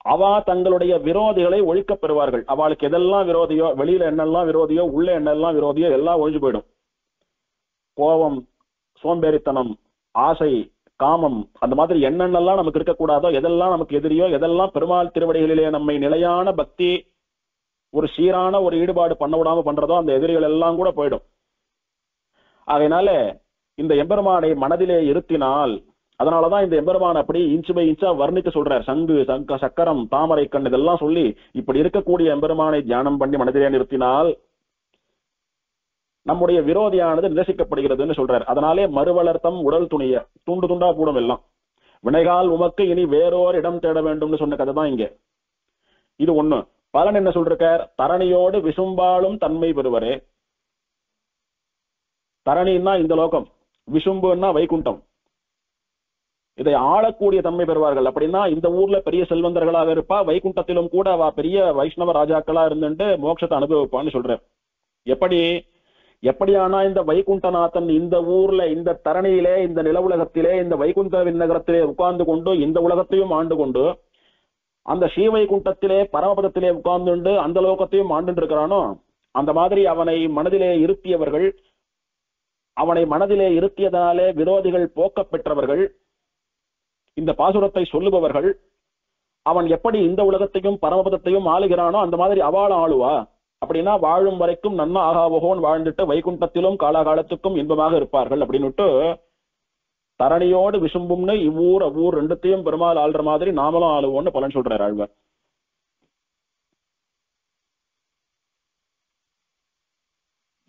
அவா தங்களுடைய விரோதிகளை ஒழிக்க பெறுவார்கள். அவளுக்கு எதெல்லாம் விரோதியோ, வெளியில என்னெல்லாம் விரோதியோ, உள்ள என்னெல்லாம் விரோதியோ எல்லாம் ஒழிஞ்சு போயிடும். கோபம், சோம்பேறித்தனம், ஆசை, காமம், அந்த மாதிரி என்னென்னலாம் நமக்கு இருக்கக்கூடாதோ, எதெல்லாம் நமக்கு எதிரியோ, எதெல்லாம் பெருமாள் திருவடிகளிலே நம்மை நிலையான பக்தி, ஒரு சீரான ஒரு ஈடுபாடு பண்ண விடாம பண்றதோ அந்த எதிரிகள் எல்லாம் கூட போயிடும். அதனால இந்த எம்பெருமானை மனதிலே இருத்தினால், அதனாலதான் இந்த எம்பெருமான் அப்படி இன்ச்சு பை இன்ச்சா வர்ணிக்க சொல்றார். சங்கு சக்கரம் தாமரை கண் இதெல்லாம் சொல்லி இப்படி இருக்கக்கூடிய எம்பெருமானை தியானம் பண்ணி மனதிலே நிறுத்தினால் நம்முடைய விரோதியானது நிரசிக்கப்படுகிறதுன்னு சொல்றார். அதனாலே மறுவளர்த்தம் உடல் துணிய துண்டு துண்டா கூடும் எல்லாம். வினைகால் உமக்கு இனி வேறோர் இடம் தேட வேண்டும்னு சொன்ன கதை தான் இங்க. இது ஒண்ணு. பலன் என்ன சொல்றார்? தரணியோடு விசும்பாலும் தன்மை பெறுவரே. தரணின்னா இந்த லோகம், விசும்புன்னா வைகுண்டம். இதை ஆளக்கூடிய தன்மை பெறுவார்கள். அப்படின்னா இந்த ஊர்ல பெரிய செல்வந்தர்களாக இருப்பா, வைகுண்டத்திலும் கூட அவ பெரிய வைஷ்ணவ ராஜாக்களா இருந்துட்டு மோட்சத்தை அனுபவிப்பான்னு சொல்ற. எப்படியானா இந்த வைகுண்டநாதன் இந்த ஊர்ல, இந்த தரணியிலே, இந்த நில உலகத்திலே, இந்த வைகுண்ட விண்ணகரத்திலே உட்கார்ந்து கொண்டு இந்த உலகத்தையும் ஆண்டு கொண்டு அந்த ஸ்ரீவைகுண்டத்திலே பரமபதத்திலே உட்கார்ந்து அந்த லோகத்தையும் ஆண்டு இருக்கிறானோ, அந்த மாதிரி அவனை மனதிலே இருத்தியவர்கள், அவனை மனதிலே இருத்தியதனாலே விரோதிகள் போக்க பெற்றவர்கள், இந்த பாசுரத்தை சொல்லுபவர்கள், அவன் எப்படி இந்த உலகத்தையும் பரமபதத்தையும் ஆளுகிறானோ அந்த மாதிரி அவளும் ஆளுவா. அப்படின்னா வாழும் வரைக்கும் நன்னா ஆகாவகோன் வாழ்ந்துட்டு வைகுண்டத்திலும் காலாகாலத்துக்கும் இன்பமாக இருப்பார்கள் அப்படின்னுட்டு தரணியோடு விசும்பும்னு இவ்வூர் அவ்வூர் ரெண்டுத்தையும் பெருமாள் ஆள்ற மாதிரி நாமளும் ஆளுவோம்னு பலன் சொல்றார் ஆழ்வார்.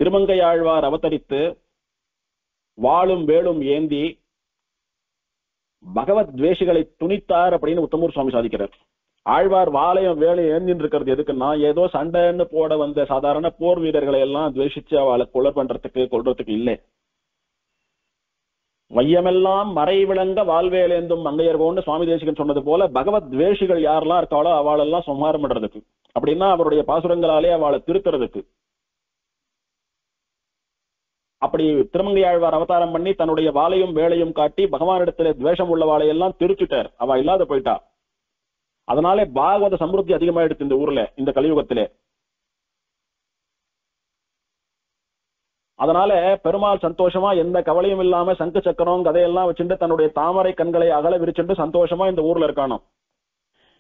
திருமங்கையாழ்வார் அவதரித்து வாளும் வேளும் ஏந்தி பகவத் துவேஷிகளை துணித்தார் அப்படின்னு உத்தமூர் சுவாமி சாதிக்கிறார். ஆழ்வார் வாளையும் வேலையும் ஏந்தின்னு இருக்கிறது எதுக்குன்னா, ஏதோ சண்டைன்னு போட வந்த சாதாரண போர் வீரர்களை எல்லாம் துவேஷிச்சு அவளை கொலை பண்றதுக்கு கொல்றதுக்கு இல்லை. வையமெல்லாம் மறை விளங்க வாழ்வேலேந்தும் மங்கையர்கோன்னு சுவாமி தேசிகன் சொன்னது போல பகவத் துவேஷிகள் யாரெல்லாம் இருக்காளோ அவளெல்லாம் சம்ஹாரம் பண்றதுக்கு, அப்படின்னா அவருடைய பாசுரங்களாலே அவளை திருத்துறதுக்கு. அப்படி திருமங்கையாழ்வார் அவதாரம் பண்ணி தன்னுடைய வாளையும் வேலையும் காட்டி பகவானிடத்திலே துவேஷம் உள்ள வாளையெல்லாம் திருச்சுட்டார். அவ இல்லாத போயிட்டா. அதனாலே பாகவத சமிருத்தி அதிகமாயிடுச்சு இந்த ஊர்ல, இந்த கலியுகத்திலே. அதனால பெருமாள் சந்தோஷமா எந்த கவலையும் இல்லாம சங்கு சக்கரம் கதையெல்லாம் வச்சுட்டு தன்னுடைய தாமரை கண்களை அகல விரிச்சுட்டு சந்தோஷமா இந்த ஊர்ல இருக்கானோ.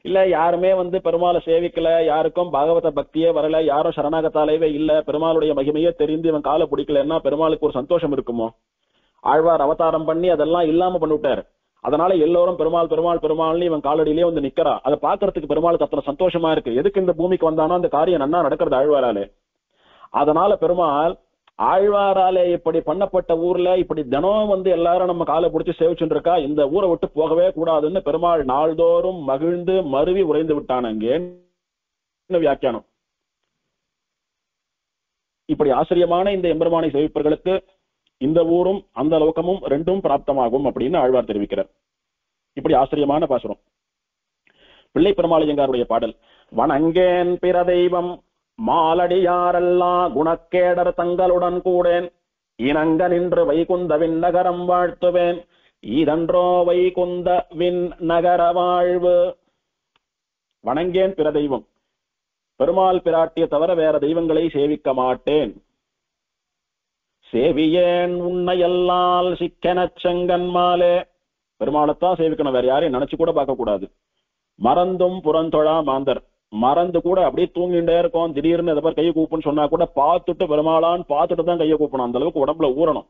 இல்ல யாருமே பெருமாளை சேவிக்கல, யாருக்கும் பாகவத பக்தியே வரல, யாரும் சரணாகத்தாலேவே இல்ல, பெருமாளுடைய மகிமையே தெரிந்து இவன் காலை பிடிக்கலன்னா பெருமாளுக்கு ஒரு சந்தோஷம் இருக்குமோ? ஆழ்வார் அவதாரம் பண்ணி அதெல்லாம் இல்லாம பண்ணிவிட்டார். அதனால எல்லோரும் பெருமாள் பெருமாள் பெருமாள்னு இவன் காலடியிலே நிக்கிறா. அதை பாக்குறதுக்கு பெருமாளுக்கு அத்தனை சந்தோஷமா இருக்கு. எதுக்கு இந்த பூமிக்கு வந்தானோ அந்த காரியம் நன்னா நடக்கிறது ஆழ்வாராலே. அதனால பெருமாள் ஆழ்வாராலே இப்படி பண்ணப்பட்ட ஊர்ல இப்படி தினம் எல்லாரும் நம்ம காலை பிடிச்சி சேவிச்சுட்டு இருக்கா, இந்த ஊரை விட்டு போகவே கூடாதுன்னு பெருமாள் நாள்தோறும் மகிழ்ந்து மருவி உறைந்து விட்டான் அங்கே வியாக்கியானம். இப்படி ஆச்சரியமான இந்த எம்பெருமானை சேவிப்பவர்களுக்கு இந்த ஊரும் அந்த லோகமும் ரெண்டும் பிராப்தமாகும் அப்படின்னு ஆழ்வார் தெரிவிக்கிறார். இப்படி ஆச்சரியமான பாசுரம். பிள்ளை பெருமாளையங்காருடைய பாடல். வணங்கேன் பிற தெய்வம் மாலடியாரெல்லாம் குணக்கேடர் தங்களுடன் கூடேன், இனங்க நின்று வைகுந்த விண்ணகரம் வாழ்த்துவேன், இதன்றோ வைகுந்த விண் நகர வாழ்வு. வணங்கேன் பிற தெய்வம், பெருமாள் பிராட்டிய தவிர வேற தெய்வங்களை சேவிக்க மாட்டேன். சேவியேன் உன்னையல்லால் சிக்கனச் செங்கன்மாலே, பெருமாளைத்தான் சேவிக்கணும், வேற யாரையும் நினைச்சு கூட பார்க்க கூடாது. மறந்தும் புறந்தொழா மாந்தர், மறந்து கூட அப்படியே தூங்கிட்டே இருக்கும், திடீர்னு எதை கையை கூப்புன்னு சொன்னா கூட பார்த்துட்டு பெருமாளான்னு பார்த்துட்டு தான் கையை கூப்பணும். அந்த அளவுக்கு உடம்புல ஊறணும்.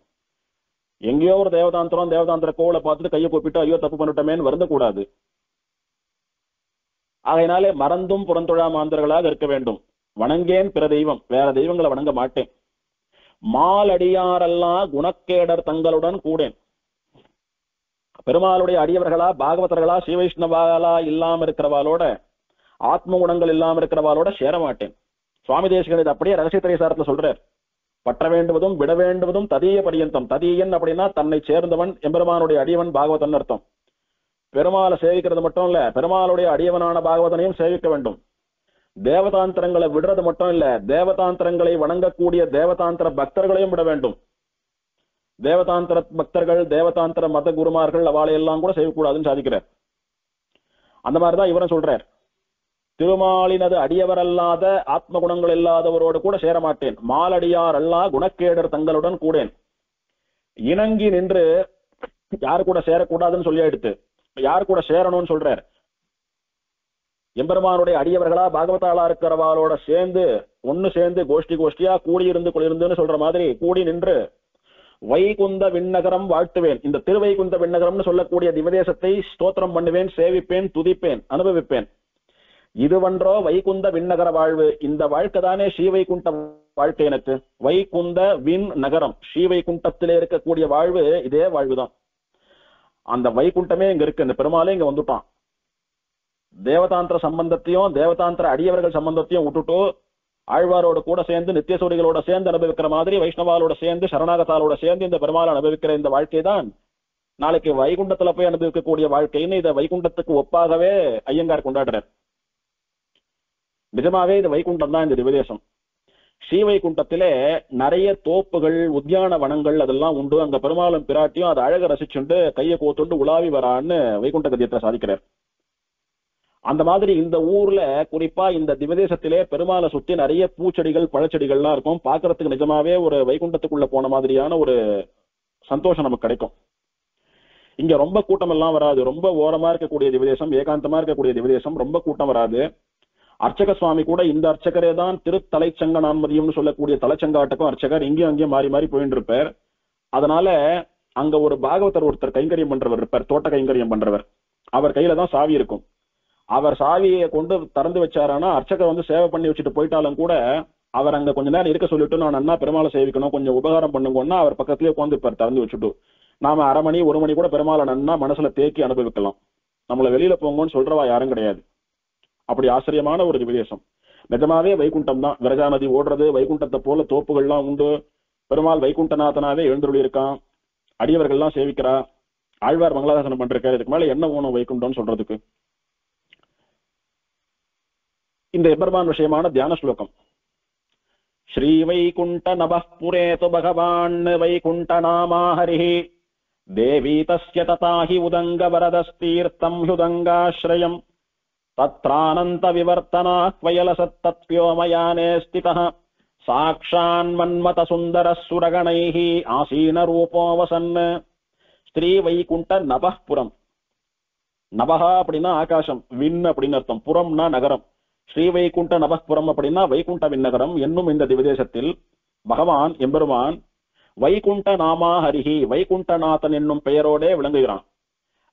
எங்கேயோ ஒரு தேவதாந்திர கோவிலை பார்த்துட்டு கையை கூப்பிட்டு ஐயோ தப்பு பண்ணிட்டமேன்னு வருந்தக்கூடாது. ஆகையினாலே மறந்தும் புறந்தொழா மாந்தர்களாக இருக்க வேண்டும். வணங்கேன் பிற தெய்வம், வேற தெய்வங்களை வணங்க மாட்டேன். மாலடியாரெல்லாம் குணக்கேடர் தங்களுடன் கூடேன், பெருமாளுடைய அடியவர்களா பாகவதர்களா ஸ்ரீ வைஷ்ணவாலா இல்லாம இருக்கிறவாளோட, ஆத்ம குணங்கள் இல்லாம இருக்கிறவாளோட சேர மாட்டேன். சுவாமி தேசிகன் இது அப்படியே ரகசிய திரைசாரத்துல சொல்றார். பற்ற வேண்டுவதும் விட வேண்டுவதும் ததீய பரியந்தம். ததீயன் அப்படின்னா தன்னை சேர்ந்தவன், எம்பெருமானுடைய அடியவன் பாகவதன் அர்த்தம். பெருமாளை சேவிக்கிறது மட்டும் இல்ல, பெருமாளுடைய அடியவனான பாகவதனையும் சேவிக்க வேண்டும். தேவதாந்திரங்களை விடுறது மட்டும் இல்ல, தேவதாந்திரங்களை வணங்கக்கூடிய தேவதாந்திர பக்தர்களையும் விட வேண்டும். தேவதாந்திர பக்தர்கள் தேவதாந்திர மத குருமார்கள் அவளையெல்லாம் கூட செய்யக்கூடாதுன்னு சாதிக்கிறார். அந்த மாதிரிதான் இவரும் சொல்றார். திருமாலினது அடியவரல்லாத ஆத்ம குணங்கள் இல்லாதவரோடு கூட சேர மாட்டேன். மாலடியார் அல்லா குணக்கேடர் தங்களுடன் கூடேன். இணங்கி நின்று யாரு கூட சேரக்கூடாதுன்னு சொல்லி எடுத்து யாரு கூட சேரணும்னு சொல்றார். எம்பெருமானுடைய அடியவர்களா பாகவதாளா இருக்கிறவாளோட சேர்ந்து ஒன்னு சேர்ந்து கோஷ்டியா கூடியிருந்து குளிர்ந்துன்னு சொல்ற மாதிரி கூடி நின்று வைகுந்த விண்ணகரம் வாழ்த்துவேன். இந்த திருவைகுந்த விண்ணகரம்னு சொல்லக்கூடிய திவதேசத்தை ஸ்தோத்திரம் பண்ணுவேன், சேவிப்பேன், துதிப்பேன், அனுபவிப்பேன். இதுவன்றோ வைகுந்த விண்ணகர வாழ்வு. இந்த வாழ்க்கை தானே ஸ்ரீவைகுண்ட வாழ்க்கை எனக்கு. வைகுந்த விண் நகரம், ஸ்ரீவைகுண்டத்திலே இருக்கக்கூடிய வாழ்வு இதே வாழ்வுதான். அந்த வைகுண்டமே இங்க இருக்கு. இந்த பெருமாளே இங்க வந்துட்டான். தேவதாந்திர சம்பந்தத்தையும் தேவதாந்திர அடியவர்கள் சம்பந்தத்தையும் விட்டுட்டு ஆழ்வாரோட கூட சேர்ந்து நித்தியசூரிகளோட சேர்ந்து அனுபவிக்கிற மாதிரி வைஷ்ணவாலோட சேர்ந்து சரணாகத்தாலோட சேர்ந்து இந்த பெருமாள் அனுபவிக்கிற இந்த வாழ்க்கை தான் நாளைக்கு வைகுண்டத்துல போய் அனுபவிக்கக்கூடிய வாழ்க்கைன்னு இதை வைகுண்டத்துக்கு ஒப்பாகவே ஐயங்கார் கொண்டாடுறார். நிஜமாவே இது வைகுண்டம் தான் இந்த திவதேசம். ஸ்ரீவைகுண்டத்திலே நிறைய தோப்புகள் உத்தியான வனங்கள் அதெல்லாம் உண்டு. அங்க பெருமாளும் பிராட்டியும் அதை அழக ரசிச்சுண்டு கையை கோத்துண்டு உலாவி வரான்னு வைகுண்ட கதியத்தை சாதிக்கிறார். அந்த மாதிரி இந்த ஊர்ல குறிப்பா இந்த திவதேசத்திலே பெருமாளை சுத்தி நிறைய பூச்செடிகள் பழச்செடிகள்லாம் இருக்கும். பாக்குறதுக்கு நிஜமாவே ஒரு வைகுண்டத்துக்குள்ள போன மாதிரியான ஒரு சந்தோஷம் நமக்கு கிடைக்கும். இங்க ரொம்ப கூட்டம் எல்லாம் வராது. ரொம்ப ஓரமா இருக்கக்கூடிய திவதேசம், ஏகாந்தமா இருக்கக்கூடிய திவதேசம், ரொம்ப கூட்டம் வராது. அர்ச்சக சுவாமி கூட இந்த அர்ச்சகரே தான் திருத்தலைச்சங்க நான்மதியம்னு சொல்லக்கூடிய தலைச்சங்காட்டுக்கும் அர்ச்சகர் இங்கேயும் அங்கேயும் மாறி மாறி போயிட்டு இருப்பார். அதனால அங்க ஒரு பாகவதர் ஒருத்தர் கைங்கரியம் பண்றவர் இருப்பார், தோட்ட கைங்கரியம் பண்றவர். அவர் கையில தான் சாவி இருக்கும். அவர் சாவியை கொண்டு திறந்து வச்சாரானா அர்ச்சகர் சேவை பண்ணி வச்சுட்டு போயிட்டாலும் கூட அவர் அங்க கொஞ்ச நேரம் இருக்க சொல்லிட்டு நான் அண்ணா பெருமாளை சேவிக்கணும் கொஞ்சம் உபகாரம் பண்ணுங்கன்னா அவர் பக்கத்துலயே உட்காந்துருப்பார் திறந்து வச்சுட்டு. நாம 1/2 மணி 1 மணி கூட பெருமாளை நன்னா மனசுல தேக்கி அனுபவிக்கலாம். நம்மள வெளியில போங்கன்னு சொல்றவா யாரும் கிடையாது. அப்படி ஆச்சரியமான ஒரு திவ்யதேசம். நிஜமாவே வைகுண்டம் தான். விரஜா நதி ஓடுறது, வைகுண்டத்தை போல தோப்புகள்லாம் உண்டு. பெருமாள் வைகுண்டநாதனாவே எழுந்துள்ளி இருக்கான். அடியவர்கள்லாம் சேவிக்கிறா. ஆழ்வார் மங்களாதாசனம் பண்றாரு. இதுக்கு மேல என்ன ஊனம் வைகுண்டம்னு சொல்றதுக்கு? இந்த எபெருமான் விஷயமான தியான ஸ்லோகம். ஸ்ரீ வைகுண்ட நபுரேது பகவான் வைகுண்ட நாமா ஹரிஹி தேவி தஸ்ய ததாஹி உதங்க வரதஸ்தீர்த்தம் ஹுதங்காஸ்ரயம் தத்ரானந்த விவர்த்தனாஹ் வயலசத்தத்வ்யோமயானே ஸ்திதः சாக்ஷான் மன்மத சுந்தர சுரகணைஹி ஆசீன ரூபோ வசன். ஸ்ரீ வைகுண்ட நபுரம். நபஹா அப்படின்னா ஆகாசம், விண் அப்படின்னு அர்த்தம். புறம்னா நகரம். ஸ்ரீ வைகுண்ட நபுரம் அப்படின்னா வைகுண்ட விண்ணகரம் என்னும் இந்த திவதேசத்தில் பகவான் எம்பெருமான் வைகுண்ட நாமா ஹரிஹி வைகுண்டநாதன் என்னும் பெயரோடே விளங்குகிறான்.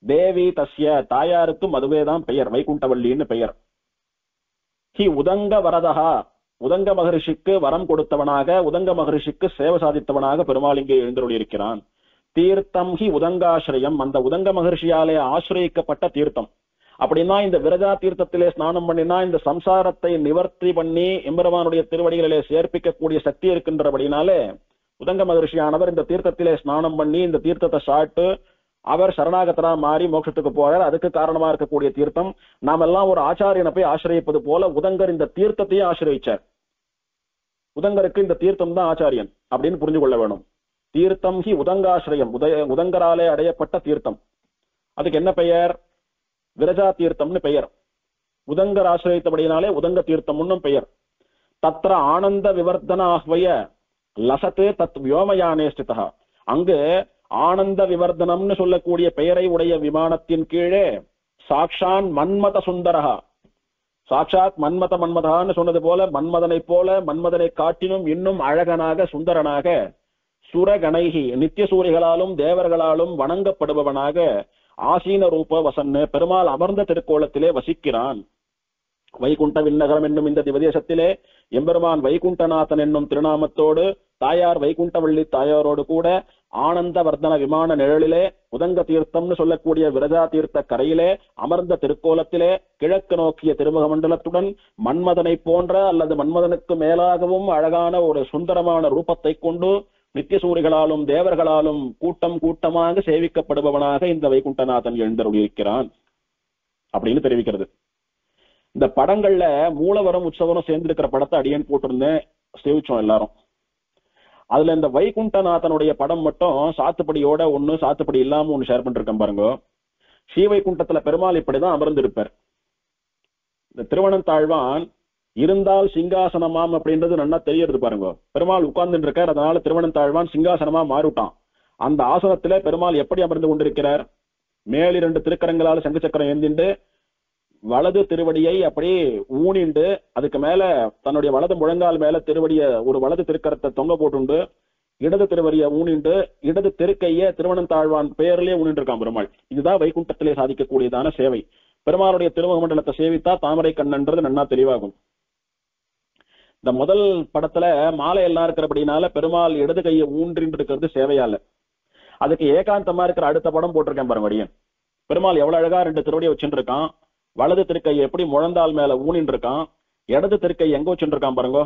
தேவி தஸ்ய தாயாருக்கும் அதுவேதான் பெயர், வைகுண்டவல்லின்னு பெயர். ஹி உதங்க வரதஹா உதங்க மகரிஷிக்கு வரம் கொடுத்தவனாக, உதங்க மகரிஷிக்கு சேவை சாதித்தவனாக பெருமாள் இங்கே எழுந்தருளி இருக்கிறான். தீர்த்தம் ஹி உதங்காசிரயம், அந்த உதங்க மகர்ஷியாலே ஆசிரியக்கப்பட்ட தீர்த்தம். அப்படின்னா இந்த விரஜா தீர்த்தத்திலே ஸ்நானம் பண்ணினா இந்த சம்சாரத்தை நிவர்த்தி பண்ணி எம்பெருமானுடைய திருவடிகளிலே சேர்ப்பிக்கக்கூடிய சக்தி இருக்கின்றபடினாலே உதங்க மகர்ஷியானவர் இந்த தீர்த்தத்திலே ஸ்நானம் பண்ணி இந்த தீர்த்தத்தை சாப்பிட்டு அவர் சரணாகதரா மாறி மோட்சத்துக்கு போறார். அதுக்கு காரணமா இருக்கக்கூடிய தீர்த்தம். நாம் எல்லாம் ஒரு ஆச்சாரியனை போய் ஆசிரியப்பது போல உதங்கர் இந்த தீர்த்தத்தையே ஆசிரியிச்சார். உதங்கருக்கு இந்த தீர்த்தம் தான் ஆச்சாரியன் அப்படின்னு புரிஞ்சு கொள்ள வேணும். தீர்த்தம் ஹி உதங்காசிரயம், உதங்கராலே அடையப்பட்ட தீர்த்தம். அதுக்கு என்ன பெயர்? விரஜா தீர்த்தம்னு பெயர். உதங்கர் ஆசிரியத்தபடினாலே உதங்க தீர்த்தம்னு பெயர். தத்ர ஆனந்த விவர்த்தன ஆஹ்வய லசத்து தத் வியோமயானே ஸ்திதா, அங்கு ஆனந்த விவர்தனம்னு சொல்லக்கூடிய பெயரை உடைய விமானத்தின் கீழே சாக்ஷான் மன்மத சுந்தரஹா, சாட்சாத் மன்மதகான்னு சொன்னது போல மன்மதனை போல மன்மதனை காட்டினும் இன்னும் அழகனாக சுந்தரனாக சுரகணைகி நித்திய சூரிகளாலும் தேவர்களாலும் வணங்கப்படுபவனாக ஆசீன ரூப வசன்னு பெருமாள் அமர்ந்த திருக்கோலத்திலே வசிக்கிறான். வைகுண்ட விண்ணகரம் என்னும் இந்த திவதேசத்திலே எம்பெருமான் வைகுண்டநாதன் என்னும் திருநாமத்தோடு தாயார் வைகுண்டவள்ளி தாயாரோடு கூட ஆனந்த வர்தன விமான நிழலிலே உதங்க தீர்த்தம்னு சொல்லக்கூடிய விரஜா தீர்த்த கரையிலே அமர்ந்த திருக்கோலத்திலே கிழக்கு நோக்கிய திருமுக மண்டலத்துடன் மன்மதனை போன்ற அல்லது மன்மதனுக்கு மேலாகவும் அழகான ஒரு சுந்தரமான ரூபத்தை கொண்டு நித்திய சூரிகளாலும் தேவர்களாலும் கூட்டம் கூட்டமாக சேவிக்கப்படுபவனாக இந்த வைகுண்டநாதன் எழுந்தருளியிருக்கிறான் அப்படின்னு தெரிவிக்கிறது. இந்த படங்கள்ல மூலவரம் உற்சவரம் சேர்ந்திருக்கிற படத்தை அடியேன் போட்டிருந்தேன், சேவிச்சோம் எல்லாரும். அதுல இந்த வைகுண்டநாதனுடைய படம் மட்டும் சாத்துப்படியோட ஒண்ணு சாத்துப்படி இல்லாம ஒண்ணு ஷேர் பண்ணிருக்கேன் பாருங்க. ஸ்ரீவைகுண்டத்துல பெருமாள் இப்படிதான் அமர்ந்திருப்பார். இந்த திருவனந்தாழ்வான் இருந்தால் சிங்காசனமாம் அப்படின்றது நல்லா தெரியறது பாருங்க. பெருமாள் உட்கார்ந்து இருக்கார், அதனால திருவனந்தாழ்வான் சிங்காசனமா மாறிவிட்டான். அந்த ஆசனத்திலே பெருமாள் எப்படி அமர்ந்து கொண்டிருக்கிறார்? மேல் 2 திருக்கரங்களால சங்கு சக்கரம் ஏந்திண்டு வலது திருவடியை அப்படி ஊனிண்டு அதுக்கு மேல தன்னுடைய வலது முழங்கால் மேல திருவடிய ஒரு வலது திருக்கரத்தை தொங்க போட்டுண்டு இடது திருவடியை ஊனிண்டு இடது திருக்கைய திருவனந்தாழ்வான் பெயர்லயே ஊனிட்டு இருக்கான் பெருமாள். இதுதான் வைகுண்டத்திலே சாதிக்கக்கூடியதான சேவை. பெருமாளுடைய திருமுக மண்டலத்தை சேவித்தா தாமரை கண்ணன்றது நன்னா தெளிவாகும். இந்த முதல் படத்துல மாலை எல்லாம் இருக்கிறபடினால பெருமாள் இடது கையை ஊன்றின்னு இருக்கிறது சேவையால. அதுக்கு ஏகாந்தமா இருக்கிற அடுத்த படம் போட்டிருக்கேன் பாருங்க. அடியன் பெருமாள் எவ்வளவு அழகா 2 திருவடியை வச்சுட்டு இருக்கான். வலது திருக்கை எப்படி முழந்தால் மேல ஊனின்னு இருக்கான், இடது திருக்கை எங்க வச்சுட்டு இருக்கான் பாருங்க,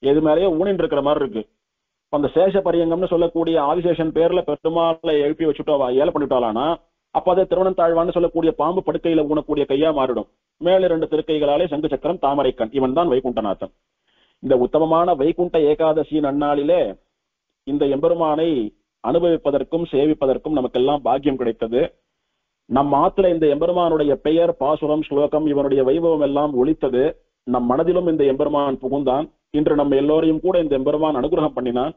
எது மேலேயோ ஊனின்னு இருக்கிற மாதிரி இருக்கு. அந்த சேஷ பரியங்கம்னு சொல்லக்கூடிய ஆதிசேஷன் பேர்ல பெருமாளை எழுப்பி வச்சுட்டோவா ஏல பண்ணிட்டாலானா அப்ப அது திருவனந்தாழ்வான்னு சொல்லக்கூடிய பாம்பு படுக்கையில ஊனக்கூடிய கையா மாறிடும். மேல 2 திருக்கைகளாலே சங்கு சக்கரம் தாமரைக்கண். இவன் தான் வைகுண்டநாதன். இந்த உத்தமமான வைகுண்ட ஏகாதசி நன்னாளிலே இந்த எம்பெருமானை அனுபவிப்பதற்கும் சேவிப்பதற்கும் நமக்கெல்லாம் பாக்கியம் கிடைத்தது. நம் ஆத்துல இந்த எம்பெருமானுடைய பெயர் பாசுரம் ஸ்லோகம் இவனுடைய வைபவம் எல்லாம் ஒலித்தது. நம் மனதிலும் இந்த எம்பெருமான் புகுந்தான். இன்று நம்ம எல்லோரையும் கூட இந்த எம்பெருமான் அனுகிரகம் பண்ணினான்.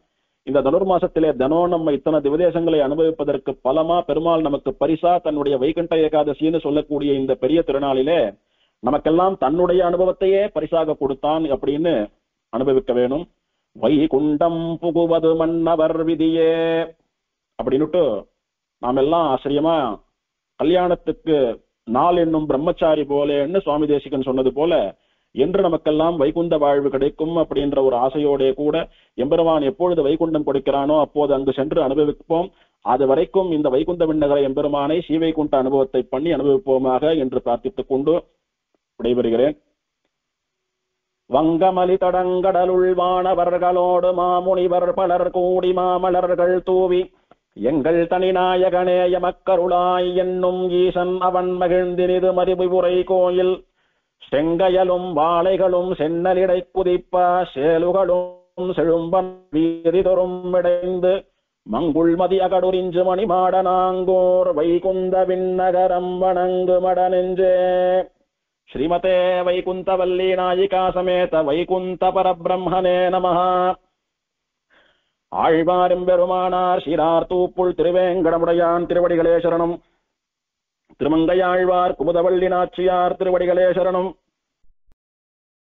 இந்த தனுர்மாசத்திலே தினம் நம்ம இத்தனை திவதேசங்களை அனுபவிப்பதற்கு பலமா பெருமாள் நமக்கு பரிசா தன்னுடைய வைகுண்ட ஏகாதசின்னு சொல்லக்கூடிய இந்த பெரிய திருநாளிலே நமக்கெல்லாம் தன்னுடைய அனுபவத்தையே பரிசாக கொடுத்தான் அப்படின்னு அனுபவிக்க வேணும். வைகுண்டம் புகுவது மன்னவர் விதியே அப்படின்னுட்டு நாம் எல்லாம் ஆச்சரியமா கல்யாணத்துக்கு நாள் என்னும் பிரம்மச்சாரி போலேன்னு சுவாமி தேசிகன் சொன்னது போல என்று நமக்கெல்லாம் வைகுந்த வாழ்வு கிடைக்கும் அப்படின்ற ஒரு ஆசையோட கூட எம்பெருமான் எப்பொழுது வைகுண்டம் கொடுக்கிறானோ அப்போது அங்கு சென்று அனுபவிப்போம். அது வரைக்கும் இந்த வைகுந்த விண்ணகர எம்பெருமானை ஸ்ரீவைகுண்ட அனுபவத்தை பண்ணி அனுபவிப்போமாக என்று பிரார்த்தித்துக் கொண்டு விடைபெறுகிறேன். வங்கமலி தடங்கடலுள் வானவர்களோடு மாமுனிவர் பலர் கூடி மாமலர்கள் தூவி எங்கள் தனிநாயகனே எமக்கருளாய் என்னும் ஈசன் அவன் மகிழ்ந்தினிது மதிபுரை கோயில் செங்கையலும் வாழைகளும் சென்னலிடை குதிப்ப சேலுகளும் செழும்பன் வீதி தொறும் இடைந்து மங்குள் மதிய கடூரிஞ்சு மணிமாடனாங்கோர் வைகுந்த விண்ணகரம் வணங்கு மடனெஞ்சே. ஸ்ரீமதே வைகுந்தவல்லி நாயிகா சமேத வைகுந்த பரபிரம்மனே நமஹ. ஆழ்வாரும் பெருமானார் சீரார் தூப்புள் திருவேங்கடமுடையான் திருவடிகளே சரணம். திருமங்கையாழ்வார் குமுதவள்ளி நாச்சியார் திருவடிகளே சரணம்.